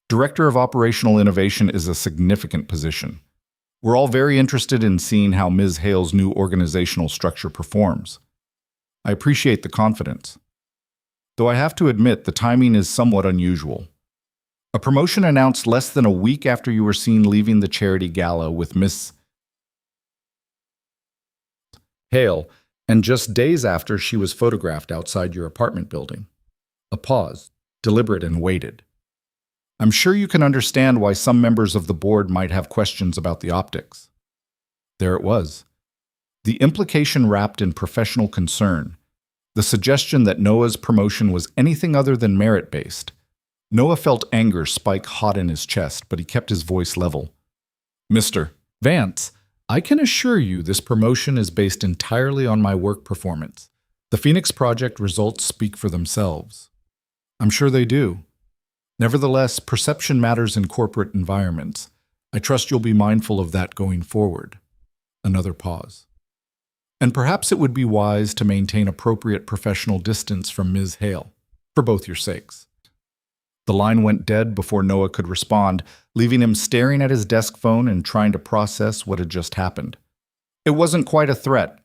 Director of Operational Innovation is a significant position. We're all very interested in seeing how Ms. Hale's new organizational structure performs. I appreciate the confidence. Though I have to admit the timing is somewhat unusual. A promotion announced less than a week after you were seen leaving the charity gala with Miss Hale, and just days after she was photographed outside your apartment building. A pause, deliberate and weighted. I'm sure you can understand why some members of the board might have questions about the optics. There it was. The implication wrapped in professional concern. The suggestion that Noah's promotion was anything other than merit-based. Noah felt anger spike hot in his chest, but he kept his voice level. Mr. Vance, I can assure you this promotion is based entirely on my work performance. The Phoenix Project results speak for themselves. I'm sure they do. Nevertheless, perception matters in corporate environments. I trust you'll be mindful of that going forward. Another pause. And perhaps it would be wise to maintain appropriate professional distance from Ms. Hale, for both your sakes. The line went dead before Noah could respond, leaving him staring at his desk phone and trying to process what had just happened. It wasn't quite a threat.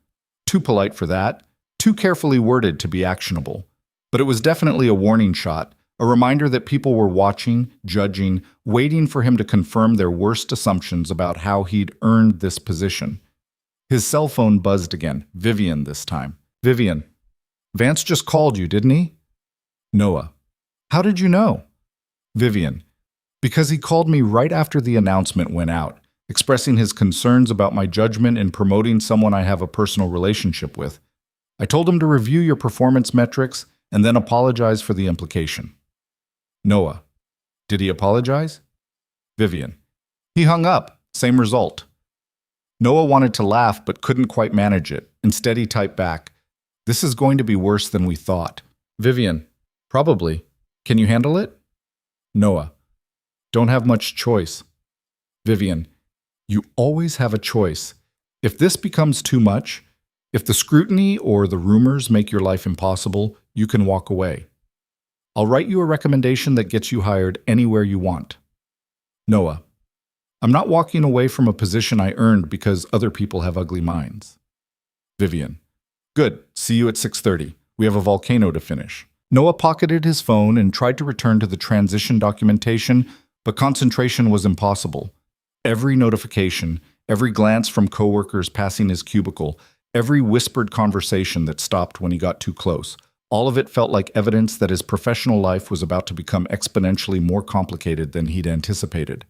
Too polite for that, too carefully worded to be actionable. But it was definitely a warning shot, a reminder that people were watching, judging, waiting for him to confirm their worst assumptions about how he'd earned this position. His cell phone buzzed again, Vivian this time. Vivian, Vance just called you, didn't he? Noah, how did you know? Vivian, because he called me right after the announcement went out, expressing his concerns about my judgment in promoting someone I have a personal relationship with. I told him to review your performance metrics and then apologize for the implication. Noah, did he apologize? Vivian, he hung up, same result. Noah wanted to laugh but couldn't quite manage it. Instead he typed back, this is going to be worse than we thought. Vivian, probably. Can you handle it? Noah, don't have much choice. Vivian, you always have a choice. If this becomes too much, if the scrutiny or the rumors make your life impossible, you can walk away. I'll write you a recommendation that gets you hired anywhere you want. Noah, I'm not walking away from a position I earned because other people have ugly minds. Vivian, good. See you at 6:30. We have a volcano to finish. Noah pocketed his phone and tried to return to the transition documentation, but concentration was impossible. Every notification, every glance from coworkers passing his cubicle, every whispered conversation that stopped when he got too close, All of it felt like evidence that his professional life was about to become exponentially more complicated than he'd anticipated.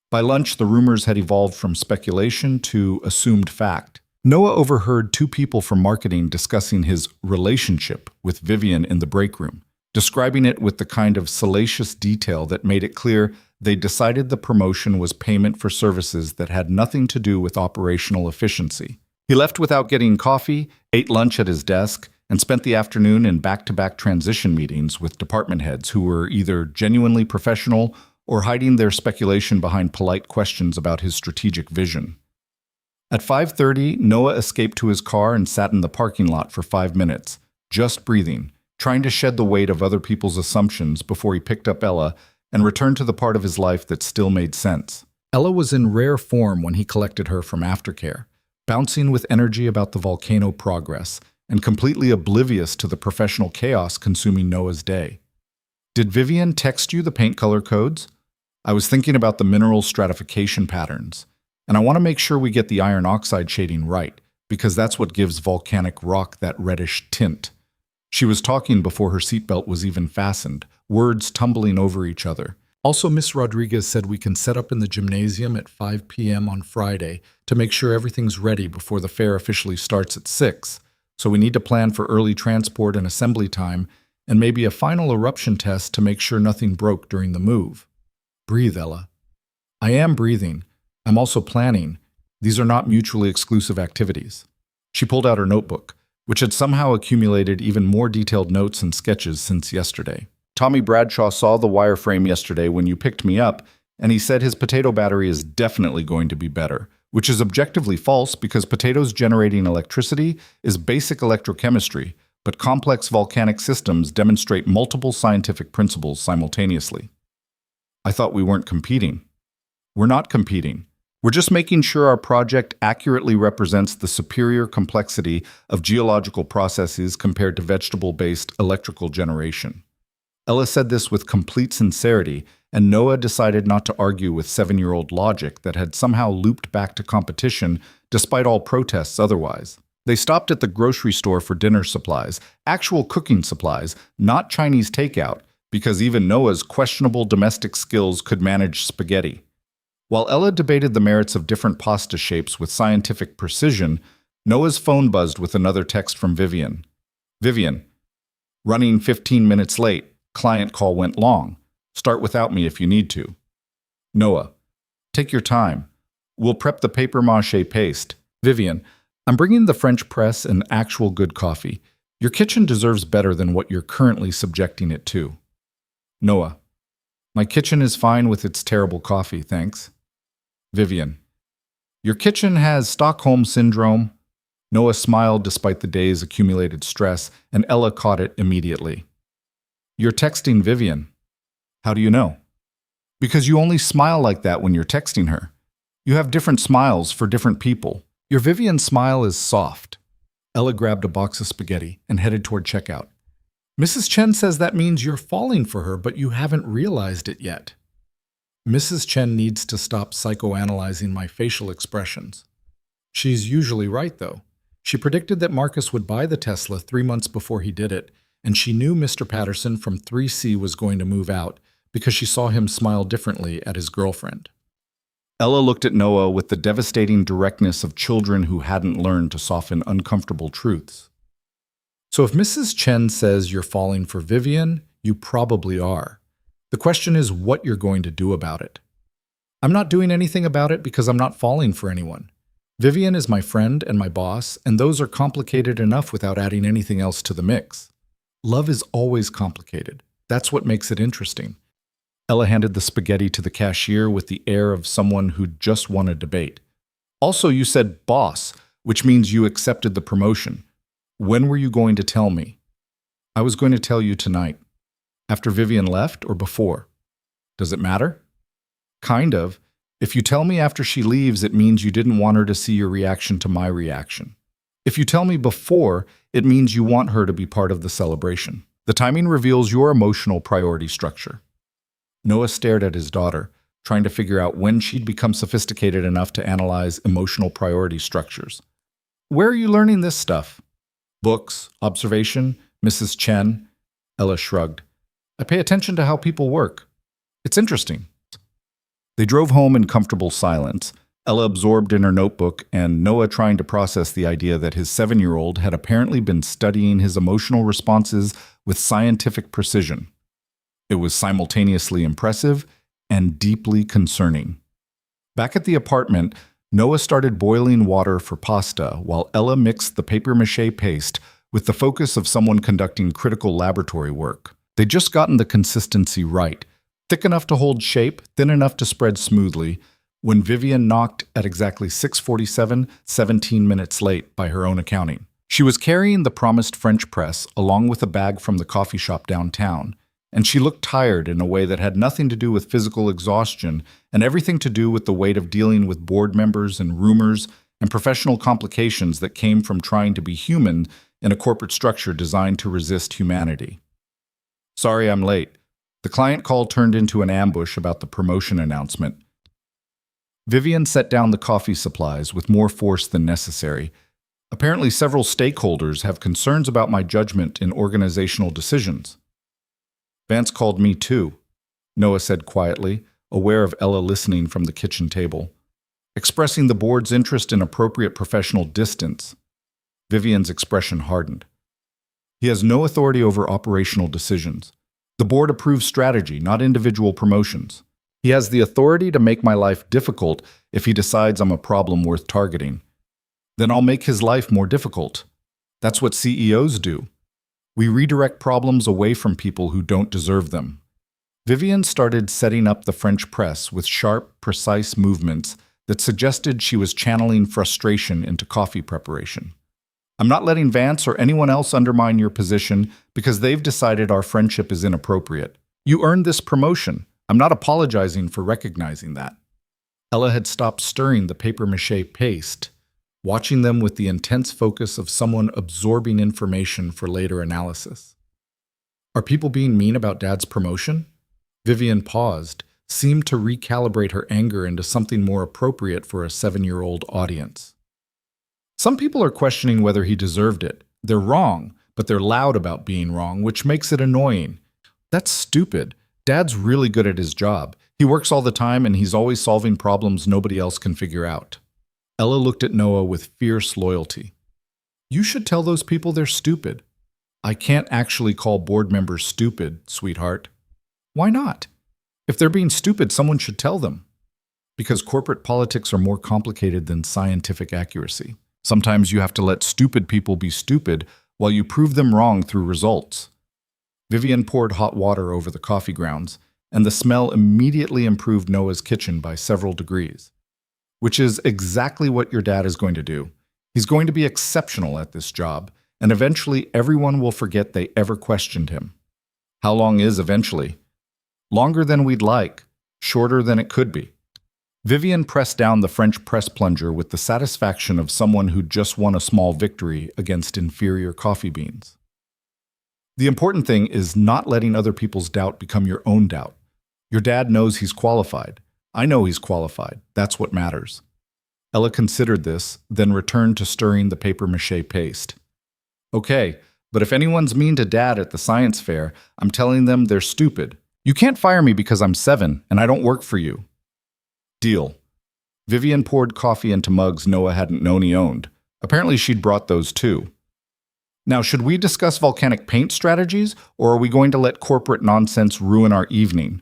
By lunch, the rumors had evolved from speculation to assumed fact. Noah overheard two people from marketing discussing his relationship with Vivian in the break room, describing it with the kind of salacious detail that made it clear they decided the promotion was payment for services that had nothing to do with operational efficiency. He left without getting coffee, ate lunch at his desk, and spent the afternoon in back-to-back transition meetings with department heads who were either genuinely professional or hiding their speculation behind polite questions about his strategic vision. At 5:30, Noah escaped to his car and sat in the parking lot for 5 minutes, just breathing, trying to shed the weight of other people's assumptions before he picked up Ella and returned to the part of his life that still made sense. Ella was in rare form when he collected her from aftercare, bouncing with energy about the volcano progress and completely oblivious to the professional chaos consuming Noah's day. Did Vivian text you the paint color codes? I was thinking about the mineral stratification patterns, and I want to make sure we get the iron oxide shading right, because that's what gives volcanic rock that reddish tint. She was talking before her seatbelt was even fastened, words tumbling over each other. Also, Miss Rodriguez said we can set up in the gymnasium at 5 p.m. on Friday to make sure everything's ready before the fair officially starts at 6, so we need to plan for early transport and assembly time, and maybe a final eruption test to make sure nothing broke during the move. Breathe, Ella. I am breathing. I'm also planning. These are not mutually exclusive activities. She pulled out her notebook, which had somehow accumulated even more detailed notes and sketches since yesterday. Tommy Bradshaw saw the wireframe yesterday when you picked me up, and he said his potato battery is definitely going to be better, which is objectively false because potatoes generating electricity is basic electrochemistry, but complex volcanic systems demonstrate multiple scientific principles simultaneously. I thought we weren't competing. We're not competing. We're just making sure our project accurately represents the superior complexity of geological processes compared to vegetable-based electrical generation. Ella said this with complete sincerity, and Noah decided not to argue with 7-year-old logic that had somehow looped back to competition despite all protests otherwise. They stopped at the grocery store for dinner supplies, actual cooking supplies, not Chinese takeout, because even Noah's questionable domestic skills could manage spaghetti. While Ella debated the merits of different pasta shapes with scientific precision, Noah's phone buzzed with another text from Vivian. Vivian, running 15 minutes late. Client call went long. Start without me if you need to. Noah, take your time. We'll prep the papier-mâché paste. Vivian, I'm bringing the French press and actual good coffee. Your kitchen deserves better than what you're currently subjecting it to. Noah, my kitchen is fine with its terrible coffee, thanks. Vivian, your kitchen has Stockholm Syndrome. Noah smiled despite the day's accumulated stress, and Ella caught it immediately. You're texting Vivian. How do you know? Because you only smile like that when you're texting her. You have different smiles for different people. Your Vivian smile is soft. Ella grabbed a box of spaghetti and headed toward checkout. Mrs. Chen says that means you're falling for her, but you haven't realized it yet. Mrs. Chen needs to stop psychoanalyzing my facial expressions. She's usually right, though. She predicted that Marcus would buy the Tesla 3 months before he did it, and she knew Mr. Patterson from 3C was going to move out because she saw him smile differently at his girlfriend. Ella looked at Noah with the devastating directness of children who hadn't learned to soften uncomfortable truths. So if Mrs. Chen says you're falling for Vivian, you probably are. The question is what you're going to do about it. I'm not doing anything about it because I'm not falling for anyone. Vivian is my friend and my boss, and those are complicated enough without adding anything else to the mix. Love is always complicated. That's what makes it interesting. Ella handed the spaghetti to the cashier with the air of someone who'd just won a debate. Also, you said boss, which means you accepted the promotion. When were you going to tell me? I was going to tell you tonight. After Vivian left or before? Does it matter? Kind of. If you tell me after she leaves, it means you didn't want her to see your reaction to my reaction. If you tell me before, it means you want her to be part of the celebration. The timing reveals your emotional priority structure. Noah stared at his daughter, trying to figure out when she'd become sophisticated enough to analyze emotional priority structures. Where are you learning this stuff? Books, observation, Mrs. Chen? Ella shrugged. I pay attention to how people work. It's interesting. They drove home in comfortable silence, Ella absorbed in her notebook and Noah trying to process the idea that his 7-year-old had apparently been studying his emotional responses with scientific precision. It was simultaneously impressive and deeply concerning. Back at the apartment, Noah started boiling water for pasta while Ella mixed the papier-mâché paste with the focus of someone conducting critical laboratory work. They'd just gotten the consistency right, thick enough to hold shape, thin enough to spread smoothly, when Vivian knocked at exactly 6:47, 17 minutes late by her own accounting. She was carrying the promised French press along with a bag from the coffee shop downtown, and she looked tired in a way that had nothing to do with physical exhaustion and everything to do with the weight of dealing with board members and rumors and professional complications that came from trying to be human in a corporate structure designed to resist humanity. Sorry I'm late. The client call turned into an ambush about the promotion announcement. Vivian set down the coffee supplies with more force than necessary. Apparently, several stakeholders have concerns about my judgment in organizational decisions. Vance called me too, Noah said quietly, aware of Ella listening from the kitchen table, expressing the board's interest in appropriate professional distance. Vivian's expression hardened. He has no authority over operational decisions. The board approves strategy, not individual promotions. He has the authority to make my life difficult if he decides I'm a problem worth targeting. Then I'll make his life more difficult. That's what CEOs do. We redirect problems away from people who don't deserve them. Vivian started setting up the French press with sharp, precise movements that suggested she was channeling frustration into coffee preparation. I'm not letting Vance or anyone else undermine your position because they've decided our friendship is inappropriate. You earned this promotion. I'm not apologizing for recognizing that. Ella had stopped stirring the papier-mâché paste, watching them with the intense focus of someone absorbing information for later analysis. Are people being mean about Dad's promotion? Vivian paused, seemed to recalibrate her anger into something more appropriate for a 7-year-old audience. Some people are questioning whether he deserved it. They're wrong, but they're loud about being wrong, which makes it annoying. That's stupid. Dad's really good at his job. He works all the time and he's always solving problems nobody else can figure out. Ella looked at Noah with fierce loyalty. You should tell those people they're stupid. I can't actually call board members stupid, sweetheart. Why not? If they're being stupid, someone should tell them. Because corporate politics are more complicated than scientific accuracy. Sometimes you have to let stupid people be stupid while you prove them wrong through results. Vivian poured hot water over the coffee grounds, and the smell immediately improved Noah's kitchen by several degrees. Which is exactly what your dad is going to do. He's going to be exceptional at this job, and eventually everyone will forget they ever questioned him. How long is eventually? Longer than we'd like, shorter than it could be. Vivian pressed down the French press plunger with the satisfaction of someone who'd just won a small victory against inferior coffee beans. The important thing is not letting other people's doubt become your own doubt. Your dad knows he's qualified. I know he's qualified. That's what matters. Ella considered this, then returned to stirring the papier-mâché paste. Okay, but if anyone's mean to Dad at the science fair, I'm telling them they're stupid. You can't fire me because I'm 7 and I don't work for you. Deal. Vivian poured coffee into mugs Noah hadn't known he owned. Apparently she'd brought those too. Now, should we discuss volcanic paint strategies, or are we going to let corporate nonsense ruin our evening?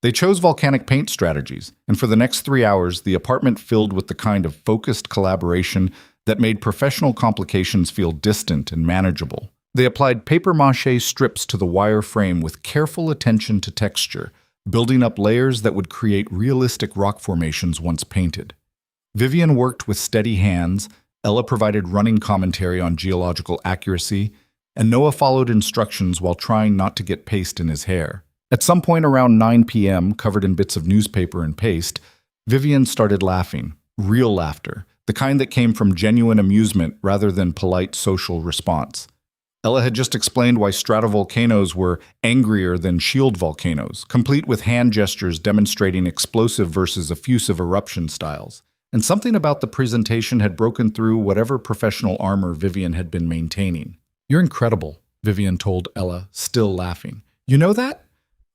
They chose volcanic paint strategies, and for the next 3 hours, the apartment filled with the kind of focused collaboration that made professional complications feel distant and manageable. They applied papier-mâché strips to the wire frame with careful attention to texture, building up layers that would create realistic rock formations once painted. Vivian worked with steady hands, Ella provided running commentary on geological accuracy, and Noah followed instructions while trying not to get paste in his hair. At some point around 9 p.m., covered in bits of newspaper and paste, Vivian started laughing, real laughter, the kind that came from genuine amusement rather than polite social response. Ella had just explained why stratovolcanoes were angrier than shield volcanoes, complete with hand gestures demonstrating explosive versus effusive eruption styles. And something about the presentation had broken through whatever professional armor Vivian had been maintaining. You're incredible, Vivian told Ella, still laughing. You know that?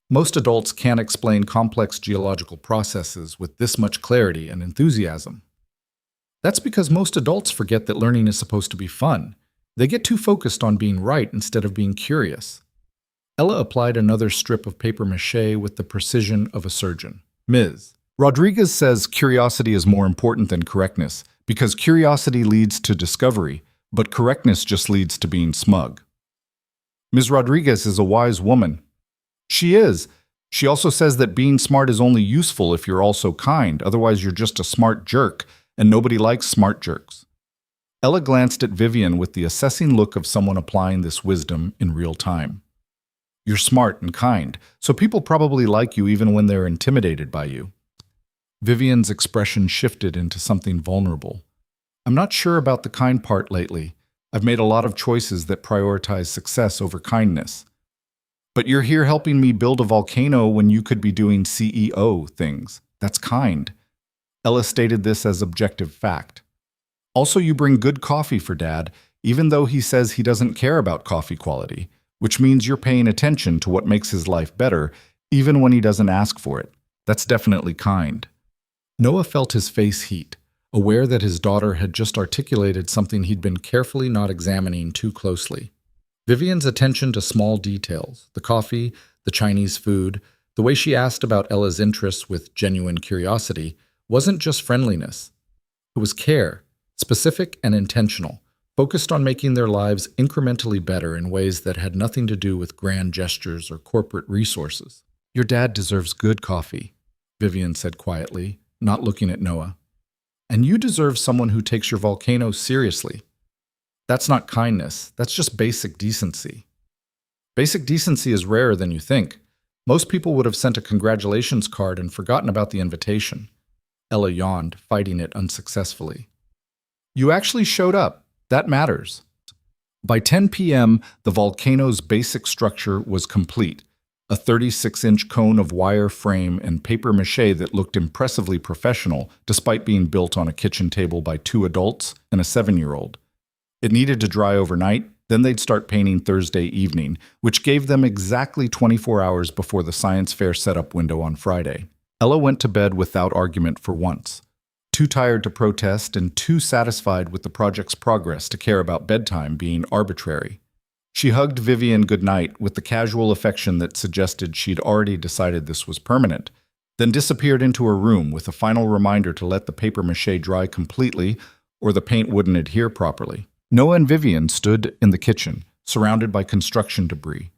Most adults can't explain complex geological processes with this much clarity and enthusiasm. That's because most adults forget that learning is supposed to be fun. They get too focused on being right instead of being curious. Ella applied another strip of papier-mâché with the precision of a surgeon. Ms. Rodriguez says curiosity is more important than correctness because curiosity leads to discovery, but correctness just leads to being smug. Ms. Rodriguez is a wise woman. She is. She also says that being smart is only useful if you're also kind, otherwise you're just a smart jerk, and nobody likes smart jerks. Ella glanced at Vivian with the assessing look of someone applying this wisdom in real time. You're smart and kind, so people probably like you even when they're intimidated by you. Vivian's expression shifted into something vulnerable. I'm not sure about the kind part lately. I've made a lot of choices that prioritize success over kindness. But you're here helping me build a volcano when you could be doing CEO things. That's kind. Ella stated this as objective fact. Also, you bring good coffee for Dad, even though he says he doesn't care about coffee quality, which means you're paying attention to what makes his life better, even when he doesn't ask for it. That's definitely kind. Noah felt his face heat, aware that his daughter had just articulated something he'd been carefully not examining too closely. Vivian's attention to small details, the coffee, the Chinese food, the way she asked about Ella's interests with genuine curiosity, wasn't just friendliness. It was care, specific and intentional, focused on making their lives incrementally better in ways that had nothing to do with grand gestures or corporate resources. Your dad deserves good coffee, Vivian said quietly, not looking at Noah. And you deserve someone who takes your volcano seriously. That's not kindness, that's just basic decency. Basic decency is rarer than you think. Most people would have sent a congratulations card and forgotten about the invitation. Ella yawned, fighting it unsuccessfully. You actually showed up. That matters. By 10 p.m., the volcano's basic structure was complete. A 36-inch cone of wire frame and papier-mâché that looked impressively professional, despite being built on a kitchen table by 2 adults and a 7-year-old. It needed to dry overnight, then they'd start painting Thursday evening, which gave them exactly 24 hours before the science fair setup window on Friday. Ella went to bed without argument for once. Too tired to protest and too satisfied with the project's progress to care about bedtime being arbitrary. She hugged Vivian goodnight with the casual affection that suggested she'd already decided this was permanent, then disappeared into her room with a final reminder to let the papier-mâché dry completely or the paint wouldn't adhere properly. Noah and Vivian stood in the kitchen, surrounded by construction debris,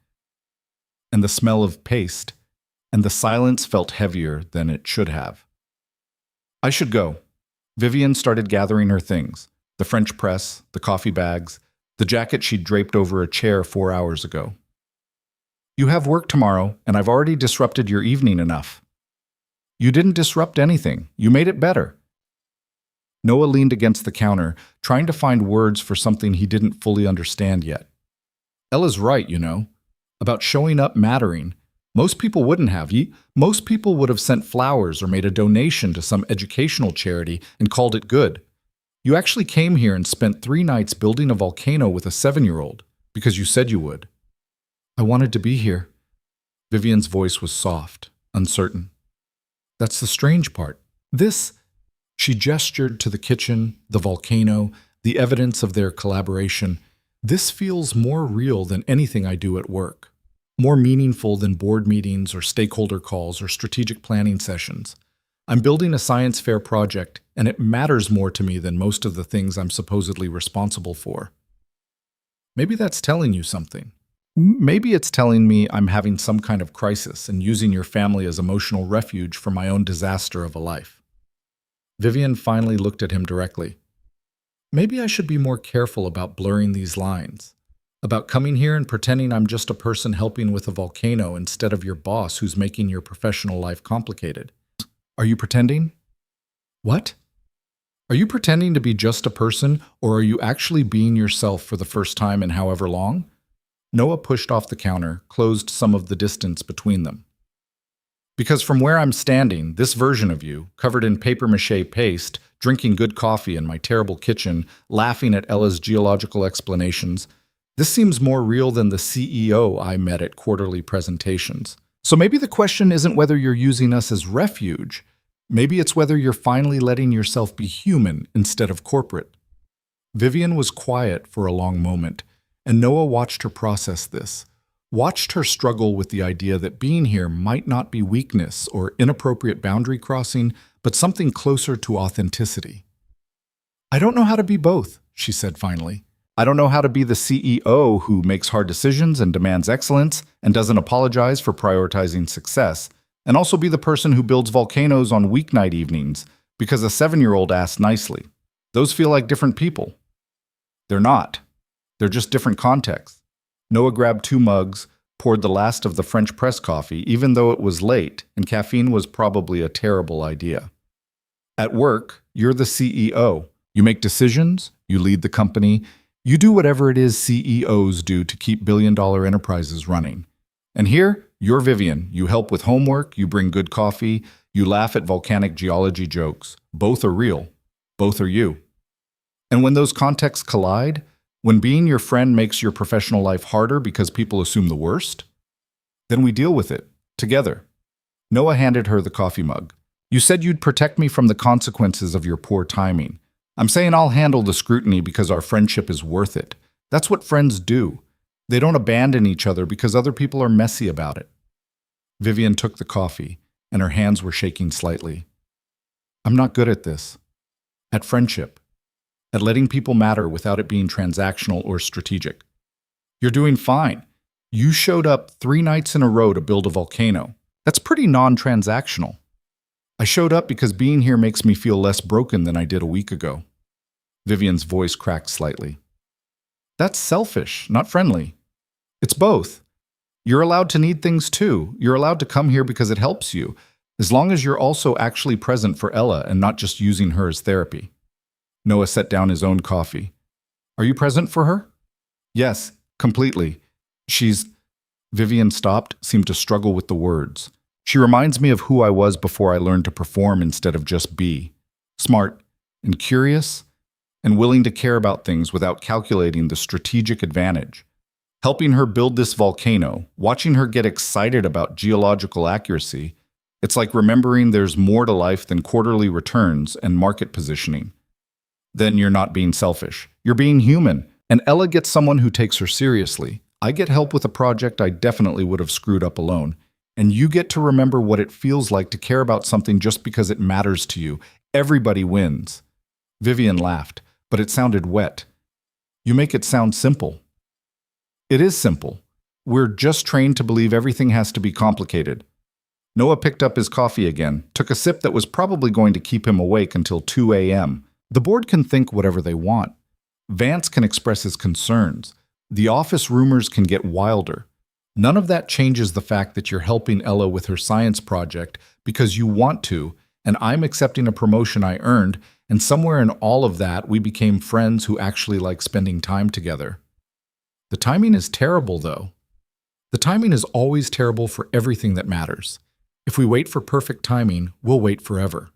and the smell of paste, and the silence felt heavier than it should have. I should go. Vivian started gathering her things, the French press, the coffee bags, the jacket she'd draped over a chair 4 hours ago. You have work tomorrow, and I've already disrupted your evening enough. You didn't disrupt anything. You made it better. Noah leaned against the counter, trying to find words for something he didn't fully understand yet. Ella's right, you know, about showing up mattering. Most people wouldn't have. Most people would have sent flowers or made a donation to some educational charity and called it good. You actually came here and spent 3 nights building a volcano with a 7-year-old because you said you would. I wanted to be here. Vivian's voice was soft, uncertain. That's the strange part. She gestured to the kitchen, the volcano, the evidence of their collaboration. This feels more real than anything I do at work. More meaningful than board meetings or stakeholder calls or strategic planning sessions. I'm building a science fair project, and it matters more to me than most of the things I'm supposedly responsible for. Maybe that's telling you something. Maybe it's telling me I'm having some kind of crisis and using your family as emotional refuge for my own disaster of a life. Vivian finally looked at him directly. Maybe I should be more careful about blurring these lines. About coming here and pretending I'm just a person helping with a volcano instead of your boss who's making your professional life complicated. Are you pretending? What? Are you pretending to be just a person, or are you actually being yourself for the first time in however long? Noah pushed off the counter, closed some of the distance between them. Because from where I'm standing, this version of you, covered in papier-mâché paste, drinking good coffee in my terrible kitchen, laughing at Ella's geological explanations, This seems more real than the CEO I met at quarterly presentations. So maybe the question isn't whether you're using us as refuge. Maybe it's whether you're finally letting yourself be human instead of corporate. Vivian was quiet for a long moment, and Noah watched her process this, watched her struggle with the idea that being here might not be weakness or inappropriate boundary crossing, but something closer to authenticity. "I don't know how to be both," she said finally. "I don't know how to be the CEO who makes hard decisions and demands excellence and doesn't apologize for prioritizing success, and also be the person who builds volcanoes on weeknight evenings because a 7-year-old asked nicely. Those feel like different people." They're not. They're just different contexts. Noah grabbed 2 mugs, poured the last of the French press coffee, even though it was late and caffeine was probably a terrible idea. At work, you're the CEO. You make decisions, you lead the company, you do whatever it is CEOs do to keep billion-dollar enterprises running. And here, you're Vivian. You help with homework, you bring good coffee, you laugh at volcanic geology jokes. Both are real. Both are you. And when those contexts collide, when being your friend makes your professional life harder because people assume the worst, then we deal with it, together. Noah handed her the coffee mug. "You said you'd protect me from the consequences of your poor timing. I'm saying I'll handle the scrutiny because our friendship is worth it. That's what friends do. They don't abandon each other because other people are messy about it." Vivian took the coffee, and her hands were shaking slightly. "I'm not good at this. At friendship. At letting people matter without it being transactional or strategic. You're doing fine. You showed up 3 nights in a row to build a volcano. That's pretty non-transactional. I showed up because being here makes me feel less broken than I did a week ago." Vivian's voice cracked slightly. "That's selfish, not friendly. It's both. You're allowed to need things too. You're allowed to come here because it helps you, as long as you're also actually present for Ella and not just using her as therapy." Noah set down his own coffee. "Are you present for her?" "Yes, completely. She's—" Vivian stopped, seemed to struggle with the words. "She reminds me of who I was before I learned to perform instead of just be. Smart and curious and willing to care about things without calculating the strategic advantage. Helping her build this volcano, watching her get excited about geological accuracy, it's like remembering there's more to life than quarterly returns and market positioning. Then you're not being selfish. You're being human. And Ella gets someone who takes her seriously. I get help with a project I definitely would have screwed up alone. And you get to remember what it feels like to care about something just because it matters to you. Everybody wins." Vivian laughed, but it sounded wet. "You make it sound simple." "It is simple. We're just trained to believe everything has to be complicated." Noah picked up his coffee again, took a sip that was probably going to keep him awake until 2 a.m. The board can think whatever they want. Vance can express his concerns. The office rumors can get wilder. None of that changes the fact that you're helping Ella with her science project because you want to, and I'm accepting a promotion I earned, and somewhere in all of that, we became friends who actually like spending time together. The timing is terrible, though. The timing is always terrible for everything that matters. If we wait for perfect timing, we'll wait forever.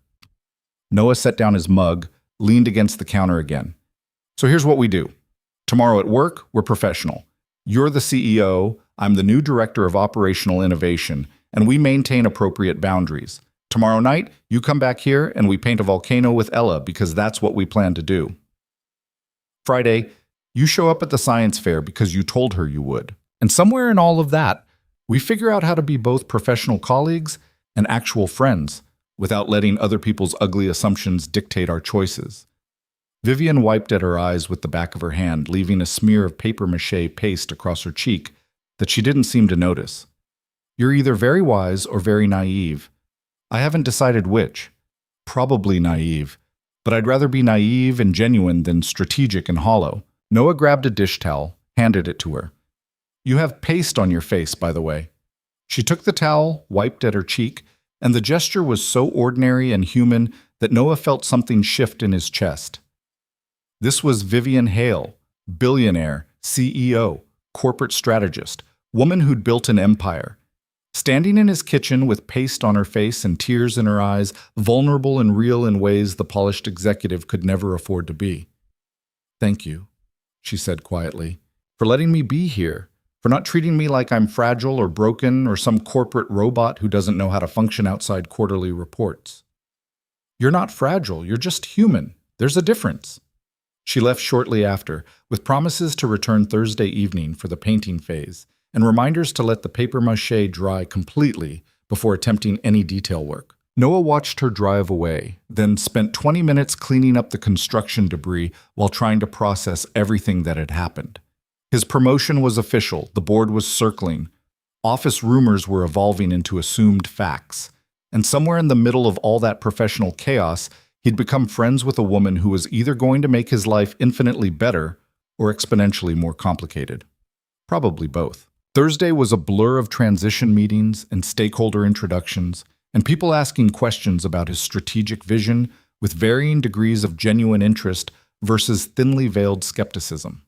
Noah set down his mug, leaned against the counter again. "So here's what we do. Tomorrow at work, we're professional. You're the CEO, I'm the new Director of Operational Innovation, and we maintain appropriate boundaries. Tomorrow night, you come back here and we paint a volcano with Ella because that's what we plan to do. Friday, you show up at the science fair because you told her you would. And somewhere in all of that, we figure out how to be both professional colleagues and actual friends, without letting other people's ugly assumptions dictate our choices." Vivian wiped at her eyes with the back of her hand, leaving a smear of papier-mâché paste across her cheek that she didn't seem to notice. "You're either very wise or very naive. I haven't decided which. Probably naive. But I'd rather be naive and genuine than strategic and hollow." Noah grabbed a dish towel, handed it to her. "You have paste on your face, by the way." She took the towel, wiped at her cheek, and the gesture was so ordinary and human that Noah felt something shift in his chest. This was Vivian Hale, billionaire, CEO, corporate strategist, woman who'd built an empire. Standing in his kitchen with paste on her face and tears in her eyes, vulnerable and real in ways the polished executive could never afford to be. "Thank you," she said quietly. for letting me be here, for not treating me like I'm fragile or broken or some corporate robot who doesn't know how to function outside quarterly reports. You're not fragile, you're just human. There's a difference. She left shortly after, with promises to return Thursday evening for the painting phase, and reminders to let the papier-mâché dry completely before attempting any detail work. Noah watched her drive away, then spent 20 minutes cleaning up the construction debris while trying to process everything that had happened. His promotion was official, the board was circling. Office rumors were evolving into assumed facts. And somewhere in the middle of all that professional chaos, he'd become friends with a woman who was either going to make his life infinitely better or exponentially more complicated. Probably both. Thursday was a blur of transition meetings and stakeholder introductions, and people asking questions about his strategic vision with varying degrees of genuine interest versus thinly veiled skepticism.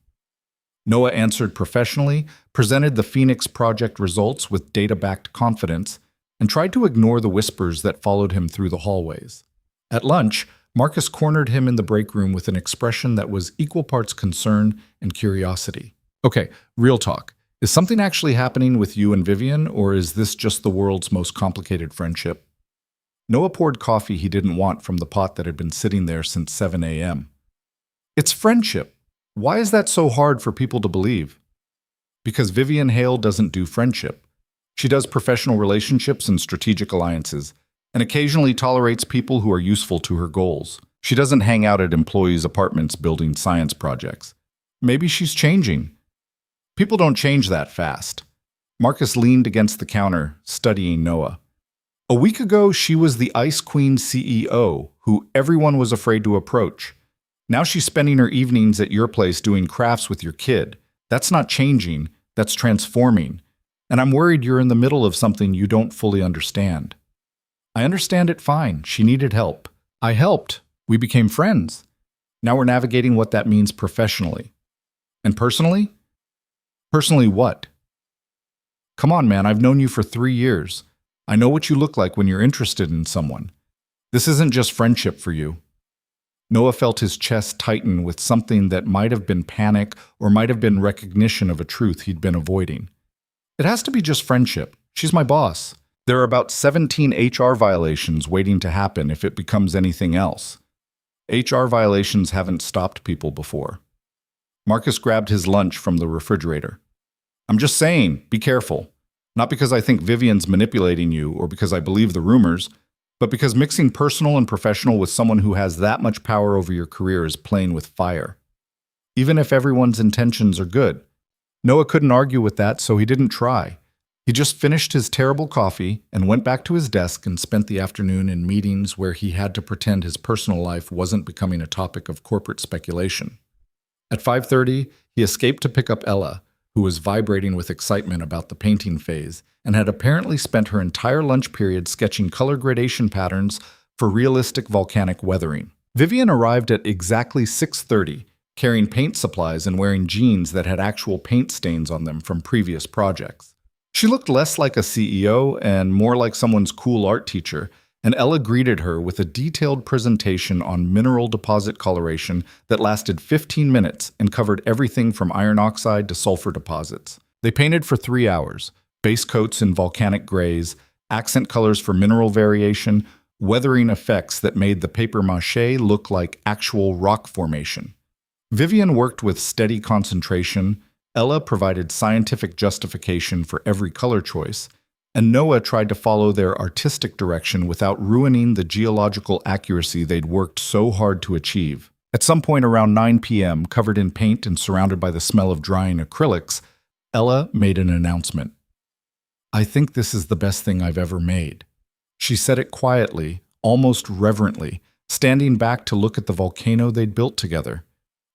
Noah answered professionally, presented the Phoenix project results with data-backed confidence, and tried to ignore the whispers that followed him through the hallways. At lunch, Marcus cornered him in the break room with an expression that was equal parts concern and curiosity. Okay, real talk. Is something actually happening with you and Vivian, or is this just the world's most complicated friendship? Noah poured coffee he didn't want from the pot that had been sitting there since 7 a.m. It's friendship. Why is that so hard for people to believe? Because Vivian Hale doesn't do friendship. She does professional relationships and strategic alliances, and occasionally tolerates people who are useful to her goals. She doesn't hang out at employees' apartments building science projects. Maybe she's changing. People don't change that fast. Marcus leaned against the counter, studying Noah. A week ago, she was the Ice Queen CEO, who everyone was afraid to approach. Now she's spending her evenings at your place doing crafts with your kid. That's not changing, that's transforming. And I'm worried you're in the middle of something you don't fully understand. I understand it fine. She needed help. I helped. We became friends. Now we're navigating what that means professionally. And personally? Personally what? Come on, man, I've known you for 3 years. I know what you look like when you're interested in someone. This isn't just friendship for you. Noah felt his chest tighten with something that might have been panic or might have been recognition of a truth he'd been avoiding. It has to be just friendship. She's my boss. There are about 17 HR violations waiting to happen if it becomes anything else. HR violations haven't stopped people before. Marcus grabbed his lunch from the refrigerator. I'm just saying, be careful. Not because I think Vivian's manipulating you or because I believe the rumors, but because mixing personal and professional with someone who has that much power over your career is playing with fire. Even if everyone's intentions are good. Noah couldn't argue with that, so he didn't try. He just finished his terrible coffee and went back to his desk and spent the afternoon in meetings where he had to pretend his personal life wasn't becoming a topic of corporate speculation. At 5:30, he escaped to pick up Ella, who was vibrating with excitement about the painting phase and had apparently spent her entire lunch period sketching color gradation patterns for realistic volcanic weathering. Vivian arrived at exactly 6:30, carrying paint supplies and wearing jeans that had actual paint stains on them from previous projects. She looked less like a CEO and more like someone's cool art teacher, and Ella greeted her with a detailed presentation on mineral deposit coloration that lasted 15 minutes and covered everything from iron oxide to sulfur deposits. They painted for 3 hours, base coats in volcanic grays, accent colors for mineral variation, weathering effects that made the papier-mâché look like actual rock formation. Vivian worked with steady concentration, Ella provided scientific justification for every color choice, and Noah tried to follow their artistic direction without ruining the geological accuracy they'd worked so hard to achieve. At some point around 9 p.m., covered in paint and surrounded by the smell of drying acrylics, Ella made an announcement. I think this is the best thing I've ever made. She said it quietly, almost reverently, standing back to look at the volcano they'd built together.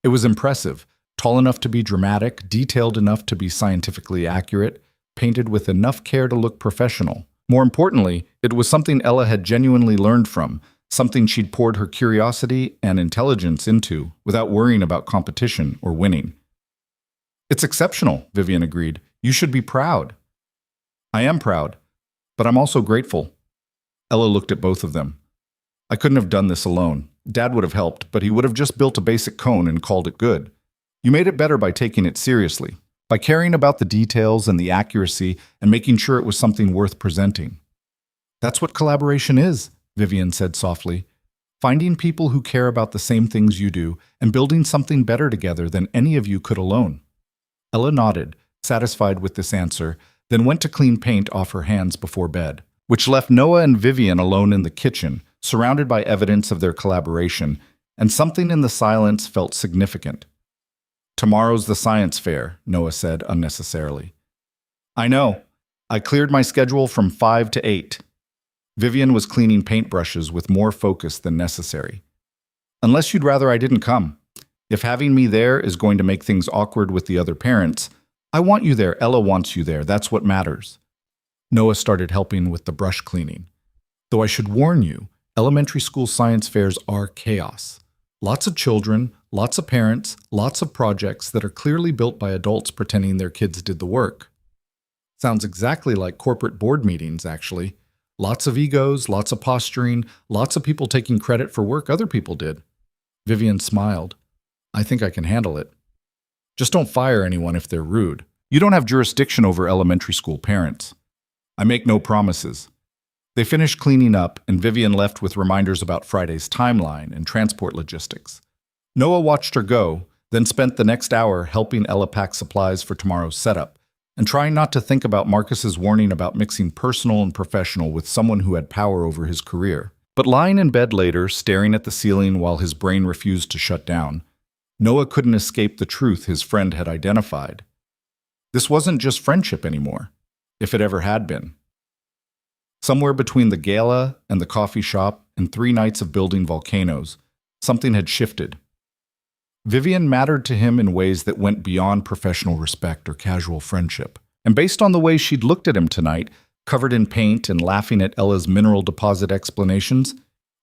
It was impressive, tall enough to be dramatic, detailed enough to be scientifically accurate, painted with enough care to look professional. More importantly, it was something Ella had genuinely learned from, something she'd poured her curiosity and intelligence into without worrying about competition or winning. It's exceptional, Vivian agreed. You should be proud. I am proud, but I'm also grateful. Ella looked at both of them. I couldn't have done this alone. Dad would have helped, but he would have just built a basic cone and called it good. You made it better by taking it seriously. by caring about the details and the accuracy and making sure it was something worth presenting. That's what collaboration is, Vivian said softly. Finding people who care about the same things you do and building something better together than any of you could alone. Ella nodded, satisfied with this answer, then went to clean paint off her hands before bed, which left Noah and Vivian alone in the kitchen, surrounded by evidence of their collaboration, and something in the silence felt significant. Tomorrow's the science fair, Noah said unnecessarily. I know. I cleared my schedule from 5 to 8. Vivian was cleaning paintbrushes with more focus than necessary. Unless you'd rather I didn't come. If having me there is going to make things awkward with the other parents, I want you there. Ella wants you there. That's what matters. Noah started helping with the brush cleaning. Though I should warn you, elementary school science fairs are chaos. Lots of children, lots of parents, lots of projects that are clearly built by adults pretending their kids did the work. Sounds exactly like corporate board meetings, actually. Lots of egos, lots of posturing, lots of people taking credit for work other people did. Vivian smiled. I think I can handle it. Just don't fire anyone if they're rude. You don't have jurisdiction over elementary school parents. I make no promises. They finished cleaning up, and Vivian left with reminders about Friday's timeline and transport logistics. Noah watched her go, then spent the next hour helping Ella pack supplies for tomorrow's setup, and trying not to think about Marcus's warning about mixing personal and professional with someone who had power over his career. But lying in bed later, staring at the ceiling while his brain refused to shut down, Noah couldn't escape the truth his friend had identified. This wasn't just friendship anymore, if it ever had been. Somewhere between the gala and the coffee shop and 3 nights of building volcanoes, something had shifted. Vivian mattered to him in ways that went beyond professional respect or casual friendship. And based on the way she'd looked at him tonight, covered in paint and laughing at Ella's mineral deposit explanations,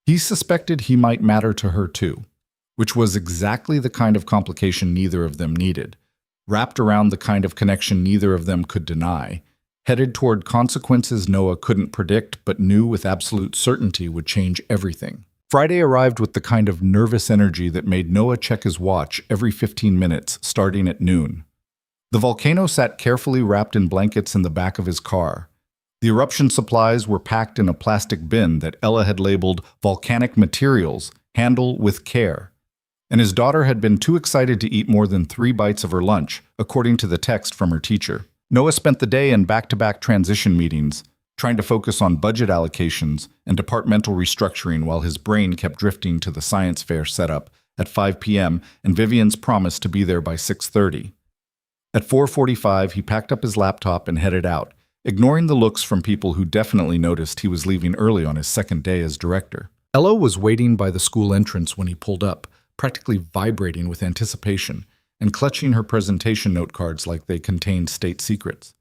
he suspected he might matter to her too, which was exactly the kind of complication neither of them needed, wrapped around the kind of connection neither of them could deny, headed toward consequences Noah couldn't predict but knew with absolute certainty would change everything. Friday arrived with the kind of nervous energy that made Noah check his watch every 15 minutes, starting at noon. The volcano sat carefully wrapped in blankets in the back of his car. The eruption supplies were packed in a plastic bin that Ella had labeled volcanic materials, handle with care. And his daughter had been too excited to eat more than 3 bites of her lunch, according to the text from her teacher. Noah spent the day in back-to-back transition meetings, trying to focus on budget allocations and departmental restructuring while his brain kept drifting to the science fair setup at 5 p.m. and Vivian's promise to be there by 6:30. At 4:45, he packed up his laptop and headed out, ignoring the looks from people who definitely noticed he was leaving early on his second day as director. Ella was waiting by the school entrance when he pulled up, practically vibrating with anticipation and clutching her presentation note cards like they contained state secrets.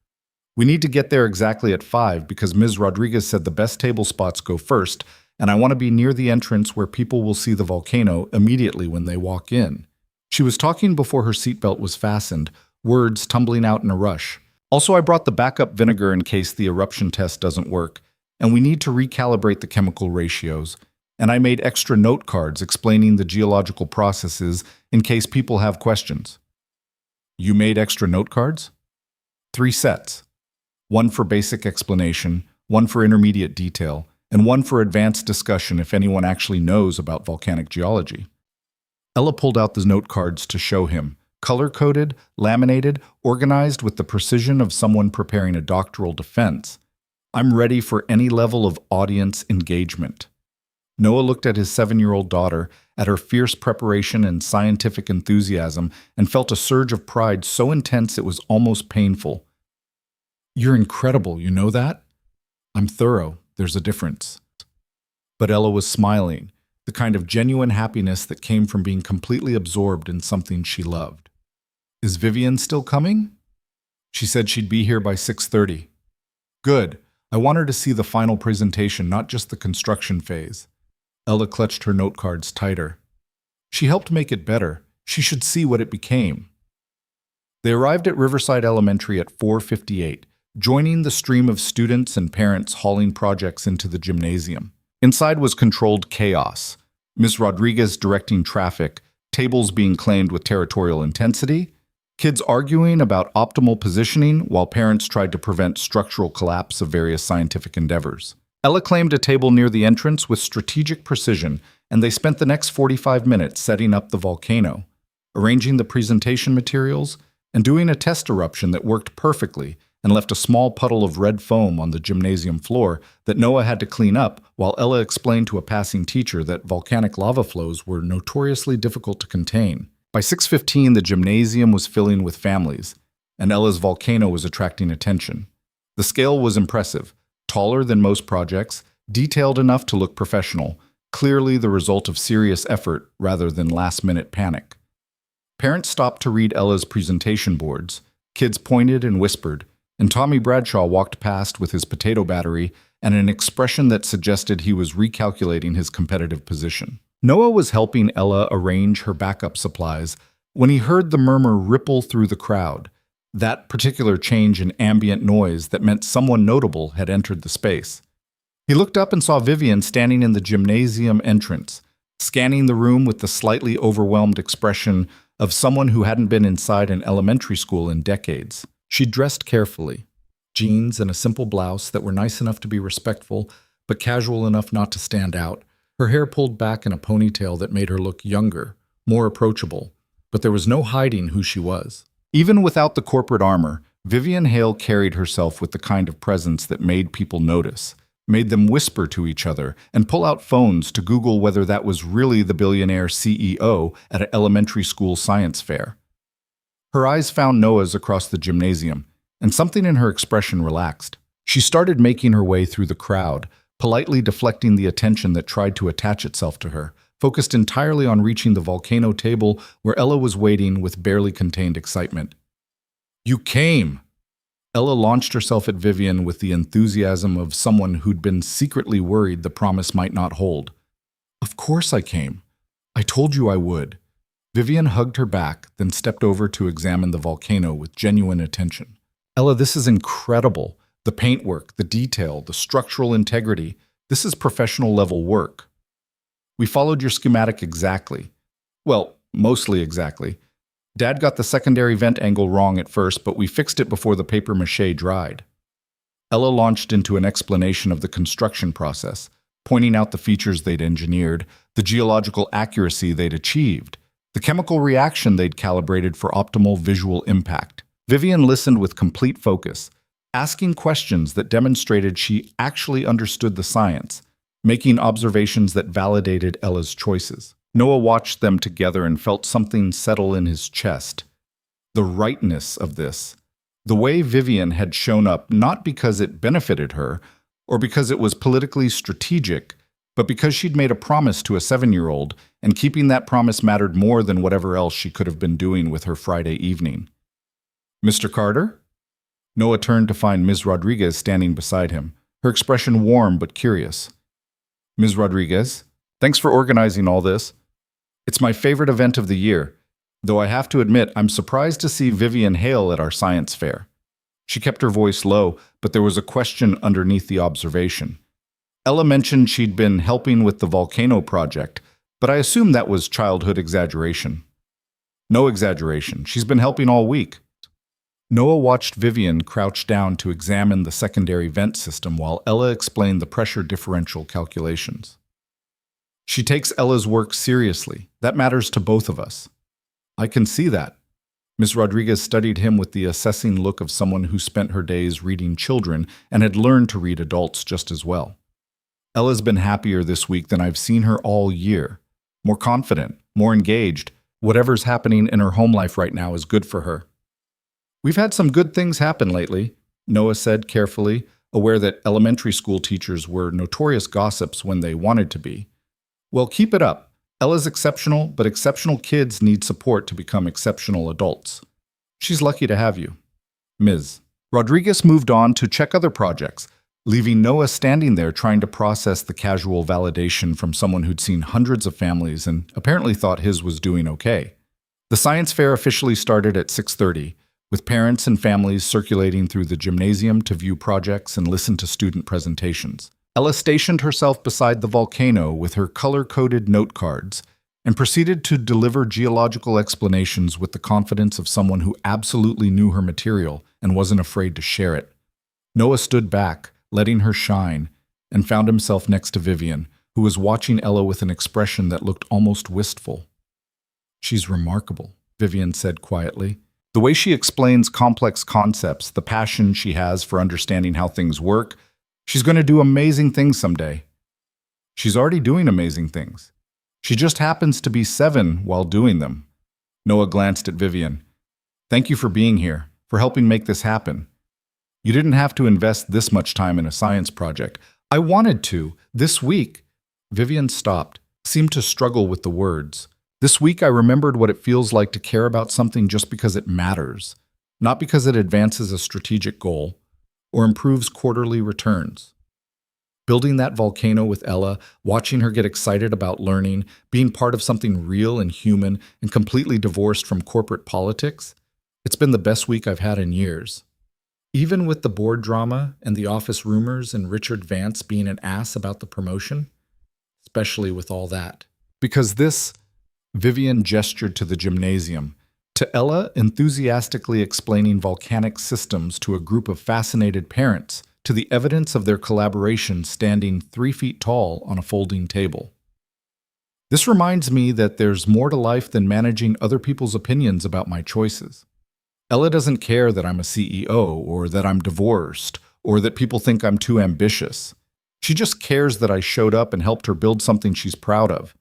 We need to get there exactly at 5 because Ms. Rodriguez said the best table spots go first, and I want to be near the entrance where people will see the volcano immediately when they walk in. She was talking before her seatbelt was fastened, words tumbling out in a rush. Also, I brought the backup vinegar in case the eruption test doesn't work, and we need to recalibrate the chemical ratios. And I made extra note cards explaining the geological processes in case people have questions. You made extra note cards? 3 sets. 1 for basic explanation, 1 for intermediate detail, and 1 for advanced discussion if anyone actually knows about volcanic geology. Ella pulled out the note cards to show him, color-coded, laminated, organized with the precision of someone preparing a doctoral defense. I'm ready for any level of audience engagement. Noah looked at his 7-year-old daughter, at her fierce preparation and scientific enthusiasm, and felt a surge of pride so intense it was almost painful. You're incredible, you know that? I'm thorough, there's a difference. But Ella was smiling, the kind of genuine happiness that came from being completely absorbed in something she loved. Is Vivian still coming? She said she'd be here by 6:30. Good. I want her to see the final presentation, not just the construction phase. Ella clutched her note cards tighter. She helped make it better. She should see what it became. They arrived at Riverside Elementary at 4:58, joining the stream of students and parents hauling projects into the gymnasium. Inside was controlled chaos. Ms. Rodriguez directing traffic, tables being claimed with territorial intensity, Kids arguing about optimal positioning while parents tried to prevent structural collapse of various scientific endeavors. Ella claimed a table near the entrance with strategic precision, and they spent the next 45 minutes setting up the volcano, arranging the presentation materials, and doing a test eruption that worked perfectly and left a small puddle of red foam on the gymnasium floor that Noah had to clean up while Ella explained to a passing teacher that volcanic lava flows were notoriously difficult to contain. By 6:15, the gymnasium was filling with families, and Ella's volcano was attracting attention. The scale was impressive, taller than most projects, detailed enough to look professional, clearly the result of serious effort rather than last-minute panic. Parents stopped to read Ella's presentation boards, kids pointed and whispered, and Tommy Bradshaw walked past with his potato battery and an expression that suggested he was recalculating his competitive position. Noah was helping Ella arrange her backup supplies when he heard the murmur ripple through the crowd, that particular change in ambient noise that meant someone notable had entered the space. He looked up and saw Vivian standing in the gymnasium entrance, scanning the room with the slightly overwhelmed expression of someone who hadn't been inside an elementary school in decades. She dressed carefully, jeans and a simple blouse that were nice enough to be respectful, but casual enough not to stand out. Her hair pulled back in a ponytail that made her look younger, more approachable, but there was no hiding who she was. Even without the corporate armor, Vivian Hale carried herself with the kind of presence that made people notice, made them whisper to each other, and pull out phones to Google whether that was really the billionaire CEO at an elementary school science fair. Her eyes found Noah's across the gymnasium, and something in her expression relaxed. She started making her way through the crowd, politely deflecting the attention that tried to attach itself to her, focused entirely on reaching the volcano table where Ella was waiting with barely contained excitement. "You came!" Ella launched herself at Vivian with the enthusiasm of someone who'd been secretly worried the promise might not hold. "Of course I came. I told you I would." Vivian hugged her back, then stepped over to examine the volcano with genuine attention. "Ella, this is incredible. The paintwork, the detail, the structural integrity. This is professional level work. We followed your schematic exactly. Well, mostly exactly. Dad got the secondary vent angle wrong at first, but we fixed it before the papier-mâché dried." Ella launched into an explanation of the construction process, pointing out the features they'd engineered, the geological accuracy they'd achieved, the chemical reaction they'd calibrated for optimal visual impact. Vivian listened with complete focus, asking questions that demonstrated she actually understood the science, making observations that validated Ella's choices. Noah watched them together and felt something settle in his chest. The rightness of this. The way Vivian had shown up not because it benefited her or because it was politically strategic, but because she'd made a promise to a 7-year-old, and keeping that promise mattered more than whatever else she could have been doing with her Friday evening. "Mr. Carter?" Noah turned to find Ms. Rodriguez standing beside him, her expression warm but curious. "Ms. Rodriguez, thanks for organizing all this. It's my favorite event of the year, though I have to admit I'm surprised to see Vivian Hale at our science fair." She kept her voice low, but there was a question underneath the observation. Ella mentioned she'd been helping with the volcano project, but I assume that was childhood exaggeration. "No exaggeration. She's been helping all week." Noah watched Vivian crouch down to examine the secondary vent system while Ella explained the pressure differential calculations. "She takes Ella's work seriously. That matters to both of us." "I can see that." Ms. Rodriguez studied him with the assessing look of someone who spent her days reading children and had learned to read adults just as well. "Ella's been happier this week than I've seen her all year. More confident, more engaged. Whatever's happening in her home life right now is good for her." "We've had some good things happen lately," Noah said carefully, aware that elementary school teachers were notorious gossips when they wanted to be. "Well, keep it up. Ella's exceptional, but exceptional kids need support to become exceptional adults. She's lucky to have you." Ms. Rodriguez moved on to check other projects, leaving Noah standing there trying to process the casual validation from someone who'd seen hundreds of families and apparently thought his was doing okay. The science fair officially started at 6:30, with parents and families circulating through the gymnasium to view projects and listen to student presentations. Ella stationed herself beside the volcano with her color-coded note cards, and proceeded to deliver geological explanations with the confidence of someone who absolutely knew her material and wasn't afraid to share it. Noah stood back, letting her shine, and found himself next to Vivian, who was watching Ella with an expression that looked almost wistful. "She's remarkable," Vivian said quietly. "The way she explains complex concepts, the passion she has for understanding how things work, she's going to do amazing things someday." "She's already doing amazing things. She just happens to be 7 while doing them." Noah glanced at Vivian. "Thank you for being here, for helping make this happen. You didn't have to invest this much time in a science project." "I wanted to. This week." Vivian stopped, seemed to struggle with the words. "This week I remembered what it feels like to care about something just because it matters, not because it advances a strategic goal or improves quarterly returns." Building that volcano with Ella, watching her get excited about learning, being part of something real and human and completely divorced from corporate politics, it's been the best week I've had in years. Even with the board drama and the office rumors and Richard Vance being an ass about the promotion, especially with all that. Because this, Vivian gestured to the gymnasium, to Ella enthusiastically explaining volcanic systems to a group of fascinated parents, to the evidence of their collaboration standing 3 feet tall on a folding table. This reminds me that there's more to life than managing other people's opinions about my choices. Ella doesn't care that I'm a CEO or that I'm divorced or that people think I'm too ambitious. She just cares that I showed up and helped her build something she's proud of.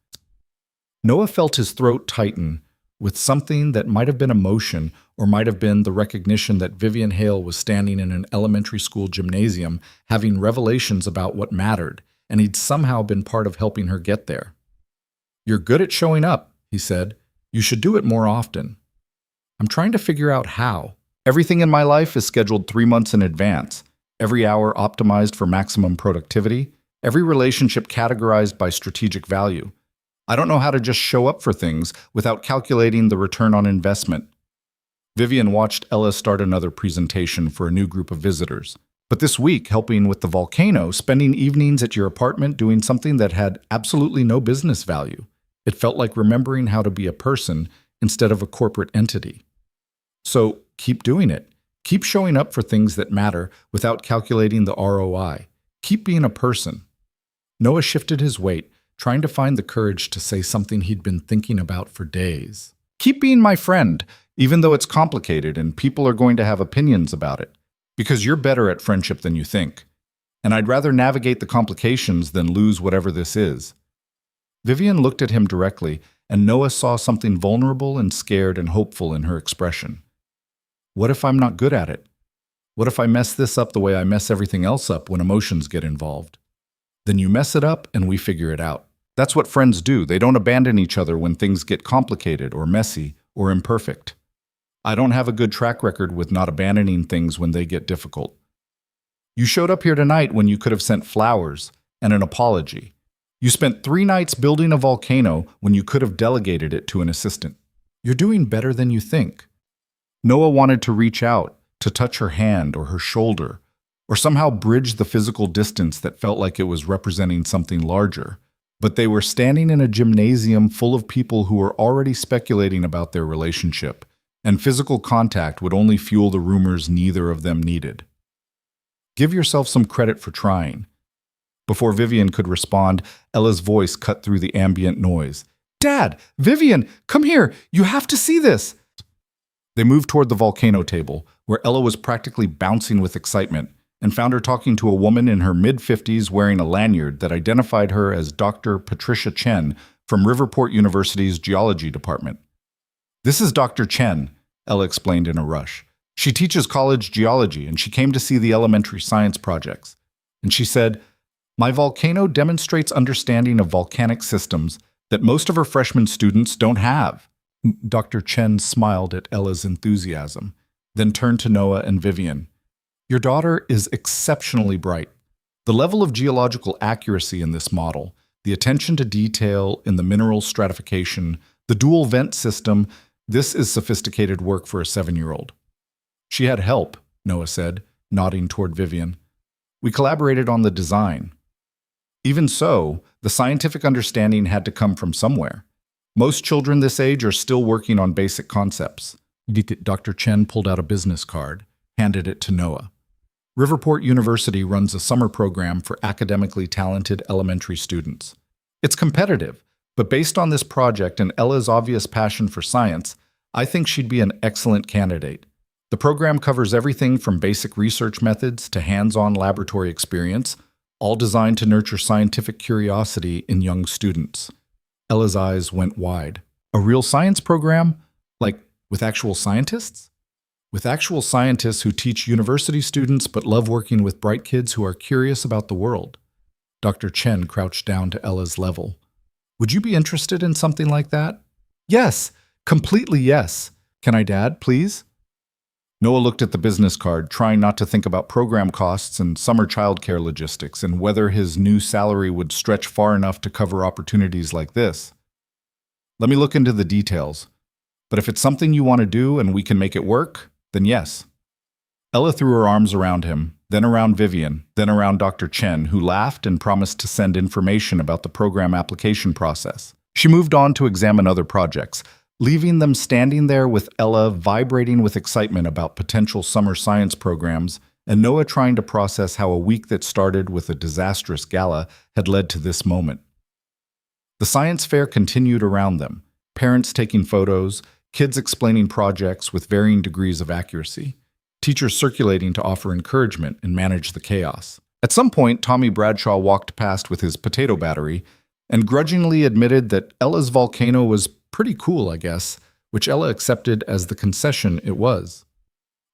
Noah felt his throat tighten with something that might have been emotion or might have been the recognition that Vivian Hale was standing in an elementary school gymnasium having revelations about what mattered, and he'd somehow been part of helping her get there. "You're good at showing up," he said. "You should do it more often." "I'm trying to figure out how. Everything in my life is scheduled 3 months in advance, every hour optimized for maximum productivity, every relationship categorized by strategic value. I don't know how to just show up for things without calculating the return on investment." Vivian watched Ella start another presentation for a new group of visitors. "But this week, helping with the volcano, spending evenings at your apartment doing something that had absolutely no business value. It felt like remembering how to be a person instead of a corporate entity. So keep doing it. Keep showing up for things that matter without calculating the ROI. Keep being a person." Noah shifted his weight, trying to find the courage to say something he'd been thinking about for days. "Keep being my friend, even though it's complicated and people are going to have opinions about it, because you're better at friendship than you think. And I'd rather navigate the complications than lose whatever this is." Vivian looked at him directly, and Noah saw something vulnerable and scared and hopeful in her expression. "What if I'm not good at it? What if I mess this up the way I mess everything else up when emotions get involved?" "Then you mess it up and we figure it out. That's what friends do. They don't abandon each other when things get complicated or messy or imperfect. I don't have a good track record with not abandoning things when they get difficult. You showed up here tonight when you could have sent flowers and an apology. You spent 3 nights building a volcano when you could have delegated it to an assistant. You're doing better than you think." Noah wanted to reach out, to touch her hand or her shoulder, or somehow bridge the physical distance that felt like it was representing something larger. But they were standing in a gymnasium full of people who were already speculating about their relationship, and physical contact would only fuel the rumors neither of them needed. "Give yourself some credit for trying." Before Vivian could respond, Ella's voice cut through the ambient noise. "Dad! Vivian! Come here! You have to see this!" They moved toward the volcano table, where Ella was practically bouncing with excitement, and found her talking to a woman in her mid-50s wearing a lanyard that identified her as Dr. Patricia Chen from Riverport University's geology department. "This is Dr. Chen," Ella explained in a rush. "She teaches college geology, and she came to see the elementary science projects. And she said, 'My volcano demonstrates understanding of volcanic systems that most of her freshman students don't have.'" Dr. Chen smiled at Ella's enthusiasm, then turned to Noah and Vivian. "Your daughter is exceptionally bright. The level of geological accuracy in this model, the attention to detail in the mineral stratification, the dual vent system, this is sophisticated work for a 7-year-old. "She had help," Noah said, nodding toward Vivian. "We collaborated on the design." Even so, the scientific understanding had to come from somewhere. Most children this age are still working on basic concepts. Dr. Chen pulled out a business card, handed it to Noah. Riverport University runs a summer program for academically talented elementary students. It's competitive, but based on this project and Ella's obvious passion for science, I think she'd be an excellent candidate. The program covers everything from basic research methods to hands-on laboratory experience, all designed to nurture scientific curiosity in young students. Ella's eyes went wide. A real science program? Like with actual scientists? With actual scientists who teach university students but love working with bright kids who are curious about the world. Dr. Chen crouched down to Ella's level. Would you be interested in something like that? Yes, completely yes. Can I, Dad, please? Noah looked at the business card, trying not to think about program costs and summer childcare logistics and whether his new salary would stretch far enough to cover opportunities like this. Let me look into the details. But if it's something you want to do and we can make it work, then yes. Ella threw her arms around him, then around Vivian, then around Dr. Chen, who laughed and promised to send information about the program application process. She moved on to examine other projects, leaving them standing there with Ella vibrating with excitement about potential summer science programs and Noah trying to process how a week that started with a disastrous gala had led to this moment. The science fair continued around them, parents taking photos, kids explaining projects with varying degrees of accuracy, teachers circulating to offer encouragement and manage the chaos. At some point, Tommy Bradshaw walked past with his potato battery and grudgingly admitted that Ella's volcano was pretty cool, I guess, which Ella accepted as the concession it was.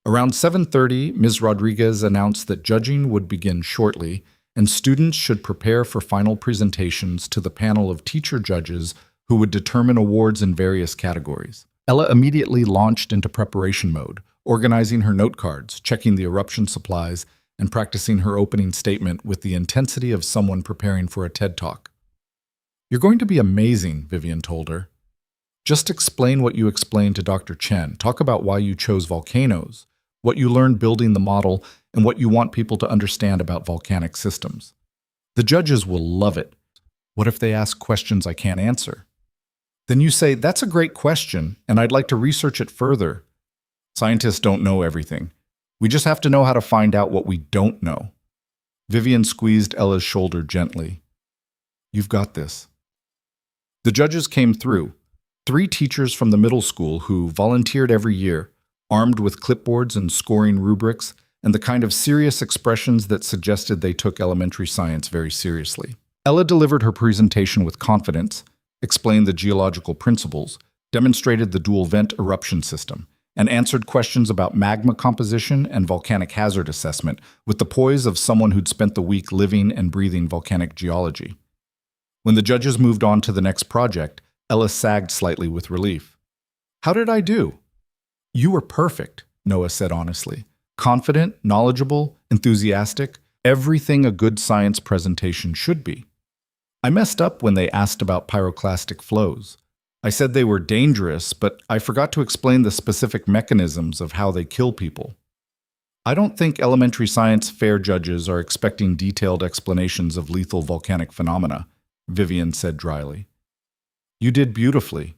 Around 7:30, Ms. Rodriguez announced that judging would begin shortly, and students should prepare for final presentations to the panel of teacher judges who would determine awards in various categories. Ella immediately launched into preparation mode, organizing her note cards, checking the eruption supplies, and practicing her opening statement with the intensity of someone preparing for a TED Talk. "You're going to be amazing," Vivian told her. "Just explain what you explained to Dr. Chen. Talk about why you chose volcanoes, what you learned building the model, and what you want people to understand about volcanic systems. The judges will love it. What if they ask questions I can't answer? Then you say, that's a great question, and I'd like to research it further. Scientists don't know everything. We just have to know how to find out what we don't know." Vivian squeezed Ella's shoulder gently. "You've got this." The judges came through. 3 teachers from the middle school who volunteered every year, armed with clipboards and scoring rubrics, and the kind of serious expressions that suggested they took elementary science very seriously. Ella delivered her presentation with confidence, explained the geological principles, demonstrated the dual vent eruption system, and answered questions about magma composition and volcanic hazard assessment with the poise of someone who'd spent the week living and breathing volcanic geology. When the judges moved on to the next project, Ella sagged slightly with relief. "How did I do?" "You were perfect," Noah said honestly. "Confident, knowledgeable, enthusiastic, everything a good science presentation should be. I messed up when they asked about pyroclastic flows. I said they were dangerous, but I forgot to explain the specific mechanisms of how they kill people. I don't think elementary science fair judges are expecting detailed explanations of lethal volcanic phenomena," Vivian said dryly. "You did beautifully."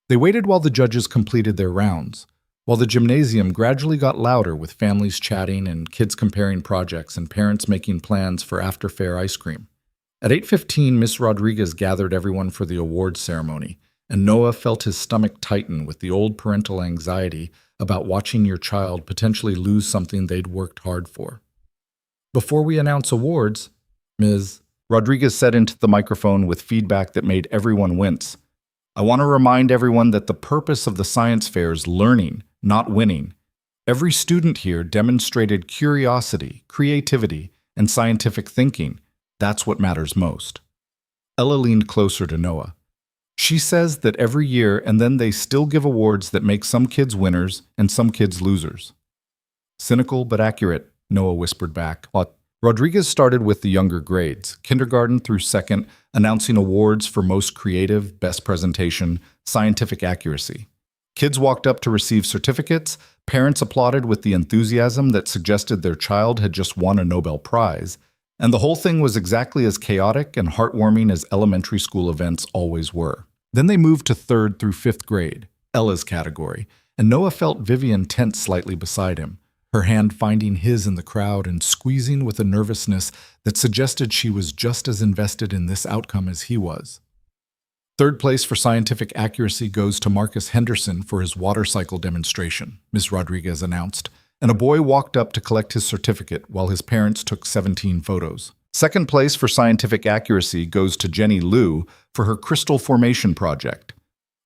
They waited while the judges completed their rounds, while the gymnasium gradually got louder with families chatting and kids comparing projects and parents making plans for after-fair ice cream. At 8:15, Miss Rodriguez gathered everyone for the awards ceremony, and Noah felt his stomach tighten with the old parental anxiety about watching your child potentially lose something they'd worked hard for. "Before we announce awards," Ms. Rodriguez said into the microphone with feedback that made everyone wince, "I want to remind everyone that the purpose of the science fair is learning, not winning. Every student here demonstrated curiosity, creativity, and scientific thinking. That's what matters most." Ella leaned closer to Noah. "She says that every year and then they still give awards that make some kids winners and some kids losers." "Cynical but accurate," Noah whispered back. Rodriguez started with the younger grades, kindergarten through second, announcing awards for most creative, best presentation, scientific accuracy. Kids walked up to receive certificates, parents applauded with the enthusiasm that suggested their child had just won a Nobel Prize, and the whole thing was exactly as chaotic and heartwarming as elementary school events always were. Then they moved to 3rd through 5th grade, Ella's category, and Noah felt Vivian tense slightly beside him, her hand finding his in the crowd and squeezing with a nervousness that suggested she was just as invested in this outcome as he was. 3rd place for scientific accuracy goes to Marcus Henderson for his water cycle demonstration, Ms. Rodriguez announced, and a boy walked up to collect his certificate while his parents took 17 photos. 2nd place for scientific accuracy goes to Jenny Liu for her crystal formation project.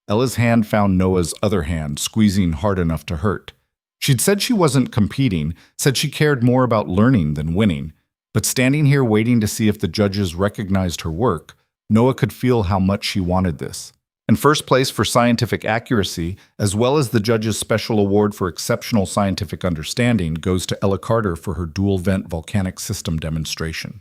Ella's hand found Noah's other hand, squeezing hard enough to hurt. She'd said she wasn't competing, said she cared more about learning than winning, but standing here waiting to see if the judges recognized her work, Noah could feel how much she wanted this. And 1st place for scientific accuracy, as well as the judge's special award for exceptional scientific understanding, goes to Ella Carter for her dual-vent volcanic system demonstration.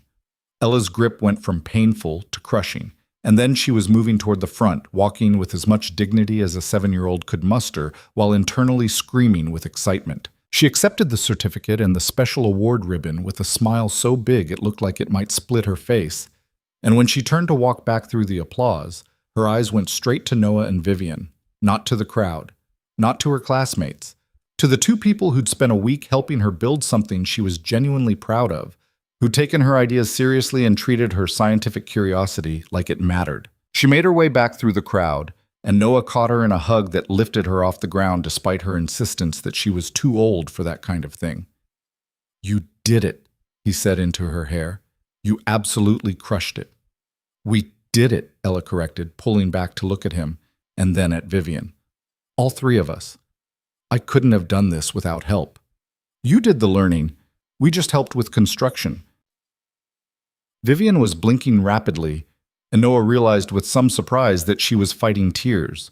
Ella's grip went from painful to crushing, and then she was moving toward the front, walking with as much dignity as a 7-year-old could muster, while internally screaming with excitement. She accepted the certificate and the special award ribbon with a smile so big it looked like it might split her face. And when she turned to walk back through the applause, her eyes went straight to Noah and Vivian, not to the crowd, not to her classmates, to the 2 people who'd spent a week helping her build something she was genuinely proud of, who'd taken her ideas seriously and treated her scientific curiosity like it mattered. She made her way back through the crowd, and Noah caught her in a hug that lifted her off the ground despite her insistence that she was too old for that kind of thing. "You did it," he said into her hair. "You absolutely crushed it." "We did it," Ella corrected, pulling back to look at him, and then at Vivian. "All 3 of us. I couldn't have done this without help. You did the learning. We just helped with construction." Vivian was blinking rapidly, and Noah realized with some surprise that she was fighting tears.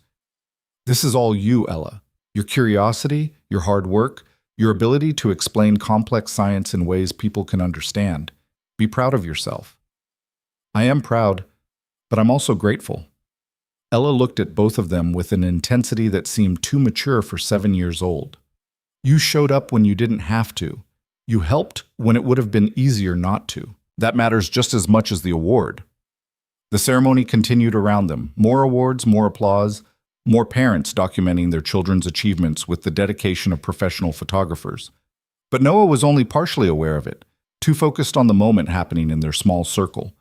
"This is all you, Ella. Your curiosity, your hard work, your ability to explain complex science in ways people can understand. Be proud of yourself." "I am proud, but I'm also grateful." Ella looked at both of them with an intensity that seemed too mature for 7 years old. "You showed up when you didn't have to. You helped when it would have been easier not to. That matters just as much as the award." The ceremony continued around them. More awards, more applause, more parents documenting their children's achievements with the dedication of professional photographers. But Noah was only partially aware of it, too focused on the moment happening in their small circle.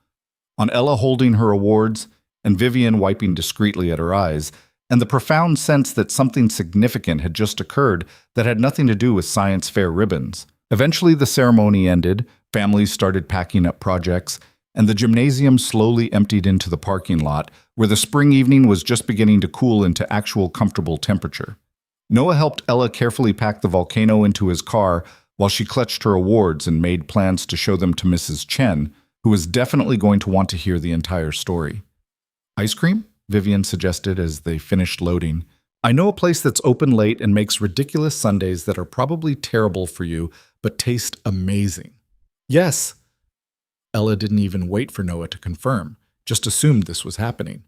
On Ella holding her awards, and Vivian wiping discreetly at her eyes, and the profound sense that something significant had just occurred that had nothing to do with science fair ribbons. Eventually the ceremony ended, families started packing up projects, and the gymnasium slowly emptied into the parking lot, where the spring evening was just beginning to cool into actual comfortable temperature. Noah helped Ella carefully pack the volcano into his car while she clutched her awards and made plans to show them to Mrs. Chen, who was definitely going to want to hear the entire story. "Ice cream?" Vivian suggested as they finished loading. "I know a place that's open late and makes ridiculous sundaes that are probably terrible for you, but taste amazing." "Yes." Ella didn't even wait for Noah to confirm, just assumed this was happening.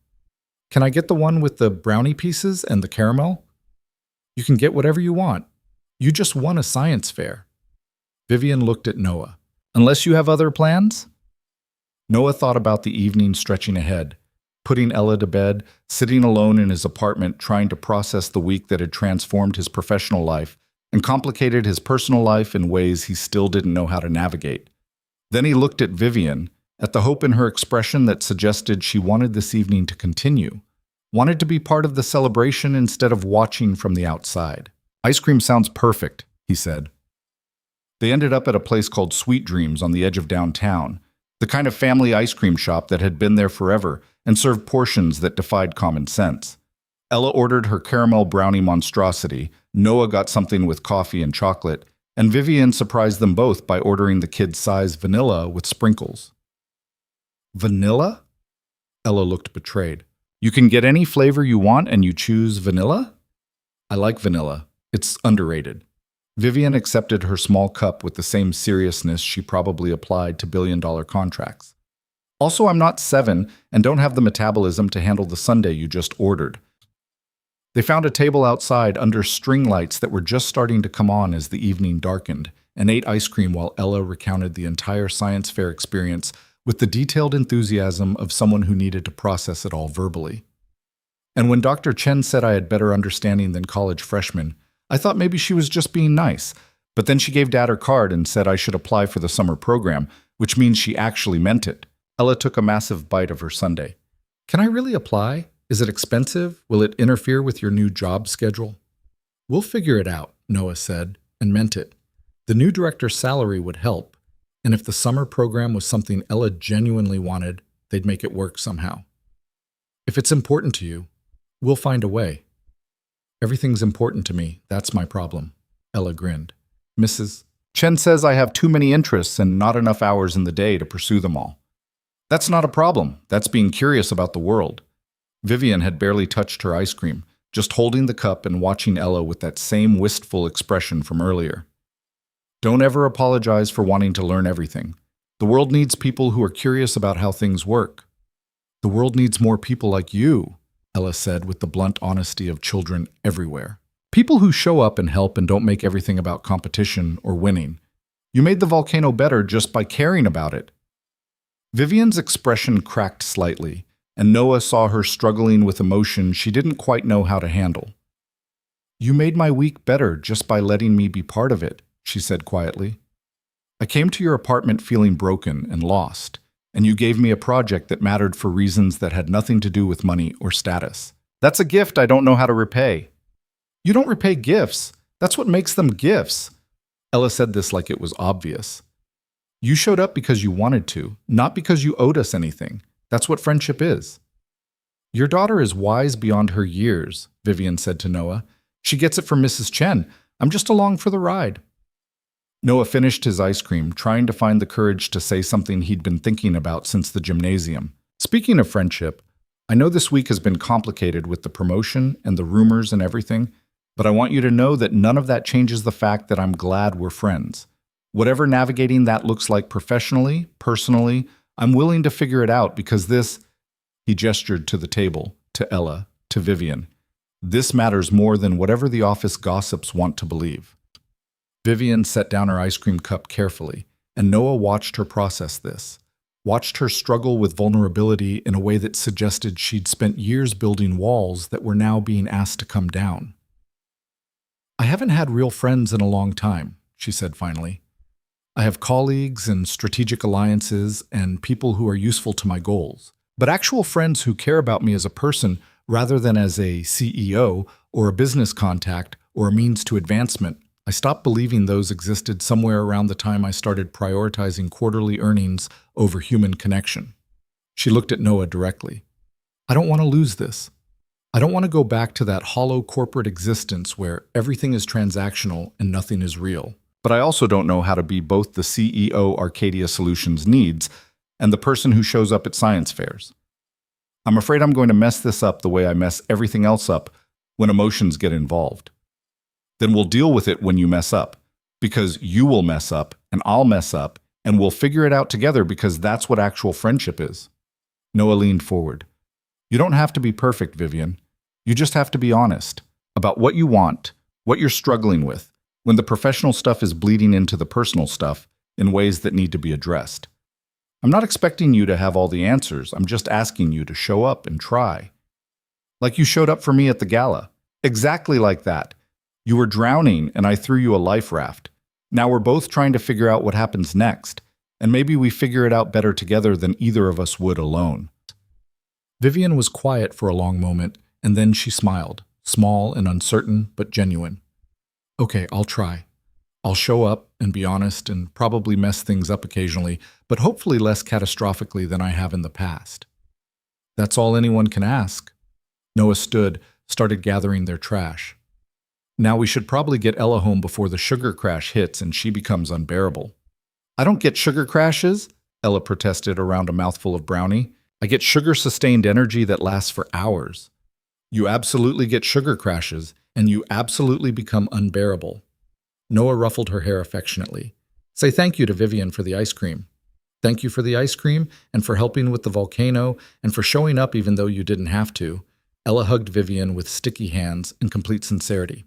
"Can I get the one with the brownie pieces and the caramel?" "You can get whatever you want. You just won a science fair." Vivian looked at Noah. "Unless you have other plans?" Noah thought about the evening stretching ahead, putting Ella to bed, sitting alone in his apartment trying to process the week that had transformed his professional life and complicated his personal life in ways he still didn't know how to navigate. Then he looked at Vivian, at the hope in her expression that suggested she wanted this evening to continue, wanted to be part of the celebration instead of watching from the outside. "Ice cream sounds perfect," he said. They ended up at a place called Sweet Dreams on the edge of downtown, the kind of family ice cream shop that had been there forever and served portions that defied common sense. Ella ordered her caramel brownie monstrosity, Noah got something with coffee and chocolate, and Vivian surprised them both by ordering the kid's size vanilla with sprinkles. "Vanilla?" Ella looked betrayed. "You can get any flavor you want and you choose vanilla?" "I like vanilla. It's underrated." Vivian accepted her small cup with the same seriousness she probably applied to billion-dollar contracts. "Also, I'm not 7 and don't have the metabolism to handle the sundae you just ordered." They found a table outside under string lights that were just starting to come on as the evening darkened, and ate ice cream while Ella recounted the entire science fair experience with the detailed enthusiasm of someone who needed to process it all verbally. And when Dr. Chen said I had better understanding than college freshmen, I thought maybe she was just being nice. But then she gave Dad her card and said I should apply for the summer program, which means she actually meant it. Ella took a massive bite of her sundae. Can I really apply? Is it expensive? Will it interfere with your new job schedule? We'll figure it out, Noah said, and meant it. The new director's salary would help, and if the summer program was something Ella genuinely wanted, they'd make it work somehow. If it's important to you, we'll find a way. Everything's important to me, that's my problem. Ella grinned. Mrs. Chen says I have too many interests and not enough hours in the day to pursue them all. That's not a problem, that's being curious about the world. Vivian had barely touched her ice cream, just holding the cup and watching Ella with that same wistful expression from earlier. Don't ever apologize for wanting to learn everything. The world needs people who are curious about how things work. The world needs more people like you, Ella said with the blunt honesty of children everywhere. People who show up and help and don't make everything about competition or winning. You made the volcano better just by caring about it. Vivian's expression cracked slightly, and Noah saw her struggling with emotion she didn't quite know how to handle. You made my week better just by letting me be part of it, she said quietly. I came to your apartment feeling broken and lost, and you gave me a project that mattered for reasons that had nothing to do with money or status. That's a gift I don't know how to repay. You don't repay gifts. That's what makes them gifts. Ella said this like it was obvious. You showed up because you wanted to, not because you owed us anything. That's what friendship is. Your daughter is wise beyond her years, Vivian said to Noah. She gets it from Mrs. Chen. I'm just along for the ride. Noah finished his ice cream, trying to find the courage to say something he'd been thinking about since the gymnasium. Speaking of friendship, I know this week has been complicated with the promotion and the rumors and everything, but I want you to know that none of that changes the fact that I'm glad we're friends. Whatever navigating that looks like professionally, personally, I'm willing to figure it out because this, he gestured to the table, to Ella, to Vivian. This matters more than whatever the office gossips want to believe. Vivian set down her ice cream cup carefully, and Noah watched her process this, watched her struggle with vulnerability in a way that suggested she'd spent years building walls that were now being asked to come down. I haven't had real friends in a long time, she said finally. I have colleagues and strategic alliances and people who are useful to my goals, but actual friends who care about me as a person rather than as a CEO or a business contact or a means to advancement. I stopped believing those existed somewhere around the time I started prioritizing quarterly earnings over human connection. She looked at Noah directly. I don't want to lose this. I don't want to go back to that hollow corporate existence where everything is transactional and nothing is real. But I also don't know how to be both the CEO Arcadia Solutions needs and the person who shows up at science fairs. I'm afraid I'm going to mess this up the way I mess everything else up when emotions get involved. Then we'll deal with it when you mess up, because you will mess up and I'll mess up and we'll figure it out together because that's what actual friendship is. Noah leaned forward. You don't have to be perfect, Vivian. You just have to be honest about what you want, what you're struggling with, when the professional stuff is bleeding into the personal stuff in ways that need to be addressed. I'm not expecting you to have all the answers. I'm just asking you to show up and try. Like you showed up for me at the gala. Exactly like that. You were drowning and I threw you a life raft. Now we're both trying to figure out what happens next, and maybe we figure it out better together than either of us would alone. Vivian was quiet for a long moment, and then she smiled, small and uncertain, but genuine. Okay, I'll try. I'll show up and be honest and probably mess things up occasionally, but hopefully less catastrophically than I have in the past. That's all anyone can ask. Noah stood, started gathering their trash. Now we should probably get Ella home before the sugar crash hits and she becomes unbearable. I don't get sugar crashes, Ella protested around a mouthful of brownie. I get sugar-sustained energy that lasts for hours. You absolutely get sugar crashes, and you absolutely become unbearable. Noah ruffled her hair affectionately. Say thank you to Vivian for the ice cream. Thank you for the ice cream, and for helping with the volcano, and for showing up even though you didn't have to. Ella hugged Vivian with sticky hands and complete sincerity.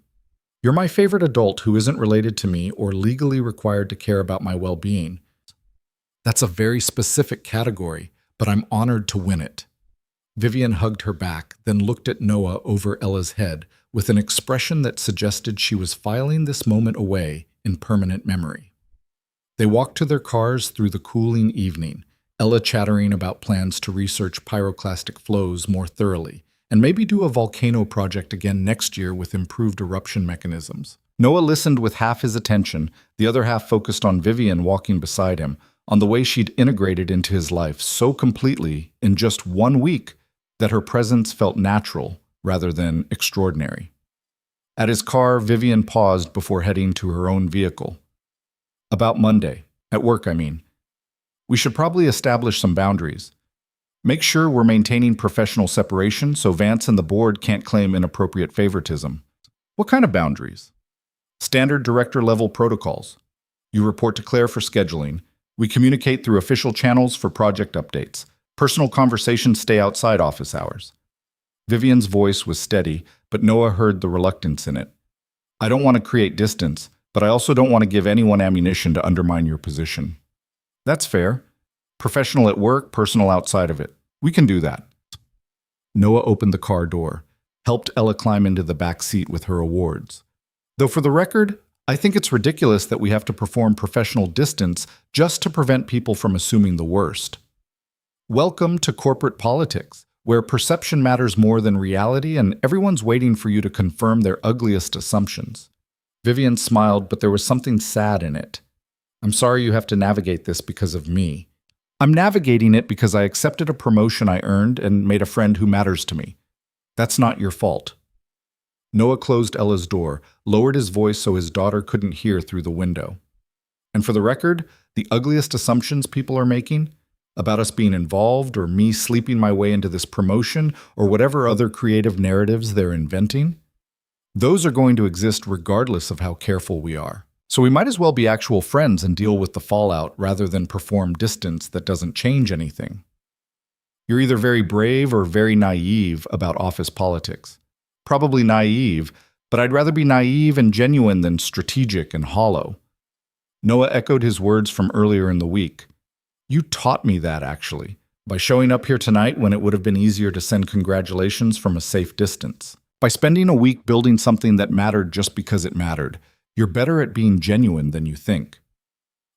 You're my favorite adult who isn't related to me or legally required to care about my well-being. That's a very specific category, but I'm honored to win it. Vivian hugged her back, then looked at Noah over Ella's head with an expression that suggested she was filing this moment away in permanent memory. They walked to their cars through the cooling evening, Ella chattering about plans to research pyroclastic flows more thoroughly, and maybe do a volcano project again next year with improved eruption mechanisms. Noah listened with half his attention, the other half focused on Vivian walking beside him, on the way she'd integrated into his life so completely in just 1 week that her presence felt natural rather than extraordinary. At his car, Vivian paused before heading to her own vehicle. About Monday, at work, I mean. We should probably establish some boundaries. Make sure we're maintaining professional separation so Vance and the board can't claim inappropriate favoritism. What kind of boundaries? Standard director-level protocols. You report to Claire for scheduling. We communicate through official channels for project updates. Personal conversations stay outside office hours. Vivian's voice was steady, but Noah heard the reluctance in it. I don't want to create distance, but I also don't want to give anyone ammunition to undermine your position. That's fair. Professional at work, personal outside of it. We can do that. Noah opened the car door, helped Ella climb into the back seat with her awards. Though for the record, I think it's ridiculous that we have to perform professional distance just to prevent people from assuming the worst. Welcome to corporate politics, where perception matters more than reality and everyone's waiting for you to confirm their ugliest assumptions. Vivian smiled, but there was something sad in it. I'm sorry you have to navigate this because of me. I'm navigating it because I accepted a promotion I earned and made a friend who matters to me. That's not your fault. Noah closed Ella's door, lowered his voice so his daughter couldn't hear through the window. And for the record, the ugliest assumptions people are making about us being involved or me sleeping my way into this promotion or whatever other creative narratives they're inventing, those are going to exist regardless of how careful we are. So we might as well be actual friends and deal with the fallout rather than perform distance that doesn't change anything. You're either very brave or very naive about office politics. Probably naive, but I'd rather be naive and genuine than strategic and hollow. Noah echoed his words from earlier in the week. You taught me that, actually, by showing up here tonight when it would have been easier to send congratulations from a safe distance. By spending a week building something that mattered just because it mattered, you're better at being genuine than you think.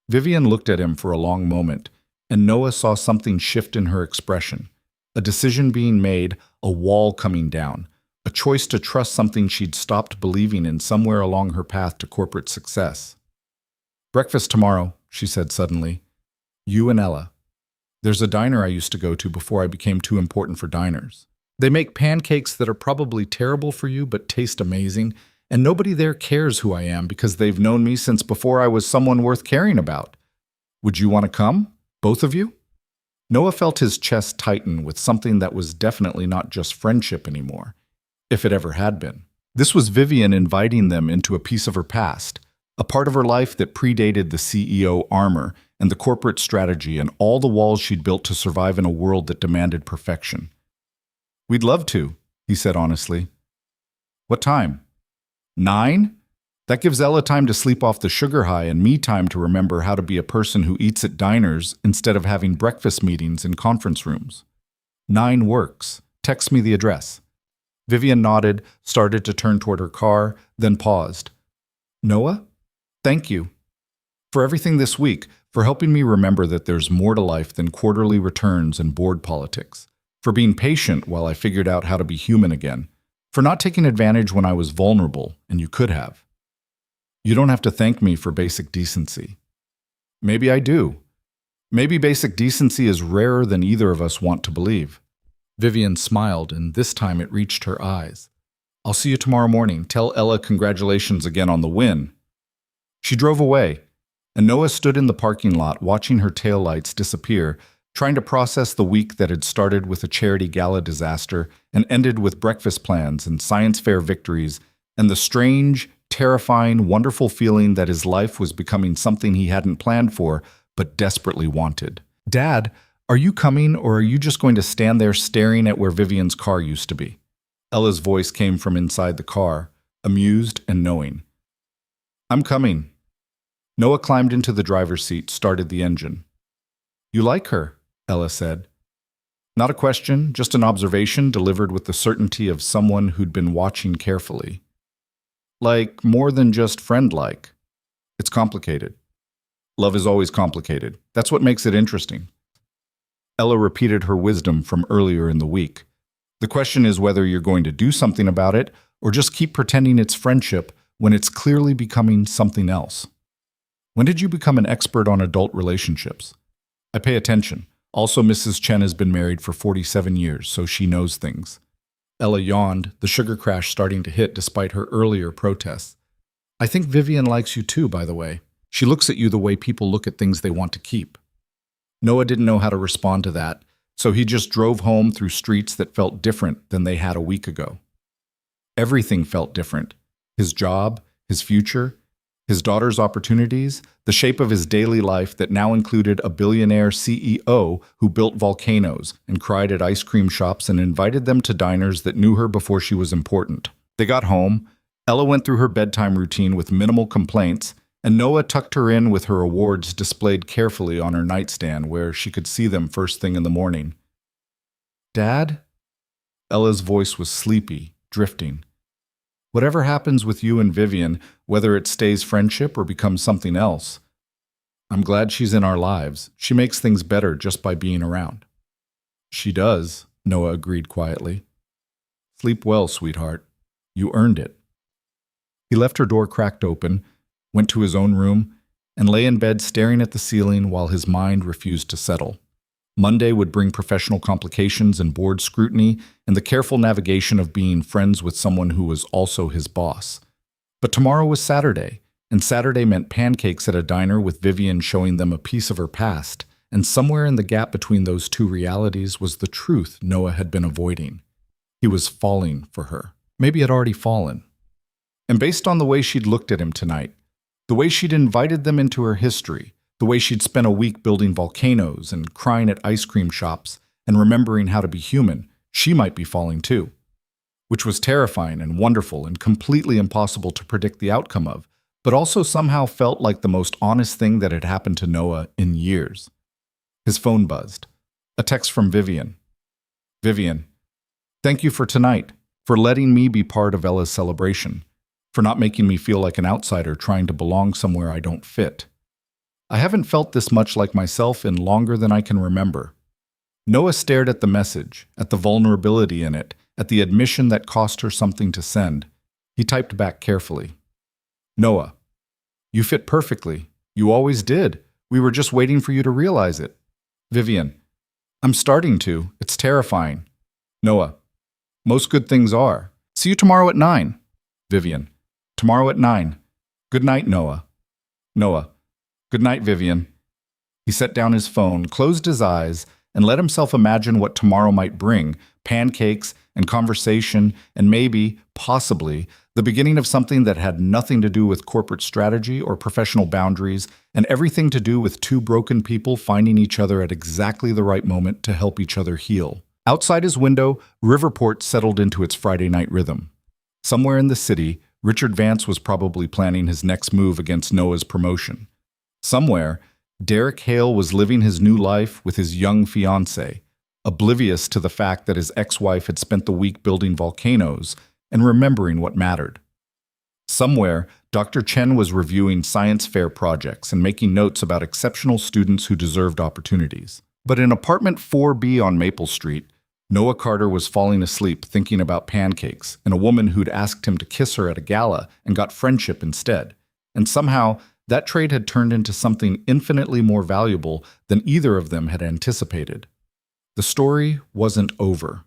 Vivian looked at him for a long moment, and Noah saw something shift in her expression. A decision being made, a wall coming down, a choice to trust something she'd stopped believing in somewhere along her path to corporate success. Breakfast tomorrow, she said suddenly. You and Ella. There's a diner I used to go to before I became too important for diners. They make pancakes that are probably terrible for you but taste amazing, and nobody there cares who I am because they've known me since before I was someone worth caring about. Would you want to come? Both of you? Noah felt his chest tighten with something that was definitely not just friendship anymore, if it ever had been. This was Vivian inviting them into a piece of her past, a part of her life that predated the CEO armor and the corporate strategy and all the walls she'd built to survive in a world that demanded perfection. We'd love to, he said honestly. What time? 9? That gives Ella time to sleep off the sugar high and me time to remember how to be a person who eats at diners instead of having breakfast meetings in conference rooms. 9 works. Text me the address. Vivian nodded, started to turn toward her car, then paused. Noah? Thank you. For everything this week, for helping me remember that there's more to life than quarterly returns and board politics, for being patient while I figured out how to be human again, for not taking advantage when I was vulnerable, and you could have. You don't have to thank me for basic decency. Maybe I do. Maybe basic decency is rarer than either of us want to believe. Vivian smiled, and this time it reached her eyes. I'll see you tomorrow morning. Tell Ella congratulations again on the win. She drove away, and Noah stood in the parking lot watching her taillights disappear, trying to process the week that had started with a charity gala disaster and ended with breakfast plans and science fair victories, and the strange, terrifying, wonderful feeling that his life was becoming something he hadn't planned for, but desperately wanted. Dad, are you coming, or are you just going to stand there staring at where Vivian's car used to be? Ella's voice came from inside the car, amused and knowing. I'm coming. Noah climbed into the driver's seat, started the engine. You like her, Ella said. Not a question, just an observation delivered with the certainty of someone who'd been watching carefully. Like, more than just friend-like. It's complicated. Love is always complicated. That's what makes it interesting. Ella repeated her wisdom from earlier in the week. The question is whether you're going to do something about it or just keep pretending it's friendship when it's clearly becoming something else. When did you become an expert on adult relationships? I pay attention. Also, Mrs. Chen has been married for 47 years, so she knows things. Ella yawned, the sugar crash starting to hit despite her earlier protests. I think Vivian likes you too, by the way. She looks at you the way people look at things they want to keep. Noah didn't know how to respond to that, so he just drove home through streets that felt different than they had a week ago. Everything felt different. His job, his future, his daughter's opportunities, the shape of his daily life that now included a billionaire CEO who built volcanoes and cried at ice cream shops and invited them to diners that knew her before she was important. They got home. Ella went through her bedtime routine with minimal complaints, and Noah tucked her in with her awards displayed carefully on her nightstand where she could see them first thing in the morning. Dad? Ella's voice was sleepy, drifting. Whatever happens with you and Vivian, whether it stays friendship or becomes something else, I'm glad she's in our lives. She makes things better just by being around. She does, Noah agreed quietly. Sleep well, sweetheart. You earned it. He left her door cracked open, went to his own room, and lay in bed staring at the ceiling while his mind refused to settle. Monday would bring professional complications and board scrutiny and the careful navigation of being friends with someone who was also his boss. But tomorrow was Saturday, and Saturday meant pancakes at a diner with Vivian showing them a piece of her past, and somewhere in the gap between those two realities was the truth Noah had been avoiding. He was falling for her. Maybe had already fallen. And based on the way she'd looked at him tonight, the way she'd invited them into her history, the way she'd spent a week building volcanoes and crying at ice cream shops and remembering how to be human, she might be falling too. Which was terrifying and wonderful and completely impossible to predict the outcome of, but also somehow felt like the most honest thing that had happened to Noah in years. His phone buzzed. A text from Vivian. Vivian, thank you for tonight, for letting me be part of Ella's celebration, for not making me feel like an outsider trying to belong somewhere I don't fit. I haven't felt this much like myself in longer than I can remember. Noah stared at the message, at the vulnerability in it, at the admission that cost her something to send. He typed back carefully. Noah, you fit perfectly. You always did. We were just waiting for you to realize it. Vivian, I'm starting to. It's terrifying. Noah, most good things are. See you tomorrow at 9. Vivian, tomorrow at 9. Good night, Noah. Noah, good night, Vivian. He set down his phone, closed his eyes, and let himself imagine what tomorrow might bring, pancakes and conversation and maybe, possibly, the beginning of something that had nothing to do with corporate strategy or professional boundaries and everything to do with two broken people finding each other at exactly the right moment to help each other heal. Outside his window, Riverport settled into its Friday night rhythm. Somewhere in the city, Richard Vance was probably planning his next move against Noah's promotion. Somewhere, Derek Hale was living his new life with his young fiancée, oblivious to the fact that his ex-wife had spent the week building volcanoes and remembering what mattered. Somewhere, Dr. Chen was reviewing science fair projects and making notes about exceptional students who deserved opportunities. But in apartment 4B on Maple Street, Noah Carter was falling asleep thinking about pancakes and a woman who'd asked him to kiss her at a gala and got friendship instead. And somehow, that trade had turned into something infinitely more valuable than either of them had anticipated. The story wasn't over.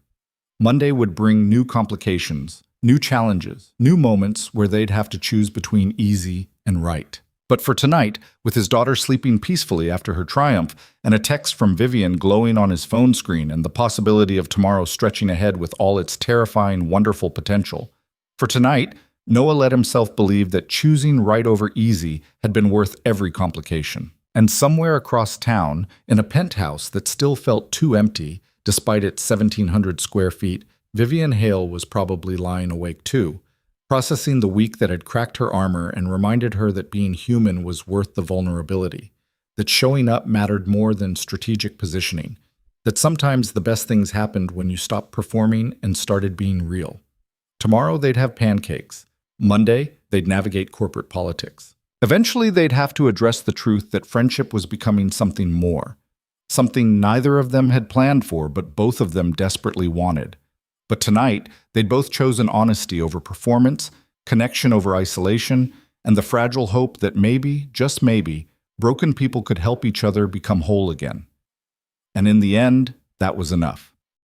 Monday would bring new complications, new challenges, new moments where they'd have to choose between easy and right. But for tonight, with his daughter sleeping peacefully after her triumph, and a text from Vivian glowing on his phone screen and the possibility of tomorrow stretching ahead with all its terrifying, wonderful potential. For tonight, Noah let himself believe that choosing right over easy had been worth every complication. And somewhere across town, in a penthouse that still felt too empty, despite its 1,700 square feet, Vivian Hale was probably lying awake too, processing the week that had cracked her armor and reminded her that being human was worth the vulnerability, that showing up mattered more than strategic positioning, that sometimes the best things happened when you stopped performing and started being real. Tomorrow they'd have pancakes. Monday, they'd navigate corporate politics. Eventually, they'd have to address the truth that friendship was becoming something more, something neither of them had planned for, but both of them desperately wanted. But tonight, they'd both chosen honesty over performance, connection over isolation, and the fragile hope that maybe, just maybe, broken people could help each other become whole again. And in the end, that was enough.